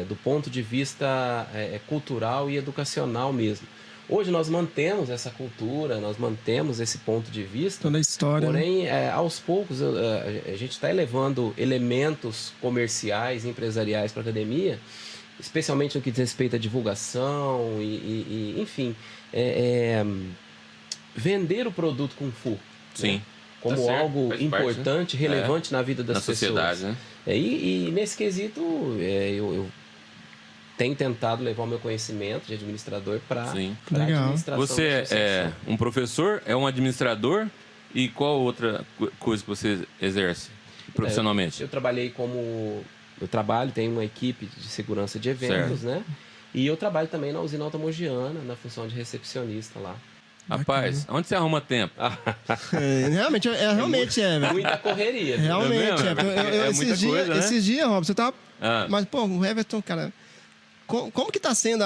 do ponto de vista cultural e educacional mesmo. Hoje nós mantemos essa cultura, nós mantemos esse ponto de vista. Toda a história. Porém, aos poucos, a gente está elevando elementos comerciais e empresariais para a academia, especialmente no que diz respeito à divulgação enfim, vender o produto Kung Fu. Sim. Né? Como algo importante, relevante na vida das pessoas. Sociedade, né? E nesse quesito, eu tenho tentado levar o meu conhecimento de administrador para a administração. Você é um professor, é um administrador e qual outra coisa que você exerce profissionalmente? Eu tenho uma equipe de segurança de eventos, né? E eu trabalho também na usina Altamogiana, na função de recepcionista lá. Rapaz, onde você arruma tempo? Realmente, velho. Muita correria. Realmente, muita coisa, né? Esses dias, Rob, você tava... Mas, pô, o Everton, cara... como que tá sendo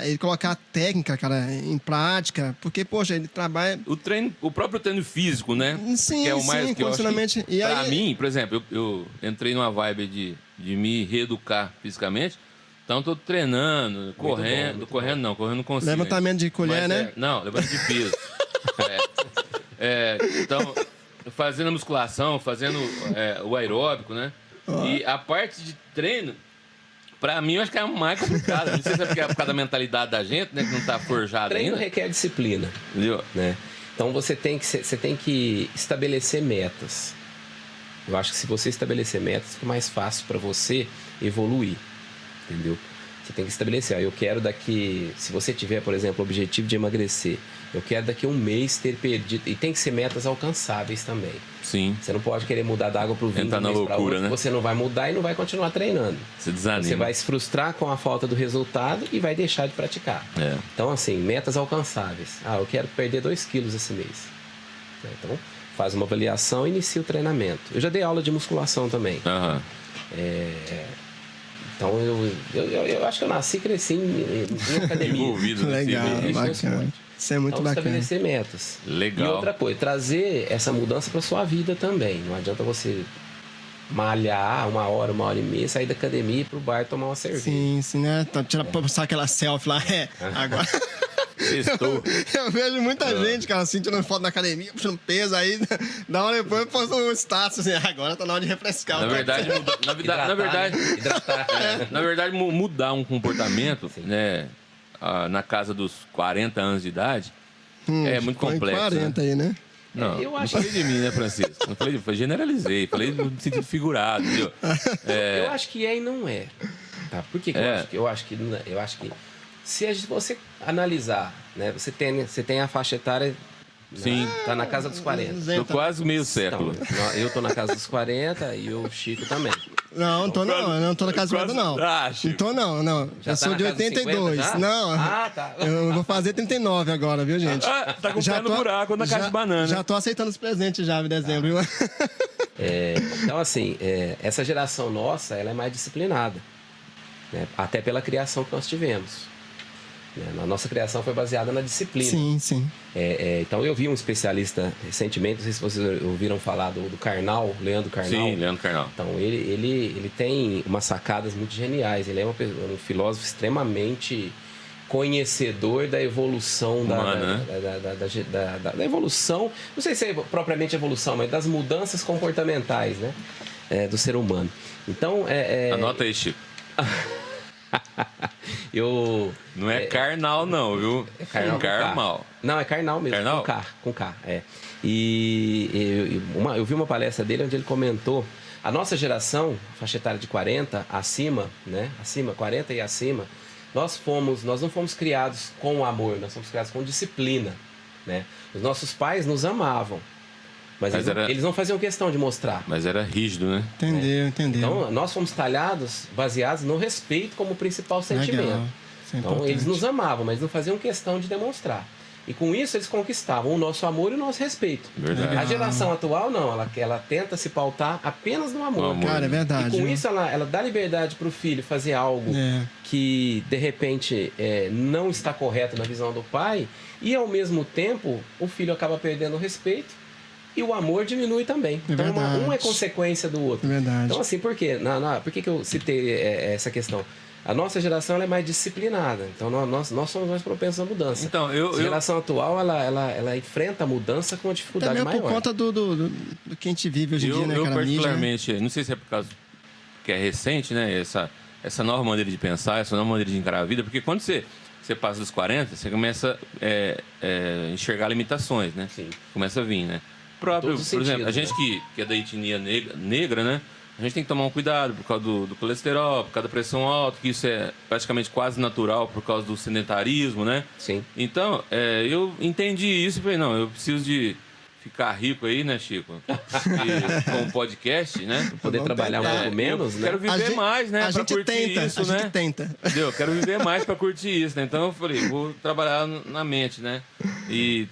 ele colocar a técnica, cara, em prática? Porque, poxa, ele trabalha... O próprio treino físico, né? Sim, que é o mais sim, que eu acho condicionamento. que, pra mim, por exemplo, eu entrei numa vibe de me reeducar fisicamente. Então, tô treinando, correndo não consigo. Levantamento de colher, né? Não, levantamento de peso. Então, fazendo a musculação, fazendo o aeróbico, né? E a parte de treino, pra mim, eu acho que é mais complicado. Não sei se é porque é por causa da mentalidade da gente, né? Que não tá forjada ainda. Treino requer disciplina. Entendeu? Né? Então, você tem que estabelecer metas. Eu acho que se você estabelecer metas, fica mais fácil para você evoluir. Entendeu? Você tem que estabelecer. Eu quero se você tiver, por exemplo, o objetivo de emagrecer, eu quero daqui a um mês ter perdido. E tem que ser metas alcançáveis também. Sim. Você não pode querer mudar da água pro vinho Entrar na loucura, né? Você não vai mudar e não vai continuar treinando. Você desanima. Você vai se frustrar com a falta do resultado e vai deixar de praticar. Então, assim, metas alcançáveis. Eu quero perder 2 quilos esse mês. Então, faz uma avaliação e inicia o treinamento. Eu já dei aula de musculação também. Então, eu acho que eu nasci e cresci em academia. Envolvido. Legal, bacana. Isso é muito bacana. Estabelecer metas. Legal. E outra coisa, trazer essa mudança para sua vida também. Não adianta você malhar 1 hora, 1 hora e meia, sair da academia e ir pro bar tomar uma cerveja. Sim, né? Tirar pra postar aquela selfie lá. Agora... Eu vejo muita gente, cara, assim, tirando foto na academia, puxando peso, aí dá uma depois posta um status assim, agora tá na hora de refrescar. Na verdade, na verdade, mudar um comportamento, né, na casa dos 40 anos de idade, é muito complexo. 40 aí, né? Não, não falei de mim, né, Francisco? Não falei generalizei, falei no sentido figurado, entendeu? Eu acho que é e não é. Tá? Por que eu acho que se você analisar, né, você tem a faixa etária, sim, tá na casa dos 40. Tô quase meio século. Então, eu tô na casa dos 40 e o Chico também. Não tô não tô na casa dos 40 não. Não tô não. Eu sou de 82. Não. Tá. Eu vou fazer 39 agora, viu, gente? Tá com o pé no buraco na caixa de banana. Já tô aceitando os presentes já em dezembro, viu? Então, assim, essa geração nossa, ela é mais disciplinada, né? Até pela criação que nós tivemos. A nossa criação foi baseada na disciplina. Sim. Então, eu vi um especialista recentemente, não sei se vocês ouviram falar do Karnal, Leandro Karnal. Sim, Leandro Karnal. Então, ele tem umas sacadas muito geniais. Ele é um filósofo extremamente conhecedor da evolução humana, da evolução, não sei se é propriamente evolução, mas das mudanças comportamentais, né, do ser humano. Então, anota aí, Chico. Não é carnal, não, viu? É carnal. Carmal. Não, é carnal mesmo. Carnal? Com K. E eu vi uma palestra dele onde ele comentou: a nossa geração, faixa etária de 40 acima, né? 40 e acima, nós não fomos criados com amor, nós fomos criados com disciplina, né? Os nossos pais nos amavam. Mas eles não faziam questão de mostrar. Mas era rígido, né? Entendeu. Então, nós fomos talhados baseados no respeito como principal sentimento. Legal. Então, eles nos amavam, mas não faziam questão de demonstrar. E com isso, eles conquistavam o nosso amor e o nosso respeito. Verdade. A geração atual, não. Ela tenta se pautar apenas no amor. Cara, é verdade. E com isso, ela dá liberdade para o filho fazer algo que, de repente, não está correto na visão do pai. E, ao mesmo tempo, o filho acaba perdendo o respeito. E o amor diminui também. Então, um é consequência do outro. Verdade. Então, assim, por quê? Por que eu citei essa questão? A nossa geração ela é mais disciplinada. Então, nós somos mais propensos à mudança. Então, a geração atual, ela enfrenta a mudança com uma dificuldade também maior. Por conta do que a gente vive hoje em dia, né, cara? Eu particularmente, não sei se é por causa que é recente, né? Essa nova maneira de pensar, essa nova maneira de encarar a vida. Porque quando você passa dos 40, você começa a enxergar limitações, né? Sim. Começa a vir, né? Por exemplo, a gente que é da etnia negra, né? A gente tem que tomar um cuidado por causa do colesterol, por causa da pressão alta, que isso é praticamente quase natural por causa do sedentarismo, né? Sim. Então, eu entendi isso e falei, não, eu preciso de ficar rico aí, né, Chico? Com um podcast, né? Poder trabalhar um pouco menos, né? Quero viver mais, né? A gente tenta, isso, né? Entendeu? Quero viver mais para curtir isso, né? Então eu falei, vou trabalhar na mente, né? E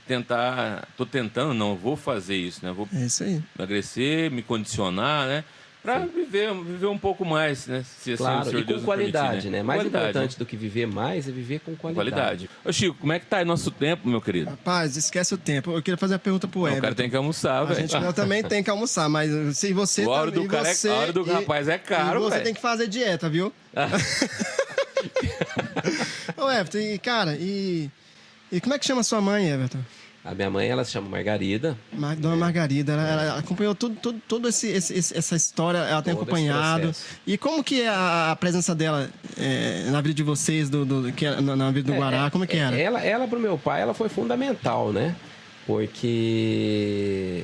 vou fazer isso, né? Vou isso aí. emagrecer, me condicionar, né? Para viver um pouco mais, né? Se claro, assim, e com qualidade, permitir, né? Mais qualidade, importante do que viver mais é viver com qualidade. Ô, Chico, como é que tá aí nosso tempo, meu querido? Rapaz, esquece o tempo. Eu queria fazer uma pergunta pro Everton. O cara tem que almoçar, velho. Eu também tenho que almoçar, mas se você... A hora do rapaz é caro, velho. Você tem que fazer dieta, viu? Ô, Everton, e como é que chama sua mãe, Everton? A minha mãe, ela se chama Margarida. Dona Margarida, ela acompanhou toda essa história, ela tem acompanhado. E como que é a presença dela na vida de vocês, na vida do Guará, como é que era? Ela pro meu pai, ela foi fundamental, né? Porque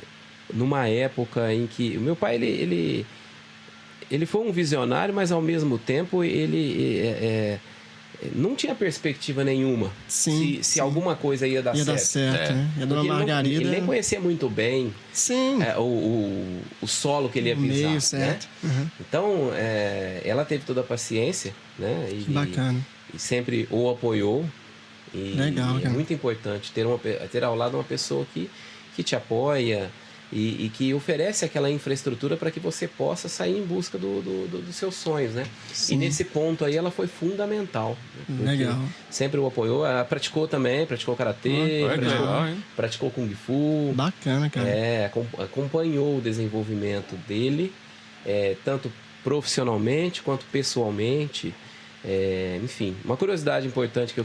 numa época em que... O meu pai, ele foi um visionário, mas ao mesmo tempo ele... não tinha perspectiva nenhuma se alguma coisa ia dar certo. Né? E a Dona Margarida... Ele nem conhecia muito bem o solo que ele ia pisar. Meio certo. Né? Uhum. Então, ela teve toda a paciência, né? Que bacana. E sempre o apoiou. Legal, é muito importante ter ao lado uma pessoa que te apoia e que oferece aquela infraestrutura para que você possa sair em busca dos seus sonhos, né? Sim. E nesse ponto aí ela foi fundamental. Legal. Sempre o apoiou. Ela praticou karatê, praticou kung fu. Bacana, cara. Acompanhou o desenvolvimento dele, tanto profissionalmente quanto pessoalmente. Enfim, uma curiosidade importante que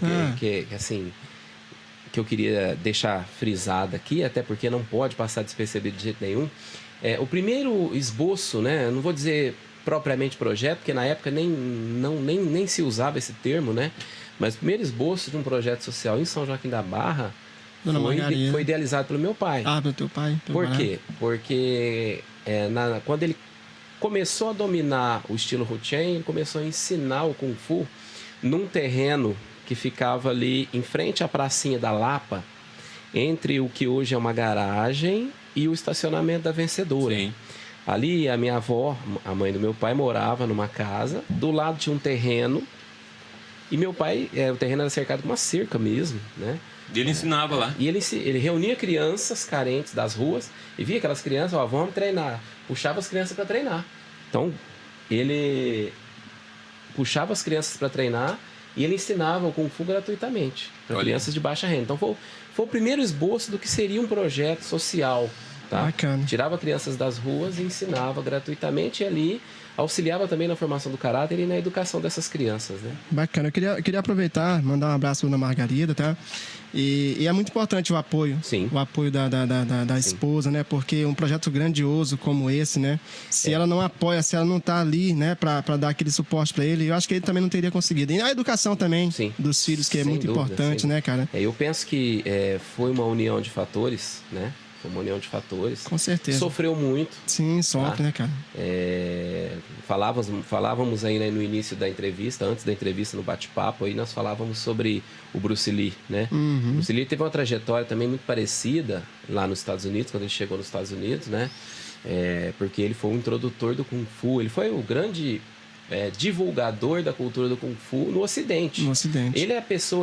eu queria deixar frisada aqui, até porque não pode passar despercebido de jeito nenhum. O primeiro esboço, né? Eu não vou dizer propriamente projeto, porque na época nem se usava esse termo, né? Mas o primeiro esboço de um projeto social em São Joaquim da Barra foi idealizado pelo meu pai. Ah, pelo teu pai. Por quê? Porque quando ele começou a dominar o estilo Hu-Chen, ele começou a ensinar o Kung Fu num terreno que ficava ali em frente à pracinha da Lapa, entre o que hoje é uma garagem e o estacionamento da Vencedora. Sim. Ali a minha avó, a mãe do meu pai, morava numa casa, do lado tinha um terreno, e meu pai, o terreno era cercado com uma cerca mesmo, né? E ele ensinava lá. E ele reunia crianças carentes das ruas e via aquelas crianças, vamos treinar. Puxava as crianças para treinar. Então, ele puxava as crianças para treinar e ele ensinava o Kung Fu gratuitamente para crianças de baixa renda. Então, foi o primeiro esboço do que seria um projeto social. Tá? Bacana. Tirava crianças das ruas e ensinava gratuitamente e ali auxiliava também na formação do caráter e na educação dessas crianças, né? Bacana. Eu queria aproveitar, mandar um abraço na Margarida, tá? E é muito importante o apoio. Sim. O apoio da esposa, né? Porque um projeto grandioso como esse, né? Se ela não apoia, se ela não tá ali, né? Pra dar aquele suporte para ele, eu acho que ele também não teria conseguido. E a educação também dos filhos, que é muito importante, né, cara? Eu penso que foi uma união de fatores, né? Foi uma união de fatores. Com certeza. Sofreu muito. Sim, sofre, né, cara? Falávamos aí, né, no início da entrevista, antes da entrevista, no bate-papo, aí nós falávamos sobre o Bruce Lee, né? Uhum. O Bruce Lee teve uma trajetória também muito parecida lá nos Estados Unidos, quando ele chegou nos Estados Unidos, né? Porque ele foi o introdutor do Kung Fu, ele foi o grande divulgador da cultura do Kung Fu no Ocidente. No Ocidente. Ele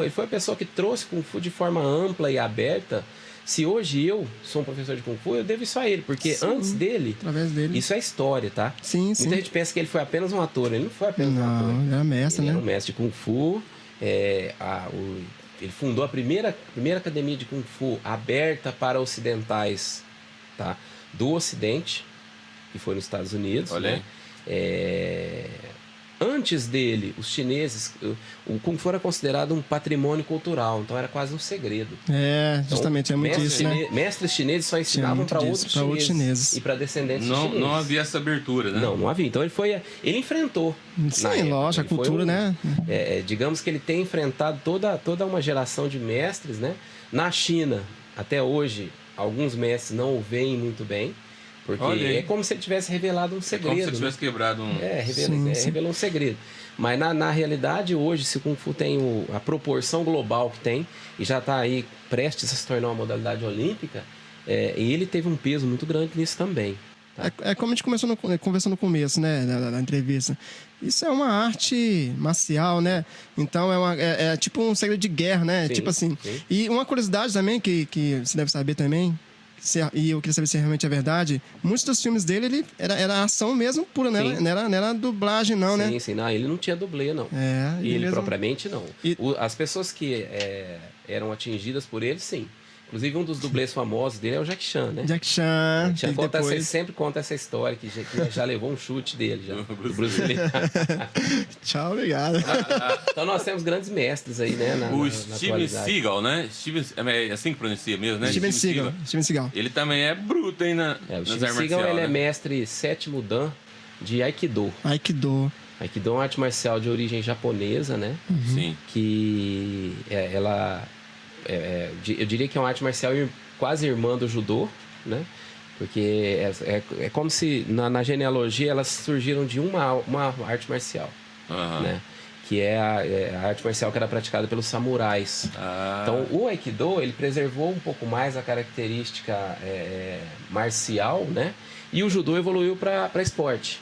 foi a pessoa que trouxe Kung Fu de forma ampla e aberta. Se hoje eu sou um professor de Kung Fu, eu devo isso a ele, porque antes dele, através dele, isso é história, tá? Sim. Muita gente pensa que ele foi apenas um ator, ele não foi apenas um ator. Não, ele era mestre, ele né? Era um mestre de Kung Fu, ele fundou a primeira academia de Kung Fu aberta para ocidentais, tá? Do Ocidente, que foi nos Estados Unidos. Olha aí. Antes dele, os chineses, o Kung Fu era considerado um patrimônio cultural, então era quase um segredo. Justamente, então, muito isso, né? Mestres chineses só ensinavam para outros chineses e para descendentes chineses. Não havia essa abertura, né? Não havia. Então ele enfrentou. Sim, lógico, a cultura, né? Digamos que ele tem enfrentado toda uma geração de mestres, né? Na China, até hoje, alguns mestres não o veem muito bem. Porque é como se ele tivesse revelado um segredo. Como se ele tivesse quebrado um... revelou um segredo. Mas na realidade, hoje, se o Kung Fu tem a proporção global que tem, e já está aí prestes a se tornar uma modalidade olímpica, e ele teve um peso muito grande nisso também. Tá? Como a gente conversou no começo, né, da entrevista. Isso é uma arte marcial, né? Então é tipo um segredo de guerra, né? Sim, tipo assim. sim. E uma curiosidade também que você deve saber também, e eu queria saber se realmente é verdade, muitos dos filmes dele, ele era ação mesmo pura, né? Não era dublagem, não, né? Sim, não, ele não tinha dublê, não. Ele mesmo... propriamente, não. As pessoas que eram atingidas por ele, sim. Inclusive, um dos dublês famosos dele é o Jack Chan, né? Jack Chan. Sempre conta essa história, que já levou um chute dele, já. Do Bruce Lee. Tchau, obrigado. Então, nós temos grandes mestres aí, né? O Steven Seagal, né? É assim que pronuncia mesmo, né? Steven Seagal. Ele também é bruto, hein? O Steven Seagal, ele é mestre 7º Dan de Aikido. Aikido é uma arte marcial de origem japonesa, né? Sim. Que eu diria que é uma arte marcial quase irmã do judô, né? Porque é como se na genealogia elas surgiram de uma arte marcial, né? Que é a arte marcial que era praticada pelos samurais. Então o Aikido, ele preservou um pouco mais a característica marcial, né? E o judô evoluiu para esporte.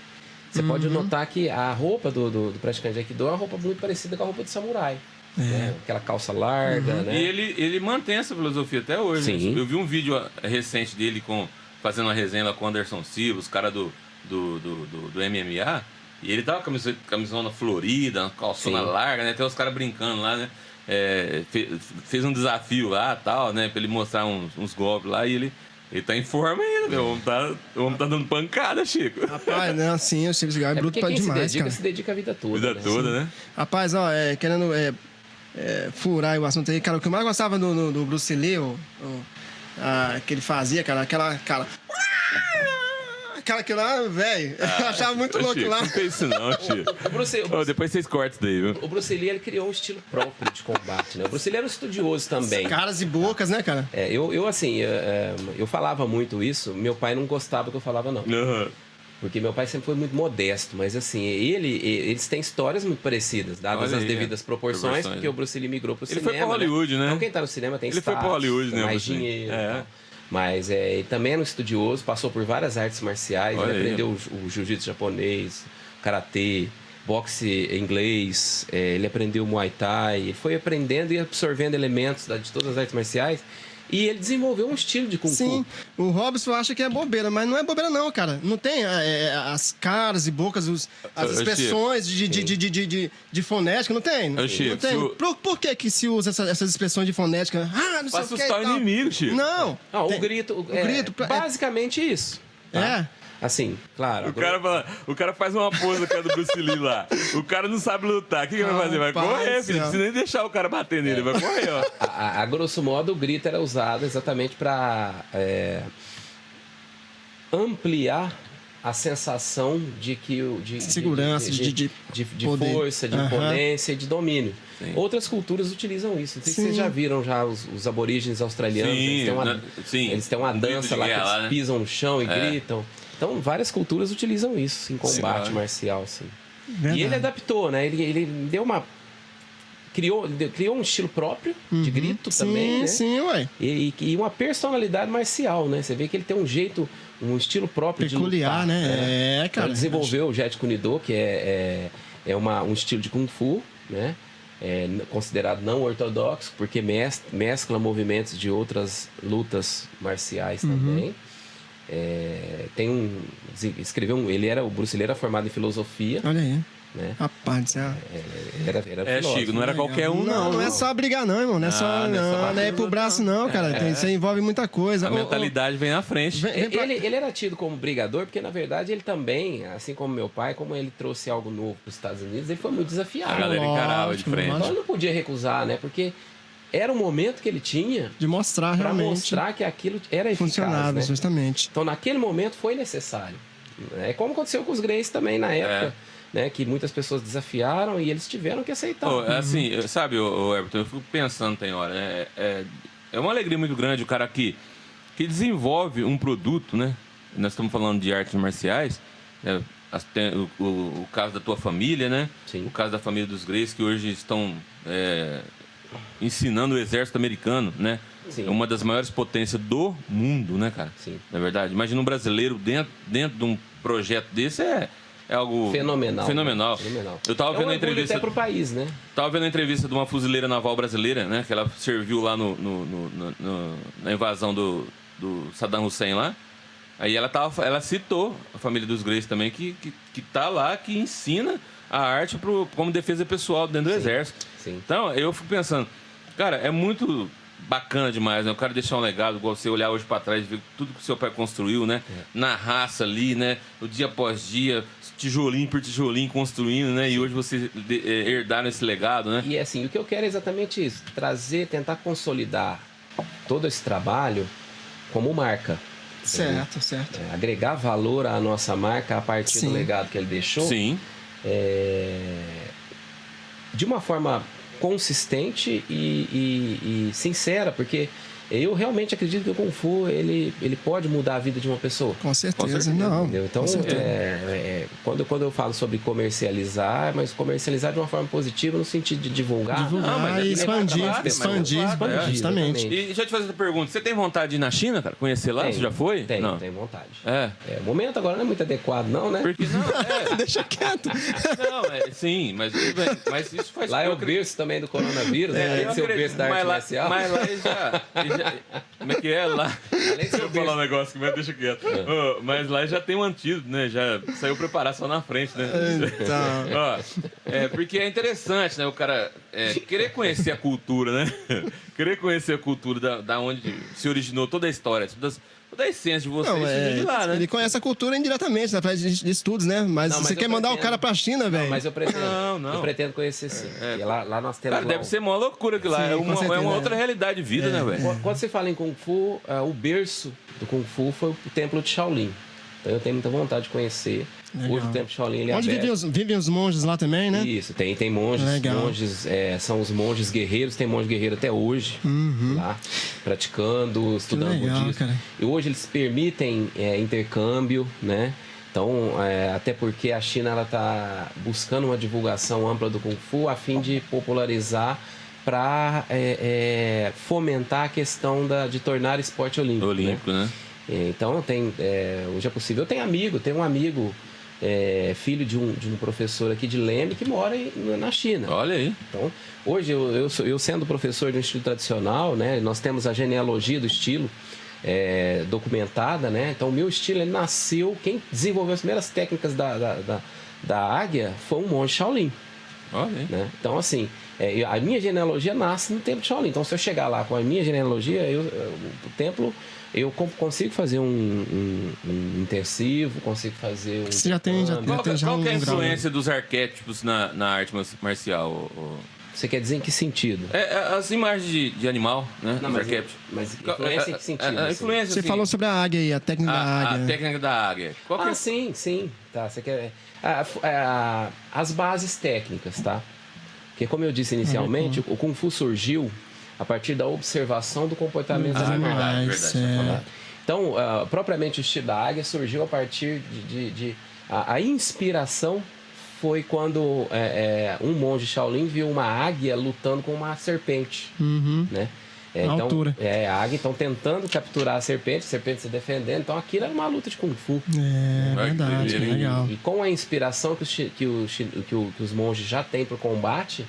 Você pode notar que a roupa do praticante de Aikido é uma roupa muito parecida com a roupa de samurai. Né? Aquela calça larga, né? E ele mantém essa filosofia até hoje. Sim. Eu vi um vídeo recente dele fazendo uma resenha lá com o Anderson Silva, os caras do MMA, e ele tava com a camisona florida, uma calçona larga, né? Tem os caras brincando lá, né? Fez um desafio lá, tal, né? Pra ele mostrar uns golpes lá, e ele tá em forma ainda, meu. O homem tá dando pancada, Chico. Rapaz, não, assim, o Steven Seagal é bruto pra demais, cara. Se dedica a vida toda. Né? Rapaz, ó, querendo furar o assunto aí, cara, o que eu mais gostava do Bruce Lee, que ele fazia, cara, aquela aquilo lá, velho, eu achava muito louco Chico, lá. Não fez isso não, Chico. Depois vocês cortam isso daí, viu? O Bruce Lee, ele criou um estilo próprio de combate, né? O Bruce Lee era um estudioso também. Caras e bocas, né, cara? Eu falava muito isso, meu pai não gostava que eu falava, não. Porque meu pai sempre foi muito modesto, mas assim, eles têm histórias muito parecidas, dadas as devidas proporções, porque o Bruce Lee migrou pro cinema. Ele foi pro Hollywood, né? Então quem tá no cinema tem status, foi pro Hollywood, né? mais dinheiro. Mas ele também era um estudioso, passou por várias artes marciais, ele aprendeu o jiu-jitsu japonês, karatê, boxe inglês, ele aprendeu Muay Thai, ele foi aprendendo e absorvendo elementos de todas as artes marciais. E ele desenvolveu um estilo de Kung Fu. Sim, o Robson acha que é bobeira, mas não é bobeira não, cara. Não tem as caras e bocas, as expressões de fonética, não tem? Não tem. Por que se usa essas expressões de fonética? Não sei o que. Pra assustar o inimigo, Chico. Não. O grito. Basicamente isso. Tá? Assim, claro. O cara faz uma pose do Bruce Lee lá. O cara não sabe lutar. O que ele vai fazer? Vai correr, filho. Não precisa nem deixar o cara bater nele. Vai correr, ó. A grosso modo, o grito era usado exatamente para ampliar a sensação de segurança, de força, de imponência e de domínio. Sim. Outras culturas utilizam isso. Não sei se vocês já viram os aborígenes australianos. Eles têm uma dança lá que eles pisam no chão e gritam. Então, várias culturas utilizam isso em combate marcial, assim. E ele adaptou, né? Ele deu uma... Criou um estilo próprio de grito também, né? Sim, ué. E uma personalidade marcial, né? Você vê que ele tem um jeito, um estilo próprio peculiar, de lutar. Né? Cara. Ele desenvolveu o Jeet Kune Do, que é um estilo de Kung Fu, né? Considerado não ortodoxo, porque mescla movimentos de outras lutas marciais também. O Bruce Lee era formado em filosofia. Olha aí. Né? Rapaz, era filósofo. Chico, não era qualquer um, não. Não é só brigar, não, irmão. Não é só ir pro braço, não, cara. Isso envolve muita coisa. A mentalidade vem na frente. Ele era tido como brigador, porque na verdade ele também, assim como meu pai, como ele trouxe algo novo para os Estados Unidos, ele foi muito desafiado. A galera encarava de frente. Então ele não podia recusar, né? Porque era o momento que ele tinha de mostrar realmente. Para mostrar que aquilo era eficaz. Funcionava, né? Justamente. Então naquele momento foi necessário. É como aconteceu com os Greys também na época. Né, que muitas pessoas desafiaram e eles tiveram que aceitar. Assim, sabe, Everton, eu fico pensando, tem hora, é uma alegria muito grande o cara que desenvolve um produto, né? Nós estamos falando de artes marciais, né? O caso da tua família, né? Sim. O caso da família dos Greys, que hoje estão ensinando o exército americano, né? Sim. É uma das maiores potências do mundo, né, cara? Sim. Na verdade, imagina um brasileiro dentro de um projeto desse, é algo fenomenal. Eu tava vendo a entrevista até pro país, né? Tava vendo a entrevista de uma fuzileira naval brasileira, né? Que ela serviu lá na invasão do Saddam Hussein lá. Aí ela citou a família dos Gracie também, que tá lá, que ensina a arte como defesa pessoal dentro do exército. Sim. Então, eu fico pensando, cara, é muito bacana demais, né? O cara deixar um legado, igual você olhar hoje pra trás e ver tudo que o seu pai construiu, né? Na raça ali, né? O dia após dia, tijolinho por tijolinho construindo, né? E hoje você herdaram esse legado, né? E assim, o que eu quero é exatamente isso, tentar consolidar todo esse trabalho como marca. Certo. Agregar valor à nossa marca a partir do legado que ele deixou. Sim. De uma forma consistente e sincera, porque eu realmente acredito que o Kung Fu ele pode mudar a vida de uma pessoa. Com certeza. Não. Entendeu? Então, quando eu falo sobre comercializar, mas comercializar de uma forma positiva no sentido de divulgar. E expandir. Justamente. E deixa eu te fazer essa pergunta. Você tem vontade de ir na China, cara? Conhecer lá? Você já foi? Tenho vontade. O momento agora não é muito adequado, não, né? Porque não, Deixa quieto. Não, sim, mas isso faz... Lá é o berço também do coronavírus, né? Além de ser o berço da arte marcial. Mas lá já... Como é que é lá? Deixa eu falar um negócio, mas deixa quieto. Mas lá já tem um antídoto, né? Já saiu preparação na frente, né? Porque é interessante, né? O cara querer conhecer a cultura, né? Querer conhecer a cultura da onde se originou toda a história, toda a essência de vocês de lá, né? Ele conhece a cultura indiretamente, através de estudos, né? Mas você quer mandar o cara pra China, velho? Mas eu pretendo. Eu pretendo conhecer sim. Lá nós temos. Cara, deve ser uma loucura que lá. É uma outra realidade de vida, né, velho? Quando você fala em Kung Fu, o berço do Kung Fu foi o templo de Shaolin. Então eu tenho muita vontade de conhecer. Legal. Hoje o templo de Shaolin ele é onde vivem os monges lá também, né? Isso, tem monges. Legal. Monges são os monges guerreiros, tem monge guerreiro até hoje lá, praticando, estudando budismo. Cara. E hoje eles permitem intercâmbio, né? Então, até porque a China ela está buscando uma divulgação ampla do Kung Fu a fim de popularizar para fomentar a questão de tornar esporte olímpico. Né? Então, hoje é possível. Eu tenho um amigo, filho de um professor aqui de Leme, que mora na China. Olha aí. Então, hoje, eu sendo professor de um estilo tradicional, né, nós temos a genealogia do estilo documentada, né? Então, o meu estilo, ele nasceu... Quem desenvolveu as primeiras técnicas da águia foi um monge Shaolin. Olha aí. Né? Então, assim, a minha genealogia nasce no templo de Shaolin. Então, se eu chegar lá com a minha genealogia, o templo... Eu consigo fazer um intensivo, consigo fazer um... Você já tem qual que é a influência dos arquétipos na arte marcial? Você quer dizer em que sentido? As imagens de animal, né? Não, mas influência em que sentido? A influência, você falou sobre a águia aí, a técnica da águia. A técnica da águia. Sim. Tá, você quer... as bases técnicas, tá? Porque, como eu disse inicialmente, o Kung Fu surgiu a partir da observação do comportamento dos animais. Verdade. Então, propriamente o estilo da águia surgiu a partir a inspiração foi quando um monge Shaolin viu uma águia lutando com uma serpente, né? Então, altura. A águia então tentando capturar a serpente se defendendo. Então aquilo era uma luta de Kung Fu. Verdade, legal. E com a inspiração que os monges já têm para o combate,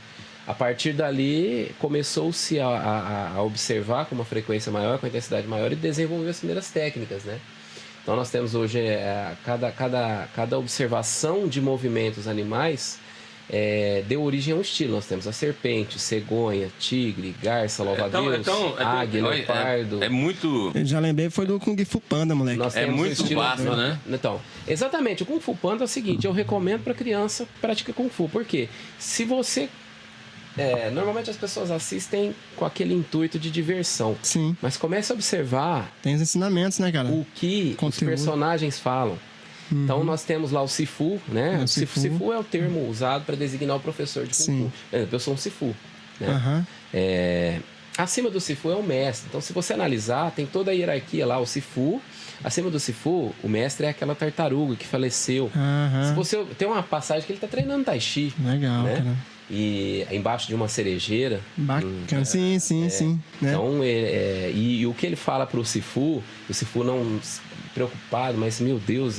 a partir dali começou-se a observar com uma frequência maior, com uma intensidade maior e desenvolver as primeiras técnicas, né? Então nós temos hoje cada observação de movimentos animais deu origem a um estilo. Nós temos a serpente, cegonha, tigre, garça, louva-a-Deus, águia, leopardo. É muito... Eu já lembrei, foi do Kung Fu Panda, moleque. Nós é muito vasto, né? Então, exatamente. O Kung Fu Panda é o seguinte, eu recomendo para criança que pratica Kung Fu. Por quê? Se você... normalmente as pessoas assistem com aquele intuito de diversão. Sim. Mas comece a observar... Tem os ensinamentos, né, cara? O que os personagens falam. Então, nós temos lá o Sifu, né? O Sifu é o termo usado para designar o professor de Kung Fu. Eu sou um Sifu, né? Acima do Sifu é o mestre. Então, se você analisar, tem toda a hierarquia lá. O Sifu, acima do Sifu, o mestre é aquela tartaruga que faleceu. Se você tem uma passagem que ele está treinando Tai Chi. Legal, né? cara. E embaixo de uma cerejeira. Bacana, sim. Né? Então, e o que ele fala para o Sifu não preocupado, mas meu Deus,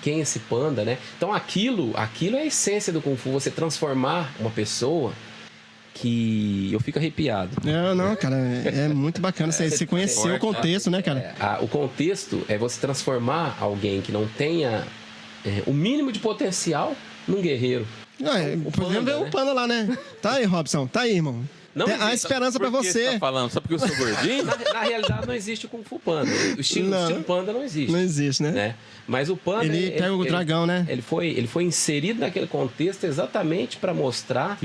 quem é esse panda, né? Então aquilo é a essência do Kung Fu, você transformar uma pessoa que eu fico arrepiado. Não, cara, é muito bacana você conhecer o contexto, né, cara? O contexto é você transformar alguém que não tenha o mínimo de potencial num guerreiro. Podemos ver o Panda lá, né? Tá aí, Robson, tá aí, irmão. Tem a esperança pra você. Você tá falando só porque eu sou gordinho? Na realidade, não existe o Kung Fu Panda. O estilo Panda não existe. Não existe, né? Mas o Panda... Ele pega o dragão, né? Ele foi inserido naquele contexto exatamente para mostrar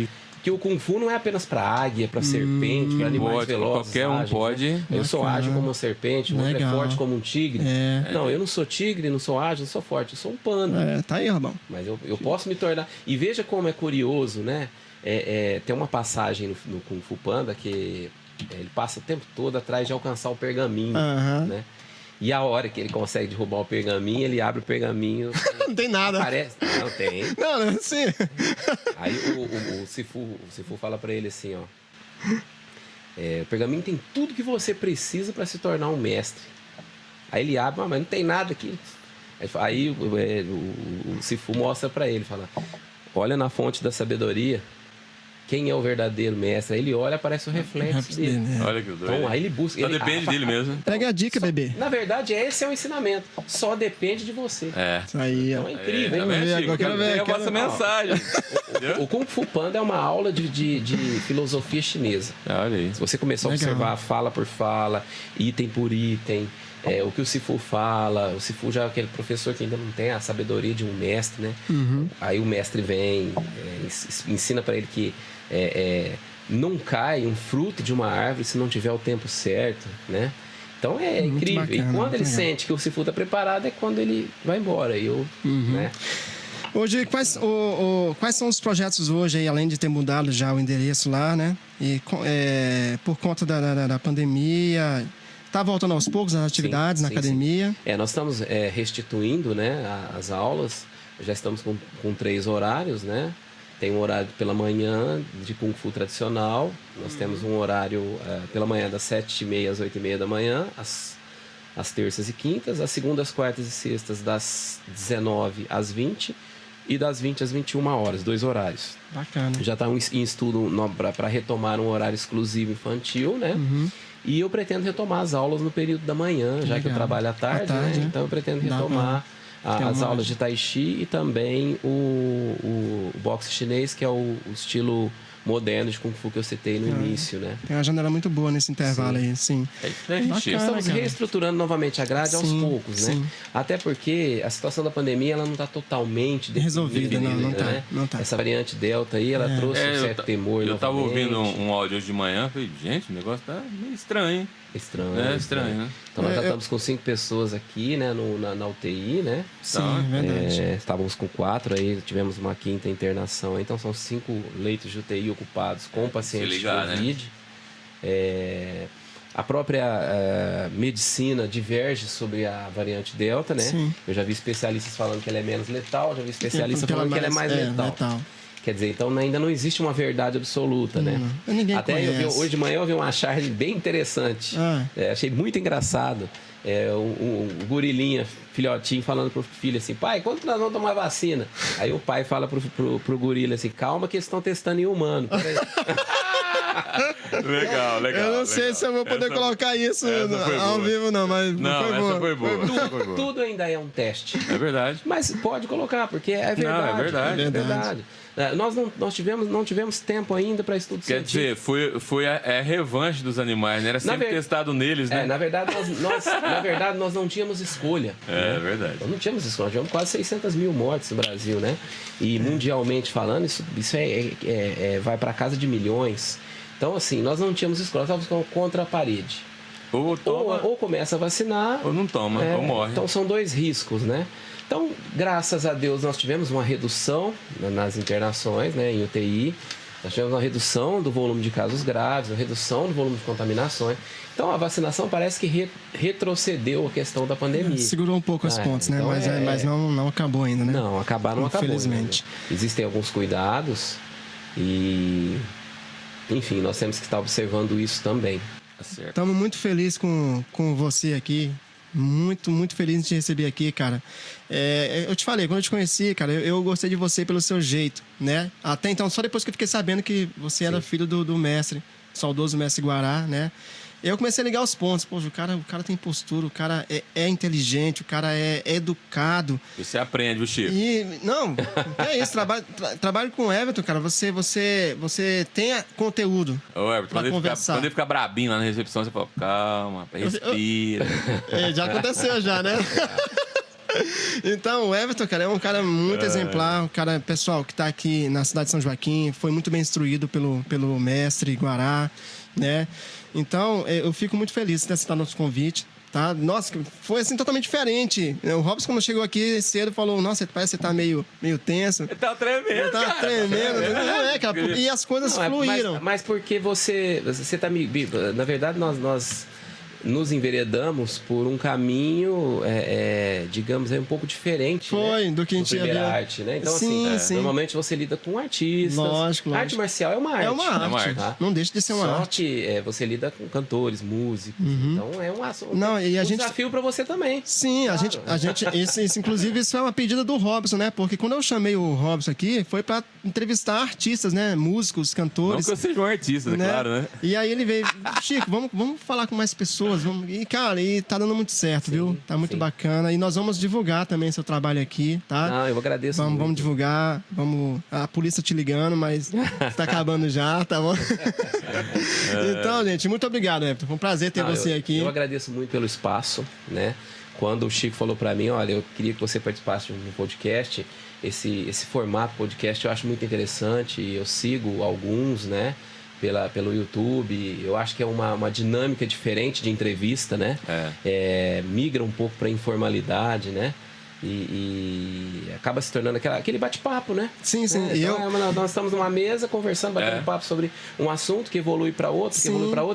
que o Kung Fu não é apenas para águia, para serpente, para animais velozes. Qualquer um pode. Né? Eu sou ágil como uma serpente, o outro é forte como um tigre. Não, eu não sou tigre, não sou ágil, não sou forte, eu sou um panda. Tá aí, Robão. Mas eu posso me tornar... E veja como é curioso, né? Tem uma passagem no Kung Fu Panda que ele passa o tempo todo atrás de alcançar o pergaminho, né? E a hora que ele consegue derrubar o pergaminho, ele abre o pergaminho. Não tem nada. Aparece. Não tem. Não, sim. Aí o Sifu fala pra ele assim, ó. O pergaminho tem tudo que você precisa para se tornar um mestre. Aí ele abre, mas não tem nada aqui. Aí o Sifu mostra pra ele, fala: olha na fonte da sabedoria. Quem é o verdadeiro mestre? Aí ele olha, aparece o reflexo dele. Olha que doido. Então aí ele busca. Só depende dele mesmo. Pega a dica, bebê. Na verdade, esse é o ensinamento. Só depende de você. Isso aí, então é incrível. Eu quero ver essa mensagem. O Kung Fu Panda é uma aula de filosofia chinesa. Olha aí. Se você começar a observar fala por fala, item por item, o que o Sifu fala, o Sifu já é aquele professor que ainda não tem a sabedoria de um mestre, né? Aí o mestre vem, ensina para ele que não cai um fruto de uma árvore se não tiver o tempo certo, né? Então é incrível. Bacana, e quando ele sente que o Sifu está preparado é quando ele vai embora. Né? Hoje, quais são os projetos hoje aí, além de ter mudado já o endereço lá, né? E por conta da pandemia, está voltando aos poucos as atividades na academia? Sim. Nós estamos restituindo, né, as aulas. Já estamos com 3 horários, né? Tem um horário pela manhã de Kung Fu tradicional. Nós temos um horário pela manhã das 7h30 às 8h30 da manhã, às terças e quintas. As segundas, quartas e sextas das 19 às 20 e das 20 às 21 horas, 2 horários. Bacana. Já está em estudo para retomar um horário exclusivo infantil, né? E eu pretendo retomar as aulas no período da manhã, já que eu trabalho à tarde, né? Então eu pretendo retomar as aulas de Tai Chi e também o boxe chinês, que é o estilo moderno de Kung Fu que eu citei no início, né? Tem uma janela muito boa nesse intervalo aí, sim. Estamos reestruturando novamente a grade aos poucos, né? Até porque a situação da pandemia ela não está totalmente resolvida, não tá. Essa variante Delta aí, ela trouxe um certo temor. Eu estava ouvindo um áudio hoje de manhã, falei, gente, o negócio tá meio estranho, hein? Estranho, né? Então nós já estamos com 5 pessoas aqui, né, na UTI, né? Sim, verdade. Estávamos com 4, aí tivemos uma 5ª internação, então são 5 leitos de UTI ocupados com pacientes de Covid. Né? A própria medicina diverge sobre a variante Delta, né? Sim. Eu já vi especialistas falando que ela é menos letal, já vi especialistas falando que ela é mais letal. Quer dizer, então ainda não existe uma verdade absoluta, né? Ninguém conhece. Hoje de manhã eu vi uma charge bem interessante. Achei muito engraçado. Um gorilinha, filhotinho, falando pro filho assim: pai, quando que nós vamos tomar vacina? Aí o pai fala pro gorila assim: calma que eles estão testando em humano. Legal. Eu não sei se eu vou poder colocar isso ao vivo, não, mas foi boa. Tudo ainda é um teste. É verdade. Mas pode colocar, porque é verdade. É verdade. Nós não tivemos tempo ainda para estudo científico. Quer dizer, foi a revanche dos animais, né? Era sempre testado neles, né? Na verdade, nós não tínhamos escolha. É verdade. Nós não tínhamos escolha. Nós tivemos quase 600 mil mortes no Brasil, né? E mundialmente falando, isso vai para casa de milhões. Então, assim, nós não tínhamos escolha. Nós estávamos contra a parede. Ou começa a vacinar... Ou não toma, ou morre. Então, são 2 riscos, né? Então, graças a Deus, nós tivemos uma redução nas internações, né, em UTI. Nós tivemos uma redução do volume de casos graves, uma redução do volume de contaminações. Então, a vacinação parece que retrocedeu a questão da pandemia. Segurou um pouco os pontos, né? Então, mas não acabou ainda, né? Não acabou. Infelizmente. Existem alguns cuidados e... Enfim, nós temos que estar observando isso também. Estamos muito felizes com você aqui, Muito feliz em te receber aqui, cara. Eu te falei, quando eu te conheci, cara, eu gostei de você pelo seu jeito, né? Até então, só depois que eu fiquei sabendo que você era filho do mestre, saudoso mestre Guará, né? Eu comecei a ligar os pontos. Poxa, o cara tem postura, o cara é inteligente, o cara é educado. Você aprende, viu, Chico? Não, é isso. Trabalho com o Everton, cara. Você tem conteúdo. Ô, Everton, quando ele fica brabinho lá na recepção, você fala, calma, respira. Já aconteceu já, né? Então, o Everton, cara, é um cara muito exemplar. Um cara, pessoal, que tá aqui na cidade de São Joaquim, foi muito bem instruído pelo mestre Guará, né? Então, eu fico muito feliz de ter aceitado nosso convite, tá? Nossa, foi assim totalmente diferente. O Robson, quando chegou aqui cedo, falou, nossa, parece que você tá meio tenso. Ele tá tremendo, Ele tá tremendo. Não é, cara, e as coisas fluíram. Mas porque você tá me... Na verdade, nós nos enveredamos por um caminho, digamos, um pouco diferente. Foi, né? do que a gente ia arte, né? Então, sim. normalmente você lida com artistas. Lógico. Arte marcial é uma arte. É uma arte. Tá? Não deixa de ser uma arte. Só que você lida com cantores, músicos. Então, é um desafio para você também. Sim, claro. a gente inclusive, isso é uma pedida do Robson, né? Porque quando eu chamei o Robson aqui, foi para entrevistar artistas, né? Músicos, cantores. Não que eu seja um artista, né? Claro, né? E aí ele veio, Chico, vamos falar com mais pessoas. E, cara, tá dando muito certo, viu? Tá muito bacana. E nós vamos divulgar também seu trabalho aqui, tá? Não, eu agradeço muito. Vamos divulgar, a polícia te ligando, mas tá acabando já, tá bom? Então, gente, muito obrigado, Everton. Foi um prazer ter você aqui. Eu agradeço muito pelo espaço, né? Quando o Chico falou para mim, olha, eu queria que você participasse de um podcast, esse formato podcast eu acho muito interessante, eu sigo alguns, né? Pelo YouTube, eu acho que é uma dinâmica diferente de entrevista, né? Migra um pouco para informalidade, né? E acaba se tornando aquele bate-papo, né? Sim. Então, nós estamos numa mesa conversando, batendo papo sobre um assunto que evolui para outro,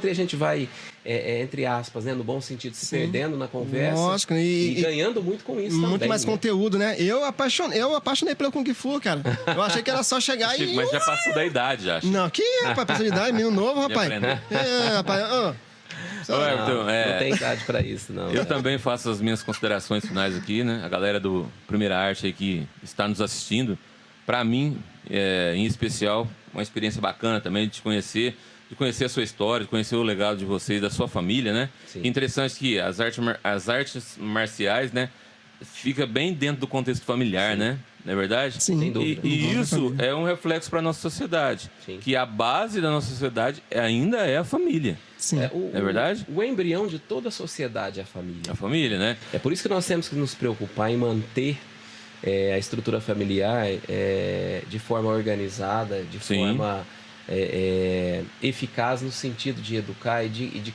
e a gente vai, entre aspas, né, no bom sentido, se perdendo na conversa. Lógico, e ganhando muito com isso muito também. Mais conteúdo, né? Eu apaixonei pelo Kung Fu, cara. Eu achei que era só chegar e... Mas já passou da idade, acho. Não, que passou de idade, menino novo, rapaz. Rapaz, não tem idade para isso, não. Eu também faço as minhas considerações finais aqui, né? A galera do Primeira Arte aí que está nos assistindo, para mim, em especial, uma experiência bacana também de te conhecer, de conhecer a sua história, de conhecer o legado de vocês, da sua família, né? Sim. Interessante que as artes marciais, né, fica bem dentro do contexto familiar, né? Não é verdade? Sim. Sem dúvida. E isso é um reflexo para a nossa sociedade. Sim. Que a base da nossa sociedade ainda é a família. Sim. É verdade? O embrião de toda a sociedade é a família. A família, né? É por isso que nós temos que nos preocupar em manter a estrutura familiar de forma organizada, de forma eficaz no sentido de educar e de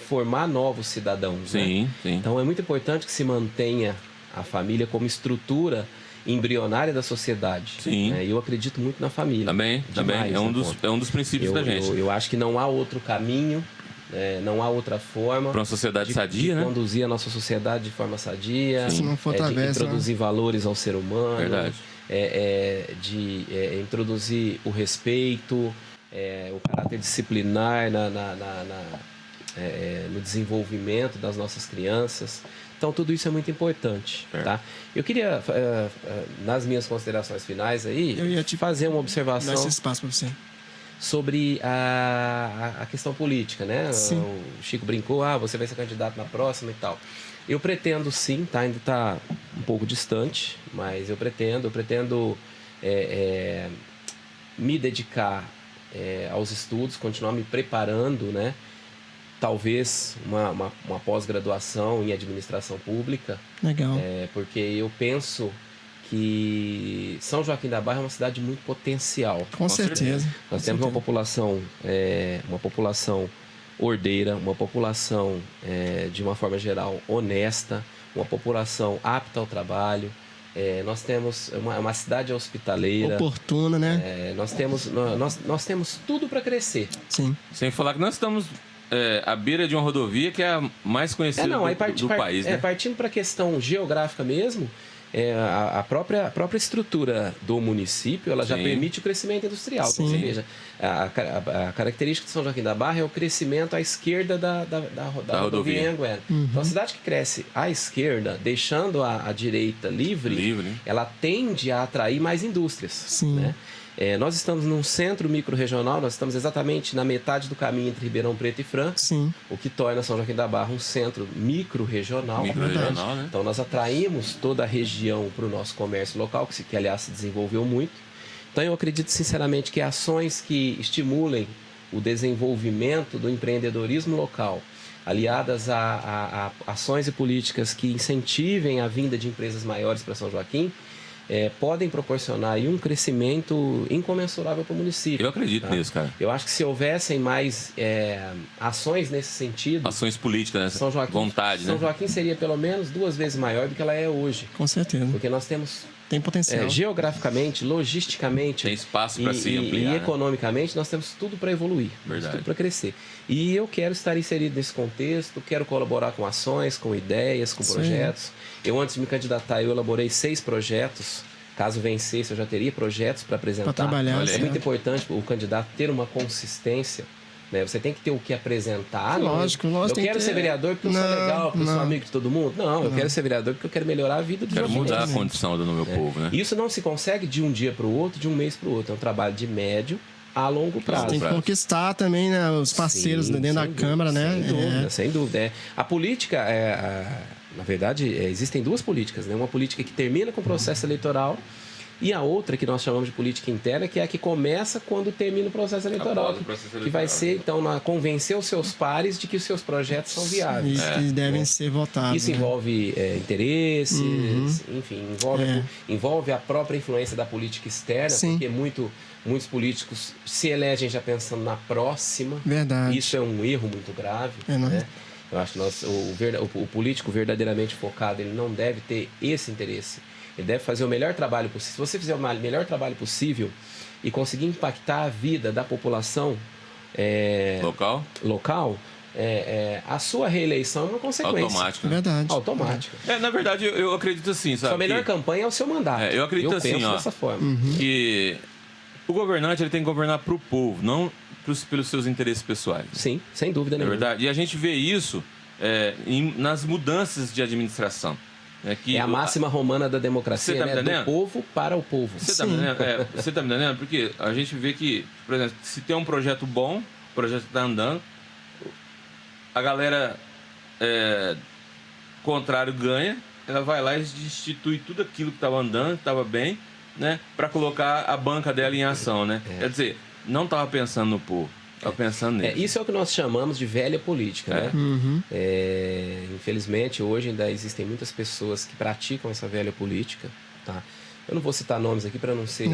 formar novos cidadãos. Sim, né? sim. Então é muito importante que se mantenha a família como estrutura embrionária da sociedade. Sim. Eu acredito muito na família. Também. É um dos princípios da gente. Eu acho que não há outro caminho, não há outra forma para uma sociedade sadia, de conduzir a nossa sociedade de forma sadia, se não for de introduzir valores ao ser humano, verdade. De introduzir o respeito, o caráter disciplinar no desenvolvimento das nossas crianças. Então, tudo isso é muito importante, tá? Eu queria, nas minhas considerações finais aí, eu ia te fazer uma observação... Dar esse espaço para você. Sobre a questão política, né? Sim. O Chico brincou, você vai ser candidato na próxima e tal. Eu pretendo sim, tá? Ainda está um pouco distante, mas eu pretendo me dedicar aos estudos, continuar me preparando, né? Talvez uma pós-graduação em administração pública. Legal. Porque eu penso que São Joaquim da Barra é uma cidade muito potencial. Com certeza. Nós temos uma população ordeira, uma população, de uma forma geral, honesta, uma população apta ao trabalho. Nós temos uma cidade hospitaleira. Oportuna, né? Nós temos tudo para crescer. Sim. Sem falar que nós estamos à beira de uma rodovia que é a mais conhecida do país, né? Partindo para a questão geográfica mesmo, a própria estrutura do município, ela já permite o crescimento industrial. Então, você veja, a característica de São Joaquim da Barra é o crescimento à esquerda da rodovia Anhanguera. Então, a cidade que cresce à esquerda, deixando a direita livre, ela tende a atrair mais indústrias, né? Nós estamos num centro micro-regional, nós estamos exatamente na metade do caminho entre Ribeirão Preto e Franca, o que torna São Joaquim da Barra um centro micro-regional. Né? Então, nós atraímos toda a região para o nosso comércio local, que aliás se desenvolveu muito. Então, eu acredito sinceramente que ações que estimulem o desenvolvimento do empreendedorismo local, aliadas a ações e políticas que incentivem a vinda de empresas maiores para São Joaquim, podem proporcionar aí um crescimento incomensurável para o município. Eu acredito nisso, cara. Eu acho que se houvessem mais ações nesse sentido... Ações políticas, São Joaquim, vontade, São Joaquim seria pelo menos 2 vezes maior do que ela é hoje. Com certeza. Porque nós temos... Tem potencial. Geograficamente, logisticamente... Tem espaço para se ampliar. E economicamente, nós temos tudo para evoluir. Verdade. Tudo para crescer. E eu quero estar inserido nesse contexto, quero colaborar com ações, com ideias, com projetos. Eu, antes de me candidatar, eu elaborei 6 projetos. Caso vencesse, eu já teria projetos para apresentar. Para trabalhar. É muito importante o candidato ter uma consistência. Né? Você tem que ter o que apresentar. Lógico. Eu quero ser vereador porque eu sou legal, porque eu sou amigo de todo mundo. Não, eu quero ser vereador porque eu quero melhorar a vida dos Quero jovens. mudar a condição do meu povo, né? Isso não se consegue de um dia para o outro, de um mês para o outro. É um trabalho de médio a longo prazo. Tem que conquistar também, né, os parceiros dentro da Câmara, né? Sem dúvida. A política, na verdade, existem 2 políticas, né? Uma política que termina com o processo eleitoral e a outra que nós chamamos de política interna, que é a que começa quando termina o processo eleitoral. Que vai ser, então, convencer os seus pares de que os seus projetos são viáveis. E devem ser votados. Isso envolve interesses, enfim, envolve a própria influência da política externa, porque muitos políticos se elegem já pensando na próxima. Verdade. Isso é um erro muito grave. Né? Eu acho que o político verdadeiramente focado, ele não deve ter esse interesse. Ele deve fazer o melhor trabalho possível. Se você fizer o melhor trabalho possível e conseguir impactar a vida da população local, a sua reeleição é uma consequência. Automática. Verdade. Automática. Na verdade, eu acredito assim, sabe? Sua melhor campanha é o seu mandato. Eu acredito assim, penso dessa forma. Que o governante ele tem que governar para o povo, não pelos seus interesses pessoais. Sim, sem dúvida nenhuma. É verdade. E a gente vê isso nas mudanças de administração. É a máxima romana da democracia, né? Do povo para o povo. Você está me entendendo? Porque a gente vê que, por exemplo, se tem um projeto bom, o projeto está andando, a galera contrário ganha, ela vai lá e destitui tudo aquilo que estava andando, que estava bem, né? Para colocar a banca dela em ação, né? Quer dizer, não estava pensando no povo. Estava pensando nisso. Isso é o que nós chamamos de velha política, né? Infelizmente, hoje ainda existem muitas pessoas que praticam essa velha política, tá? Eu não vou citar nomes aqui para não ser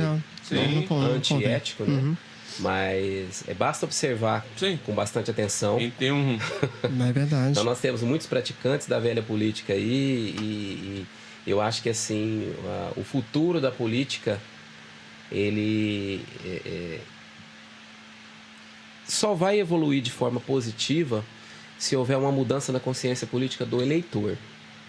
antiético, né? Mas basta observar com bastante atenção. Tem um... É verdade. Então, nós temos muitos praticantes da velha política aí e eu acho que, assim, o futuro da política, ele... só vai evoluir de forma positiva se houver uma mudança na consciência política do eleitor,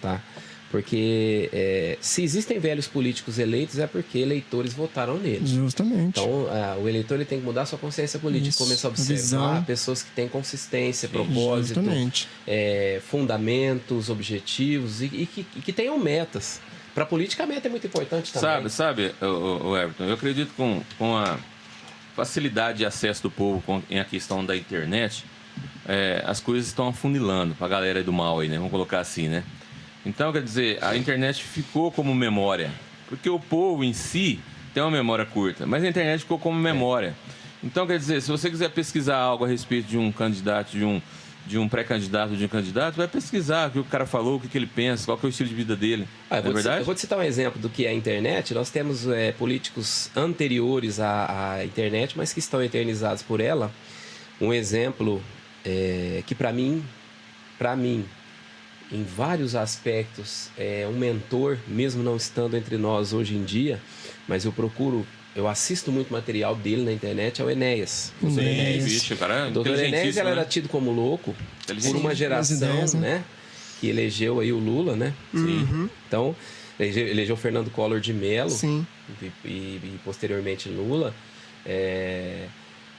tá? Porque se existem velhos políticos eleitos é porque eleitores votaram neles. Justamente. Então, o eleitor ele tem que mudar sua consciência política, começar a observar pessoas que têm consistência, propósito, fundamentos, objetivos e que tenham metas. Para a política, a meta é muito importante também. Sabe, o Everton, eu acredito com a facilidade de acesso do povo em a questão da internet, as coisas estão afunilando para a galera do mal aí, né? Vamos colocar assim, né? Então, quer dizer, a internet ficou como memória, porque o povo em si tem uma memória curta, mas a internet ficou como memória. Então, quer dizer, se você quiser pesquisar algo a respeito de um candidato, de um pré-candidato, de um candidato, vai pesquisar o que o cara falou, o que ele pensa, qual que é o estilo de vida dele. Não é verdade? Eu vou te citar um exemplo do que é a internet. Nós temos políticos anteriores à internet, mas que estão eternizados por ela. Um exemplo que para mim, em vários aspectos, é um mentor, mesmo não estando entre nós hoje em dia, mas eu assisto muito material dele na internet, é o Enéas. O doutor Enéas era tido como louco por uma geração, né, que elegeu aí o Lula, né? Uhum. Então, elegeu Fernando Collor de Mello. Sim. E posteriormente Lula.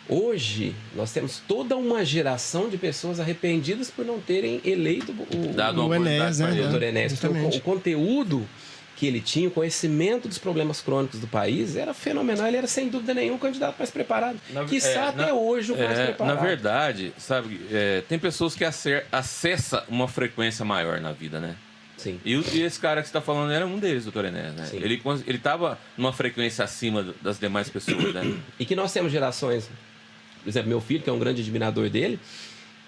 Hoje, nós temos toda uma geração de pessoas arrependidas por não terem eleito o Enéas, né? Doutor Enéas. O conteúdo que ele tinha, o conhecimento dos problemas crônicos do país era fenomenal. Ele era, sem dúvida nenhuma, o candidato mais preparado. Quiçá até hoje o mais preparado. Na verdade, sabe, tem pessoas que acessam uma frequência maior na vida, né? Sim. E esse cara que você está falando era um deles, doutor Enéas, né? Ele estava numa frequência acima das demais pessoas, né? E que nós temos gerações, por exemplo, meu filho, que é um grande admirador dele,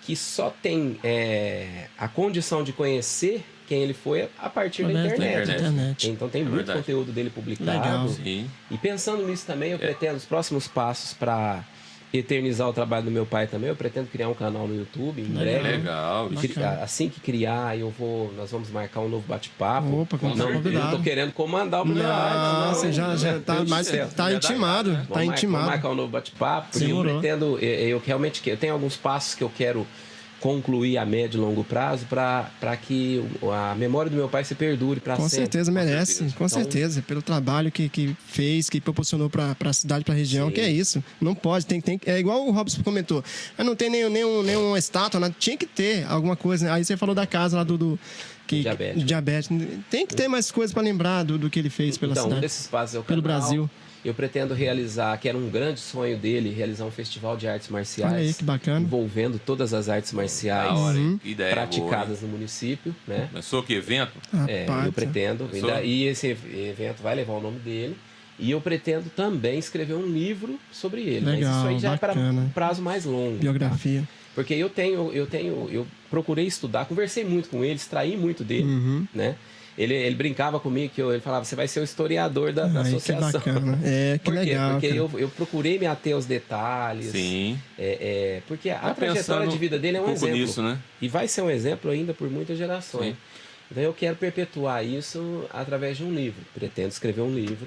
que só tem a condição de conhecer quem ele foi a partir da internet. Então tem muito conteúdo dele publicado. Legal. Sim. E pensando nisso também, eu pretendo os próximos passos para eternizar o trabalho do meu pai também. Eu pretendo criar um canal no YouTube em breve. Legal. Assim que criar, nós vamos marcar um novo bate-papo. Opa, não tô querendo comandar o primeiro. Não, você já tá intimado. Vamos marcar um novo bate-papo. Porque eu pretendo, eu tenho alguns passos que eu quero concluir a médio e longo prazo para que a memória do meu pai se perdure para sempre. Com certeza merece, com certeza. Pelo trabalho que fez, que proporcionou para a cidade, para a região, que é isso. Não pode, tem é igual o Robson comentou. Não tem nenhuma estátua, né? Tinha que ter alguma coisa. Né? Aí você falou da casa lá do diabetes. Tem que ter mais coisas para lembrar do que ele fez pela cidade. Um desses passos é o pelo Brasil. Eu pretendo realizar, que era um grande sonho dele, realizar um festival de artes marciais. Olha aí, que bacana. Envolvendo todas as artes marciais praticadas no município. Né? Pensou que evento? Eu pretendo. E esse evento vai levar o nome dele. E eu pretendo também escrever um livro sobre ele. Legal, mas isso aí já bacana. é para um prazo mais longo. Biografia. Tá? Porque eu procurei estudar, conversei muito com ele, extraí muito dele, né? Ele brincava comigo, ele falava, você vai ser o historiador da associação. Que bacana. Que legal. Porque eu procurei me ater aos detalhes. Sim. Porque a trajetória de vida dele é um exemplo. Nisso, né? E vai ser um exemplo ainda por muitas gerações. Sim. Então eu quero perpetuar isso através de um livro. Pretendo escrever um livro.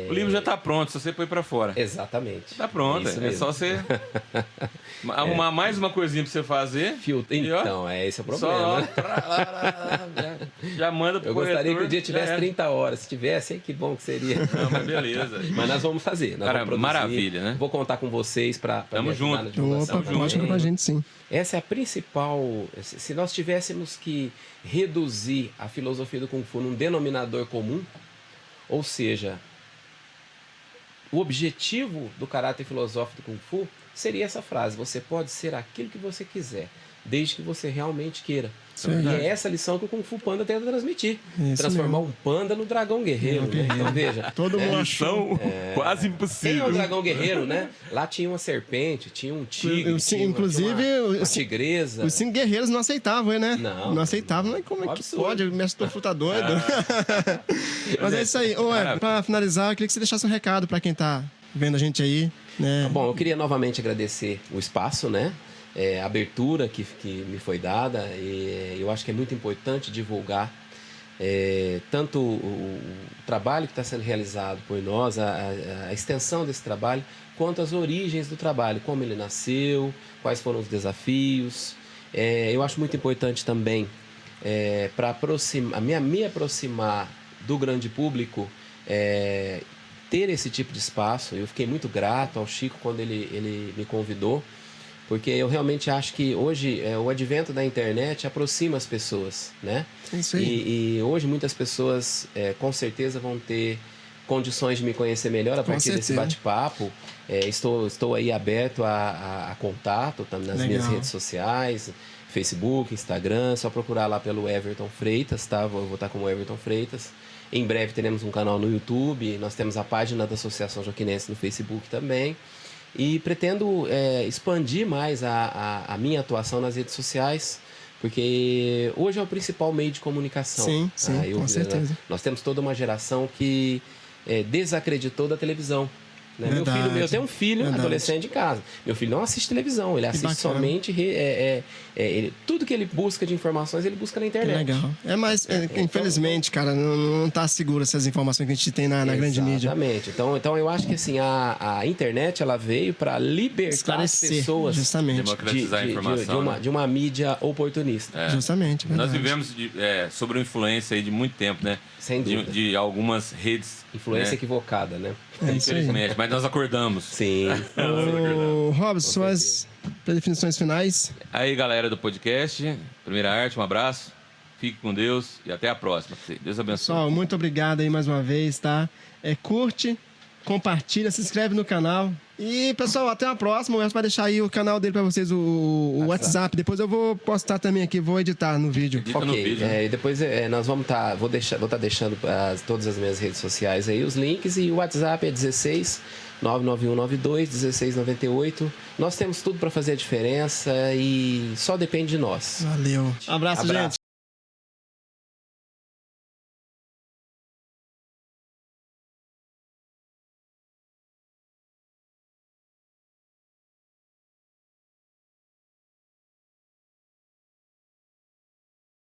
O livro já está pronto, só você põe para fora. Exatamente. Está pronto, é só você arrumar mais uma coisinha para você fazer. Então, esse é o problema. Já manda pro corretor. Eu gostaria que o dia tivesse 30 horas. Se tivesse, que bom que seria. Não, mas beleza. Mas nós vamos fazer. Nós vamos produzir. Maravilha, né? Vou contar com vocês para Tamo junto. Na divulgação. Opa, pode contar com a gente, sim. Essa é a principal... Se nós tivéssemos que reduzir a filosofia do Kung Fu num denominador comum, ou seja, o objetivo do caráter filosófico do Kung Fu seria essa frase: você pode ser aquilo que você quiser, desde que você realmente queira. E é essa lição que o Kung Fu Panda tenta transmitir. Transformar um panda no dragão guerreiro. Né? Então, veja. Todo mundo achou quase impossível. Quem é o dragão guerreiro, né? Lá tinha uma serpente, tinha um tigre, inclusive uma tigresa. Os 5 guerreiros não aceitavam, né? Não aceitavam. Mas como é que pode? O mestre Tofu tá doido. Mas é isso aí. Para finalizar, eu queria que você deixasse um recado para quem tá vendo a gente aí. Né? Bom, eu queria novamente agradecer o espaço, né? A abertura que me foi dada, e eu acho que é muito importante divulgar tanto o trabalho que está sendo realizado por nós, a extensão desse trabalho, quanto as origens do trabalho, como ele nasceu, quais foram os desafios. Eu acho muito importante também, para me aproximar do grande público, ter esse tipo de espaço. Eu fiquei muito grato ao Chico quando ele me convidou, porque eu realmente acho que hoje o advento da internet aproxima as pessoas, né? Isso aí. E hoje muitas pessoas com certeza vão ter condições de me conhecer melhor a partir desse bate-papo. Estou aí aberto a contato nas minhas redes sociais, Facebook, Instagram, só procurar lá pelo Everton Freitas, tá? Vou estar como Everton Freitas. Em breve teremos um canal no YouTube, nós temos a página da Associação Joaquinense no Facebook também. E pretendo expandir mais a minha atuação nas redes sociais, porque hoje é o principal meio de comunicação. Sim, com certeza. Nós temos toda uma geração que desacreditou da televisão. Né? Meu filho, eu tenho um filho adolescente em casa. Meu filho não assiste televisão, ele assiste somente tudo que ele busca de informações, ele busca na internet. Que legal. Mas infelizmente, cara, não tá seguro essas informações que a gente tem na grande mídia. Exatamente. Então eu acho que assim, a internet ela veio para libertar as pessoas, justamente, democratizar a informação, de uma mídia oportunista. Justamente. Nós vivemos sobre a influência aí de muito tempo, né? Sem dúvida. De algumas redes. Influência equivocada, né? Infelizmente, mas nós acordamos. Sim. Robson, suas definições finais. Aí, galera do podcast, Primeira Arte, um abraço. Fique com Deus e até a próxima. Deus abençoe. Pessoal, muito obrigado aí mais uma vez, tá? Curte, compartilha, se inscreve no canal. E, pessoal, até a próxima. O Elcio vai deixar aí o canal dele pra vocês, o WhatsApp. Depois eu vou postar também aqui, vou editar no vídeo. Edita no vídeo. E depois nós vou estar deixando todas as minhas redes sociais aí, os links. E o WhatsApp é 16 99192 1698. Nós temos tudo para fazer a diferença e só depende de nós. Valeu. Abraço, gente.